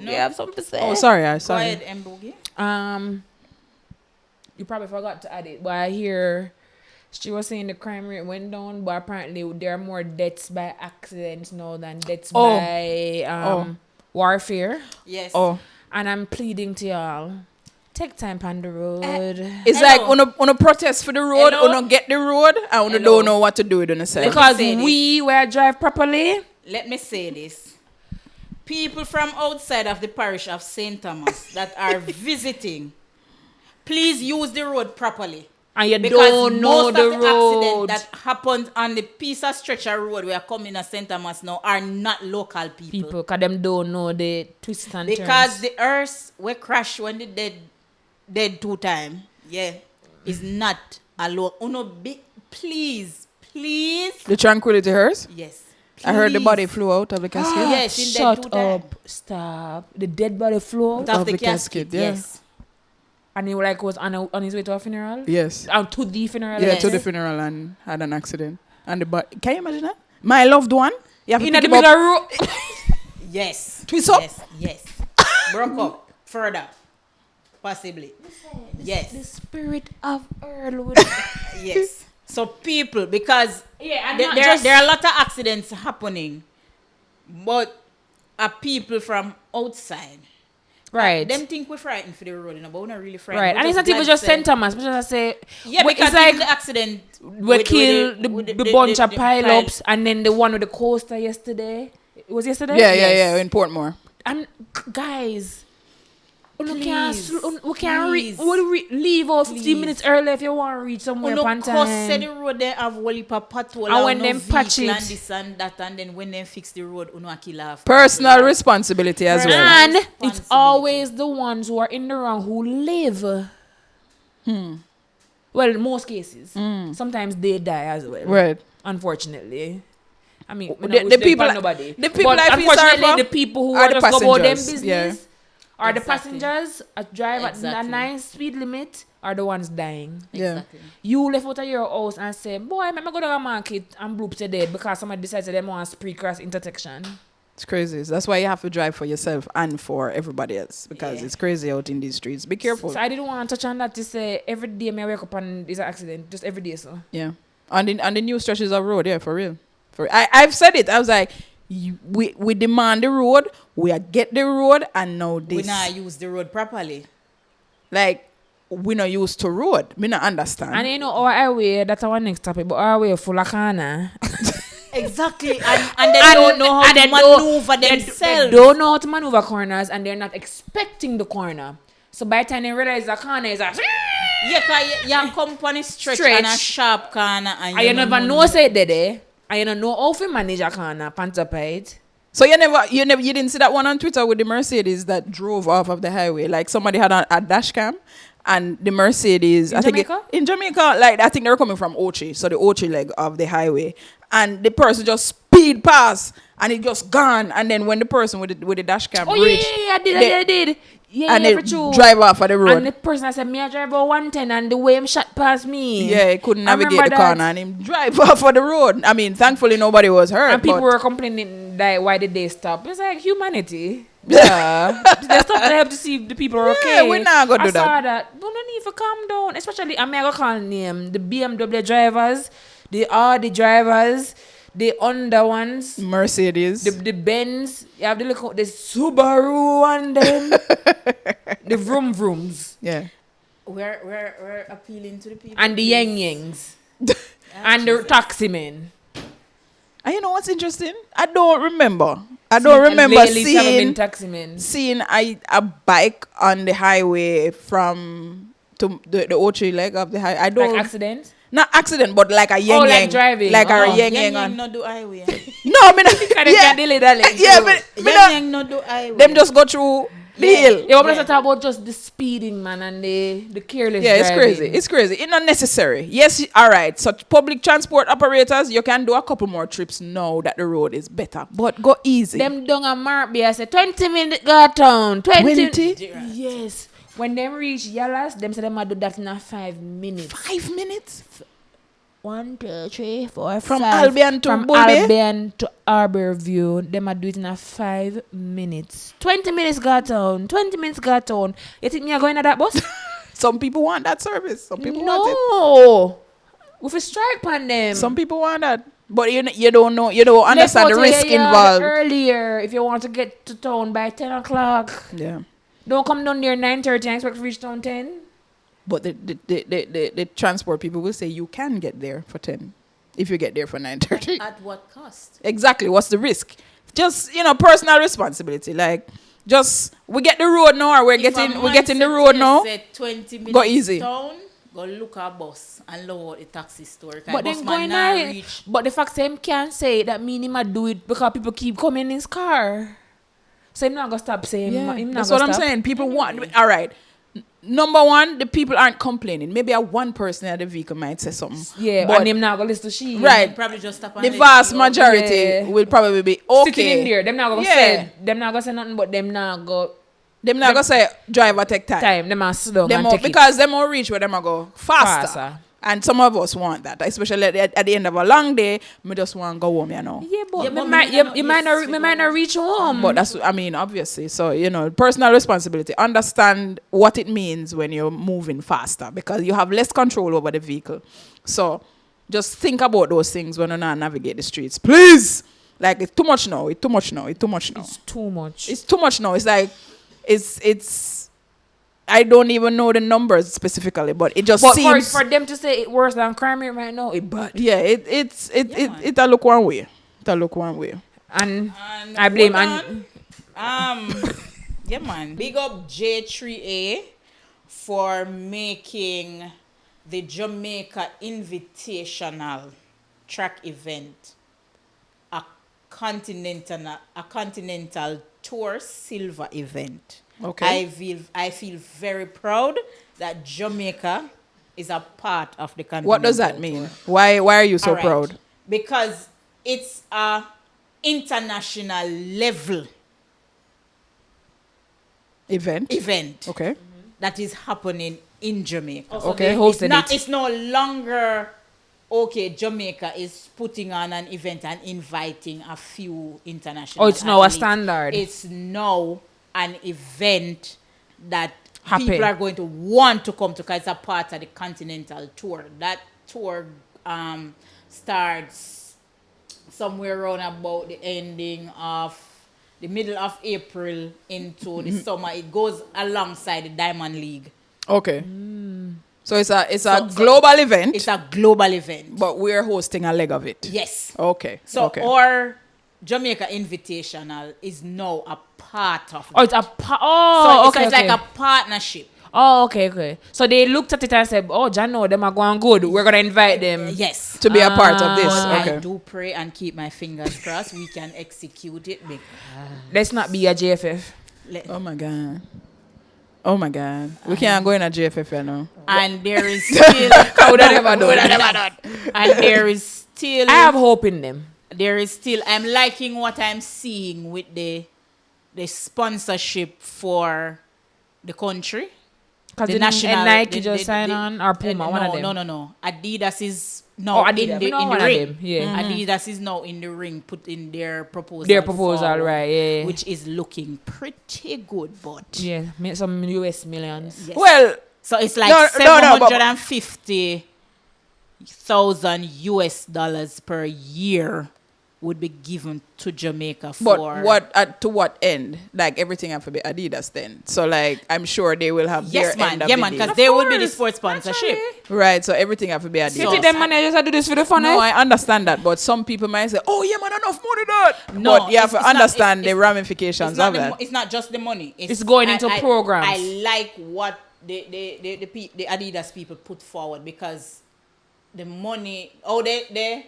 Speaker 2: you have something to say.
Speaker 1: Oh, sorry,
Speaker 3: Go
Speaker 1: sorry.
Speaker 3: ahead, M-Boogie.
Speaker 2: You probably forgot to add it, but I hear she was saying the crime rate went down, but apparently there are more deaths by accidents now than deaths
Speaker 1: Oh.
Speaker 2: by warfare.
Speaker 3: Yes.
Speaker 1: Oh,
Speaker 2: And I'm pleading to y'all, take time on the road.
Speaker 1: it's
Speaker 3: Hello.
Speaker 1: like on a protest for the road,
Speaker 3: Hello.
Speaker 1: on get the road, and on
Speaker 3: Hello.
Speaker 1: don't know what to do with yourself.
Speaker 2: Because
Speaker 3: say this.
Speaker 2: we were drive properly.
Speaker 3: Let me say this. People from outside of the parish of St. Thomas that are visiting, please use the road properly.
Speaker 2: And you
Speaker 3: Because
Speaker 2: don't know
Speaker 3: most
Speaker 2: the
Speaker 3: of the accident
Speaker 2: road.
Speaker 3: that happened on the piece of stretcher road we are coming to St. Thomas now are not local people.
Speaker 2: Because them don't know the twists and
Speaker 3: Because
Speaker 2: turns.
Speaker 3: the earth we crash when the dead 2 times, yeah, is not alone. Uno please,
Speaker 1: The tranquility hers.
Speaker 3: yes.
Speaker 1: I heard the
Speaker 3: please.
Speaker 1: body flew out of the casket.
Speaker 3: Yes, in
Speaker 2: Shut
Speaker 3: dead 2 times.
Speaker 2: up. Stop. The dead body flow.
Speaker 3: Out
Speaker 1: Of
Speaker 3: of the
Speaker 1: the
Speaker 3: casket,
Speaker 1: casket, yeah.
Speaker 3: yes.
Speaker 2: And he was on his way to a funeral.
Speaker 1: Yes.
Speaker 2: To the funeral.
Speaker 1: Yeah,
Speaker 3: Yes.
Speaker 1: to the funeral and had an accident. And the body. Can you imagine that? My loved one. You have to
Speaker 2: In
Speaker 1: pick
Speaker 2: the
Speaker 1: him up.
Speaker 2: middle road.
Speaker 3: Yes.
Speaker 1: Twist up?
Speaker 3: Yes. Broke up. Further. Possibly. Yes.
Speaker 2: The spirit of Earl.
Speaker 3: Yes. So people, because
Speaker 2: Yeah, and
Speaker 3: there are a lot of accidents happening, but are people from outside.
Speaker 2: right.
Speaker 3: Them think we're frightened for the road, but we're not really frightened.
Speaker 2: Right.
Speaker 3: We're
Speaker 2: And it's not even
Speaker 3: glad
Speaker 2: just
Speaker 3: to
Speaker 2: St. Thomas. But just say,
Speaker 3: Yeah,
Speaker 2: well,
Speaker 3: because
Speaker 2: it's like
Speaker 3: even the accident
Speaker 2: we killed the bunch of pile-ups, and then the one with the coaster yesterday. It was yesterday?
Speaker 1: Yeah, in Portmore.
Speaker 2: And guys, We can't leave out 15 minutes early if you want to reach somewhere on time.
Speaker 3: Say the road they have whole heap of pothole
Speaker 2: And when them patch it.
Speaker 3: and this and that, and then when they fix the road, uno kill off.
Speaker 1: Personal responsibility as well.
Speaker 2: And it's always the ones who are in the wrong who live. Well, in most cases. Sometimes they die as well.
Speaker 1: Right.
Speaker 2: Unfortunately. I mean,
Speaker 1: The people,
Speaker 2: nobody.
Speaker 1: the people
Speaker 2: But
Speaker 1: I feel sorry
Speaker 2: unfortunately,
Speaker 1: for
Speaker 2: the people who
Speaker 1: are
Speaker 2: are
Speaker 1: the
Speaker 2: just go about them
Speaker 1: passengers.
Speaker 2: business are the
Speaker 3: Exactly.
Speaker 2: passengers drive at a
Speaker 3: Exactly.
Speaker 2: nice speed limit are the ones dying.
Speaker 1: Yeah.
Speaker 3: Exactly.
Speaker 2: You left out of your house and say, boy, I'm going to the market and bloop to dead because somebody decides they want to pre-cross intersection.
Speaker 1: It's crazy. So that's why you have to drive for yourself and for everybody else because
Speaker 3: Yeah.
Speaker 1: it's crazy out in these streets. Be careful.
Speaker 2: So I didn't want to touch on that to say every day I wake up and there's an accident. Just every day, so.
Speaker 1: Yeah. And the new stretches of road, yeah, for real. I've said it. I was like, we demand the road, we get the road, and now this.
Speaker 3: We not use the road properly.
Speaker 1: Like, we not used to road. Me not understand.
Speaker 2: And you know, our highway, that's our next topic, but our highway full of corner.
Speaker 3: Exactly. And they don't know how to maneuver themselves.
Speaker 2: They don't know how to maneuver corners and they're not expecting the corner. So by the time they realize the corner is a...
Speaker 3: Yeah, cause you come on a stretch and a sharp corner and
Speaker 2: you never know say it there. And you don't know how to manage a corner, pantapite.
Speaker 1: So you didn't see that one on Twitter with the Mercedes that drove off of the highway. Like somebody had a dash cam, and the Mercedes
Speaker 2: In Jamaica?
Speaker 1: In Jamaica, like I think they were coming from Ochi, so the Ochi leg of the highway, and the person just speed past, and it just gone. And then when the person with the dash cam reached,
Speaker 2: I did. Yeah,
Speaker 1: and
Speaker 2: yeah,
Speaker 1: they
Speaker 2: for true.
Speaker 1: drive off of the road.
Speaker 2: And the person I said, me I drive about 110 and the way him shot past me.
Speaker 1: Yeah, he couldn't
Speaker 2: I
Speaker 1: navigate
Speaker 2: remember
Speaker 1: the
Speaker 2: that.
Speaker 1: corner and him drive off of the road. I mean, thankfully nobody was hurt.
Speaker 2: And people
Speaker 1: but
Speaker 2: were complaining that why did they stop? It's like humanity.
Speaker 1: yeah.
Speaker 2: They stopped to help to see if the people are okay.
Speaker 1: Yeah, we're not gonna do
Speaker 2: I
Speaker 1: that.
Speaker 2: saw that. No need for calm down. Especially I'm gonna call name the BMW drivers, the Audi drivers, the Honda ones,
Speaker 1: Mercedes.
Speaker 2: the Benz. You have the look the Subaru and them, the vroom vrooms
Speaker 1: Yeah.
Speaker 3: We're appealing to the people.
Speaker 2: and the yang yangs and the taxi men.
Speaker 1: And you know what's interesting? I don't remember seeing
Speaker 2: taxi men.
Speaker 1: a bike on the highway from to the Ochi leg of the highway. I don't
Speaker 2: Like accident.
Speaker 1: not accident, but like a yang
Speaker 2: like
Speaker 1: yang,
Speaker 2: driving.
Speaker 1: like a
Speaker 2: Oh.
Speaker 1: yang
Speaker 3: Yang
Speaker 1: yang
Speaker 3: Yang
Speaker 1: on.
Speaker 3: no do highway.
Speaker 1: No, me not.
Speaker 2: Can they
Speaker 1: Yeah,
Speaker 2: can delay that leg
Speaker 1: yeah,
Speaker 2: too.
Speaker 1: but me
Speaker 3: Yang
Speaker 1: not.
Speaker 3: Yang no do highway.
Speaker 1: Them just go through the hill.
Speaker 2: Yeah, but let's talk about just the speeding, man, and the careless
Speaker 1: Yeah, it's
Speaker 2: driving.
Speaker 1: crazy. It's crazy. It's not necessary. Yes, all right. So public transport operators, you can do a couple more trips now that the road is better, but go easy.
Speaker 2: Them down a Morant Bay, I say 20 minutes go town. 20?
Speaker 1: 20?
Speaker 2: Yes. When them reach Yallas, them say them a do that in a 5 minutes.
Speaker 1: 5 minutes
Speaker 2: 1, 2, 3, 4,
Speaker 1: from
Speaker 2: 5.
Speaker 1: Albion to
Speaker 2: From
Speaker 1: Bull Bay?
Speaker 2: Albion to Harbourview, them a do it in a 5 minutes. 20 minutes go town. 20 minutes go town. You think me a going to that bus?
Speaker 1: Some people want that service. Some people want
Speaker 2: No. With a strike on them.
Speaker 1: it. Some people want that. But you don't know. You don't understand the risk involved.
Speaker 2: Earlier, if you want to get to town by 10 o'clock.
Speaker 1: Yeah.
Speaker 2: Don't come down there 9:30 and expect to reach town 10.
Speaker 1: But the transport people will say you can get there for 10 if you get there for 9:30.
Speaker 3: At what cost?
Speaker 1: Exactly. What's the risk? Just, personal responsibility. Like, just, we get the road now, or we're getting the road now.
Speaker 3: Say 20 minutes
Speaker 1: Go easy.
Speaker 3: Town, go look at bus and lower the taxi store.
Speaker 2: But then going on. But the fact him can't say that mean him a do it because people keep coming in his car. So him not gonna stop saying.
Speaker 1: Yeah,
Speaker 2: Him not
Speaker 1: that's
Speaker 2: gonna
Speaker 1: what I'm
Speaker 2: stop.
Speaker 1: saying. People want. All right. Number one, the people aren't complaining. Maybe one person at the vehicle might say something.
Speaker 2: Yeah,
Speaker 1: but
Speaker 2: and him not gonna listen to she.
Speaker 1: right.
Speaker 3: Probably just stop and
Speaker 1: The
Speaker 3: let
Speaker 1: vast
Speaker 3: you go.
Speaker 1: majority
Speaker 2: Yeah.
Speaker 1: will probably be okay.
Speaker 2: Sitting in there, them not gonna
Speaker 1: Yeah.
Speaker 2: say. Them not gonna say nothing, but them not go
Speaker 1: Them not gonna say driver take time.
Speaker 2: time. Them a sit down
Speaker 1: Them
Speaker 2: and
Speaker 1: all,
Speaker 2: take
Speaker 1: because them all reach where them are go faster.
Speaker 2: Faster.
Speaker 1: And some of us want that, especially at the end of a long day. Me just want to go home,
Speaker 2: it. Yeah, but
Speaker 3: Yeah,
Speaker 2: me
Speaker 3: but
Speaker 2: might,
Speaker 3: me
Speaker 2: you,
Speaker 3: not-
Speaker 2: you might
Speaker 3: yes,
Speaker 2: not, me might not reach home.
Speaker 1: But that's, obviously. So, personal responsibility. Understand what it means when you're moving faster because you have less control over the vehicle. So, just think about those things when you now navigate the streets. Please! Like, it's too much now. It's too much now. It's too much now.
Speaker 2: It's too much.
Speaker 1: It's too much now. It's like, it's I don't even know the numbers specifically, but it just
Speaker 2: but
Speaker 1: seems...
Speaker 2: for them to say it worse than crime rate right now, it bad.
Speaker 1: Yeah, it a look one way. It a look one way.
Speaker 2: And I blame
Speaker 3: hold
Speaker 2: and
Speaker 3: on. Yeah, man. Big up J3A for making the Jamaica Invitational track event a continental tour silver event.
Speaker 1: Okay.
Speaker 3: I feel very proud that Jamaica is a part of the continental
Speaker 1: What does that
Speaker 3: tour.
Speaker 1: mean? Why are you so
Speaker 3: All right.
Speaker 1: proud?
Speaker 3: Because it's a international level
Speaker 1: Event.
Speaker 3: event
Speaker 1: Okay.
Speaker 3: that is happening in Jamaica.
Speaker 1: Okay.
Speaker 2: Hosted
Speaker 3: It's no longer okay. Jamaica is putting on an event and inviting a few international.
Speaker 2: Oh, it's now a
Speaker 3: athletes.
Speaker 2: standard.
Speaker 3: It's now an event that
Speaker 2: Happen.
Speaker 3: people are going to want to come to because it's a part of the continental tour. That tour starts somewhere around about the ending of the middle of April into the summer. It goes alongside the Diamond League.
Speaker 1: Okay. So it's a
Speaker 3: So-
Speaker 1: global event,
Speaker 3: It's a global event.
Speaker 1: but we're hosting a leg of it.
Speaker 3: Yes.
Speaker 1: Okay.
Speaker 3: So
Speaker 1: okay.
Speaker 3: our Jamaica Invitational is now a part of
Speaker 2: Oh,
Speaker 3: it.
Speaker 2: it's a
Speaker 3: So
Speaker 2: okay,
Speaker 3: it's
Speaker 2: okay.
Speaker 3: like a partnership.
Speaker 2: Oh, okay. So they looked at it and said, "Oh, Jano, them are going good. We're gonna invite them."
Speaker 3: Yes.
Speaker 1: To be a part of this.
Speaker 3: But
Speaker 1: Okay.
Speaker 3: I do pray and keep my fingers crossed we can execute it.
Speaker 2: Let's not be a JFF.
Speaker 1: Oh my god. Oh my god. We can't go in a JFF, you know.
Speaker 3: And there is still and there is still
Speaker 2: I have hope in them.
Speaker 3: I'm liking what I'm seeing with the sponsorship for the country.
Speaker 2: Because
Speaker 3: The
Speaker 2: the
Speaker 3: national
Speaker 2: and Nike
Speaker 3: the-
Speaker 2: just
Speaker 3: the-
Speaker 2: sign
Speaker 3: the-
Speaker 2: on or Puma, one of them.
Speaker 3: No. Adidas is now
Speaker 2: Oh, Adidas.
Speaker 3: in
Speaker 2: We
Speaker 3: the
Speaker 2: know
Speaker 3: in
Speaker 2: one
Speaker 3: the
Speaker 2: of
Speaker 3: ring.
Speaker 2: them, yeah.
Speaker 3: Adidas is now in the ring, put in their proposal.
Speaker 2: Their proposal,
Speaker 3: forward,
Speaker 2: right? Yeah.
Speaker 3: Which is looking pretty good, but
Speaker 2: Yeah, make some US millions.
Speaker 3: yes.
Speaker 1: Well,
Speaker 3: So it's like
Speaker 1: No, but-
Speaker 3: $750,000 US dollars per year would be given to Jamaica
Speaker 1: but
Speaker 3: for
Speaker 1: to what end? Like everything have to be Adidas then. So like I'm sure they will have
Speaker 3: yes,
Speaker 1: their end
Speaker 3: man,
Speaker 1: of
Speaker 3: yeah,
Speaker 1: the
Speaker 3: man,
Speaker 1: deal.
Speaker 3: because
Speaker 2: Of
Speaker 3: there would be the
Speaker 2: course,
Speaker 3: sports sponsorship.
Speaker 1: Right, so everything have to be Adidas.
Speaker 2: You
Speaker 3: So-
Speaker 2: think them man just do this for the fun?
Speaker 1: No,
Speaker 2: eh?
Speaker 1: I understand that, but some people might say, "Oh, yeah, man, enough money that."
Speaker 3: No,
Speaker 1: but you have to
Speaker 3: it's not-
Speaker 1: understand
Speaker 3: it's-
Speaker 1: the ramifications of that.
Speaker 3: It's not just the money.
Speaker 2: It's going into programs.
Speaker 3: I like what the Adidas people put forward because the money. They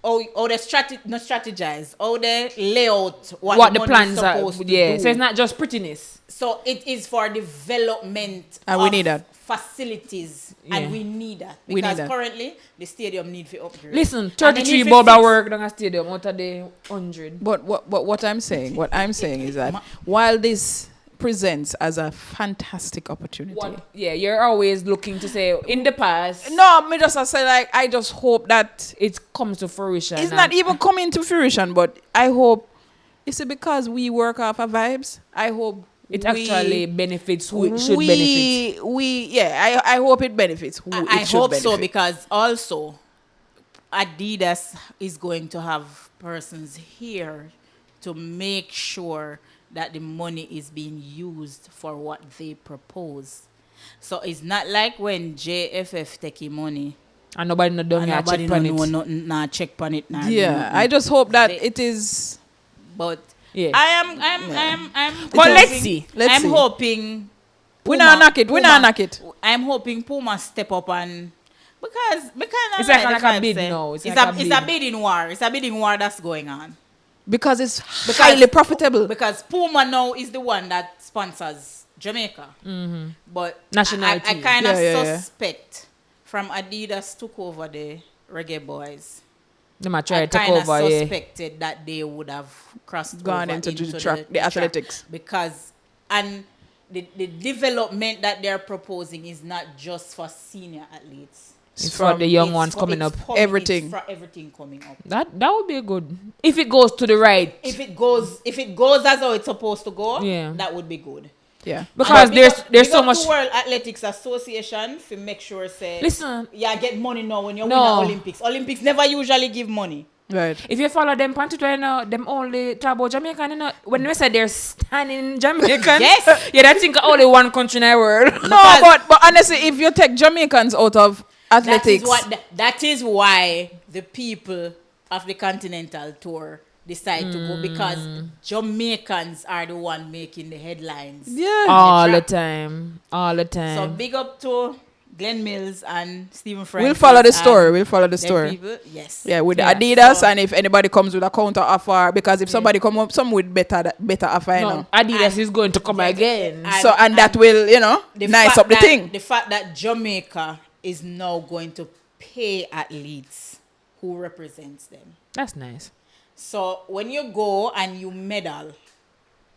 Speaker 3: strategize. They lay out
Speaker 2: What the
Speaker 3: money is
Speaker 2: plans are?
Speaker 3: supposed to
Speaker 2: Yeah,
Speaker 3: do.
Speaker 2: so it's not just prettiness.
Speaker 3: So it is for development
Speaker 1: And we
Speaker 3: of
Speaker 1: need that.
Speaker 3: facilities,
Speaker 2: Yeah.
Speaker 3: and we need that
Speaker 1: We need
Speaker 3: because
Speaker 1: that.
Speaker 3: currently the stadium need to upgrade.
Speaker 2: Listen,
Speaker 3: And they
Speaker 2: 33
Speaker 3: need to
Speaker 2: bulb
Speaker 3: fix-
Speaker 2: work down a stadium out of the 100.
Speaker 1: But what I'm saying is that while this presents as a fantastic opportunity,
Speaker 2: You're always looking to say in the past
Speaker 1: no, me just I say like I just hope that
Speaker 2: it comes to fruition.
Speaker 1: it's not even coming to fruition, but I hope it's because we work off our vibes. I hope
Speaker 2: it
Speaker 1: we-
Speaker 2: actually benefits who it should benefit.
Speaker 1: I hope it benefits who
Speaker 3: I
Speaker 1: it should
Speaker 3: hope so
Speaker 1: benefit.
Speaker 3: because also Adidas is going to have persons here to make sure that the money is being used for what they propose. So it's not like when JFF taking money
Speaker 2: And nobody not done
Speaker 3: and
Speaker 2: here
Speaker 3: nobody
Speaker 2: check
Speaker 3: no
Speaker 2: on
Speaker 3: know
Speaker 2: it.
Speaker 3: nothing, nah check on it, nah do
Speaker 1: Yeah,
Speaker 3: nothing.
Speaker 1: I just hope that
Speaker 3: They-
Speaker 1: it is.
Speaker 3: But
Speaker 2: Yeah.
Speaker 3: I'm
Speaker 2: But let's
Speaker 3: hoping-
Speaker 2: see.
Speaker 1: Let's
Speaker 3: I'm
Speaker 1: see.
Speaker 3: hoping
Speaker 1: We not knock it. We not knock it.
Speaker 3: I'm hoping Puma step up and because
Speaker 2: It's
Speaker 3: I
Speaker 2: like
Speaker 3: the
Speaker 2: a
Speaker 3: vibes
Speaker 2: bid
Speaker 3: say,
Speaker 2: now. It's
Speaker 3: It's
Speaker 2: like
Speaker 3: a
Speaker 2: a
Speaker 3: it's a
Speaker 2: bid.
Speaker 3: bidding war. It's a bidding war that's going on.
Speaker 1: Because it's highly profitable.
Speaker 3: Because Puma now is the one that sponsors Jamaica. But
Speaker 2: Nationality.
Speaker 3: I kind of
Speaker 1: Yeah.
Speaker 3: suspect from Adidas took over the Reggae Boys.
Speaker 2: They might try
Speaker 3: I
Speaker 2: to take
Speaker 3: kind of
Speaker 2: over, yeah.
Speaker 3: suspected that they would have crossed
Speaker 1: Gone
Speaker 3: over
Speaker 1: into the track, the athletics.
Speaker 3: because and the development that they're proposing is not just for senior athletes.
Speaker 2: It's for the young ones
Speaker 3: for-
Speaker 2: coming
Speaker 3: it's
Speaker 2: up.
Speaker 1: Everything.
Speaker 3: It's for everything coming up.
Speaker 2: That would be good. If it goes to the right.
Speaker 3: If it goes as how it's supposed to go,
Speaker 2: Yeah.
Speaker 3: that would be good.
Speaker 1: Yeah.
Speaker 2: Because
Speaker 3: And
Speaker 2: there's
Speaker 3: big
Speaker 2: so
Speaker 3: up
Speaker 2: much.
Speaker 3: to World Athletics Association to make sure say
Speaker 2: Listen,
Speaker 3: yeah, get money now when you
Speaker 2: No.
Speaker 3: win at Olympics. Olympics never usually give money.
Speaker 1: Right.
Speaker 2: if you follow them on Twitter, you know, them only talk about Jamaican, you know, when we say they're standing Jamaican,
Speaker 3: Yes.
Speaker 2: yeah, I think only one country in the world.
Speaker 1: No, but honestly, if you take Jamaicans out of athletics,
Speaker 3: That is why the people of the Continental Tour decide to go because Jamaicans are the one making the headlines.
Speaker 1: Yeah.
Speaker 2: All the
Speaker 3: track.
Speaker 2: time. All the time.
Speaker 3: So big up to Glenn Mills and Stephen Francis.
Speaker 1: We'll follow the
Speaker 3: and
Speaker 1: story. We'll follow the
Speaker 3: them
Speaker 1: story.
Speaker 3: people. Yes.
Speaker 1: Yeah, with
Speaker 2: Yeah.
Speaker 1: Adidas,
Speaker 3: So-
Speaker 1: and if anybody comes with a counter offer, because if somebody come up some with better offer, you
Speaker 2: no,
Speaker 1: know.
Speaker 2: Adidas is going to come
Speaker 3: Yeah,
Speaker 2: again.
Speaker 3: and-
Speaker 1: So and that will, you know,
Speaker 3: the
Speaker 1: nice
Speaker 3: fact
Speaker 1: up the
Speaker 3: that-
Speaker 1: thing.
Speaker 3: The fact that Jamaica is now going to pay athletes who represents them.
Speaker 2: That's nice.
Speaker 3: So when you go and you medal,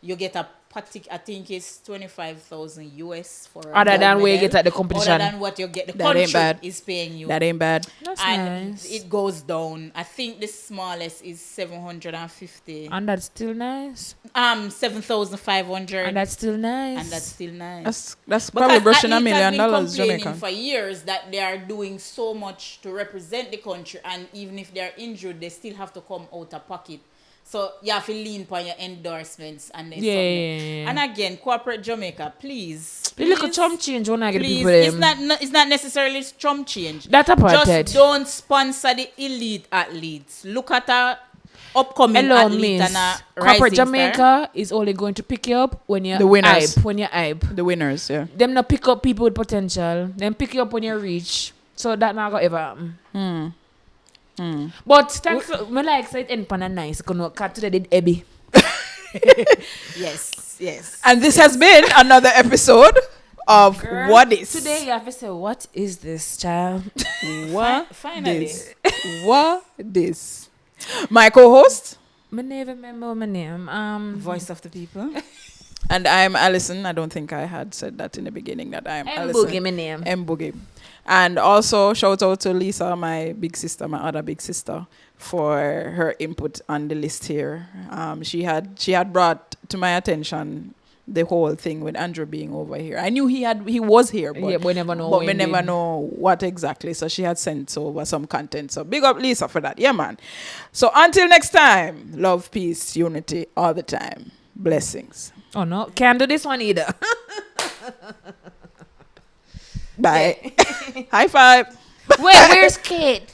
Speaker 3: you get a I think it's 25,000 US for a
Speaker 2: Other
Speaker 3: gold
Speaker 2: than where you
Speaker 3: medal.
Speaker 2: get at the competition.
Speaker 3: Other than what you get, the
Speaker 1: That ain't
Speaker 3: country
Speaker 1: bad.
Speaker 3: is paying you.
Speaker 1: That ain't bad.
Speaker 2: That's
Speaker 3: and
Speaker 2: nice.
Speaker 3: it goes down. I think the smallest is 750.
Speaker 2: And that's still nice.
Speaker 3: 7,500.
Speaker 2: And that's still nice.
Speaker 3: And that's still nice.
Speaker 1: That's probably
Speaker 3: Because
Speaker 1: brushing $1
Speaker 3: athletes have
Speaker 1: million,
Speaker 3: been complaining
Speaker 1: Jamaican.
Speaker 3: for years that they are doing so much to represent the country, and even if they are injured, they still have to come out of pocket. So you have to lean upon your endorsements and then
Speaker 2: Yeah,
Speaker 3: something.
Speaker 2: yeah, yeah.
Speaker 3: And again, corporate Jamaica, please.
Speaker 2: The little
Speaker 3: please,
Speaker 2: chum change when I get
Speaker 3: please.
Speaker 2: people them.
Speaker 3: It's not necessarily chum change.
Speaker 2: That's apartheid.
Speaker 3: Just don't sponsor the elite athletes. Look at a upcoming
Speaker 2: Hello,
Speaker 3: athlete
Speaker 2: miss.
Speaker 3: and a
Speaker 2: Corporate
Speaker 3: rising
Speaker 2: Jamaica
Speaker 3: star.
Speaker 2: is only going to pick you up when you're
Speaker 1: The winners.
Speaker 2: hype. When you're hype.
Speaker 1: The winners, yeah.
Speaker 2: Them not pick up people with potential. Them pick you up when you reach. So that not gonna ever happen. But thanks for me like say it end pan a nice. Gonna cut today did Ebby.
Speaker 3: Yes.
Speaker 1: And this has been another episode of What Dis.
Speaker 2: Today you have to say, what is this, child?
Speaker 1: What
Speaker 3: Finally.
Speaker 1: Dis. What Dis. My co-host,
Speaker 2: I never remember my name.
Speaker 3: Voice of the people.
Speaker 1: and I'm Allison. I don't think I had said that in the beginning that I'm
Speaker 2: M-Boogie,
Speaker 1: Allison.
Speaker 2: my name.
Speaker 1: M-Boogie. And also shout out to Lisa, my big sister, my other big sister, for her input on the list here. She had brought to my attention the whole thing with Andrew being over here. I knew he was here, but
Speaker 2: Yeah, we never know
Speaker 1: but
Speaker 2: when
Speaker 1: we never
Speaker 2: did.
Speaker 1: know what exactly. So she had sent over some content. So big up Lisa for that. Yeah, man. So until next time, love, peace, unity all the time. Blessings.
Speaker 2: Oh no, can't do this one either.
Speaker 1: Bye. High five.
Speaker 2: Wait, where's Kate?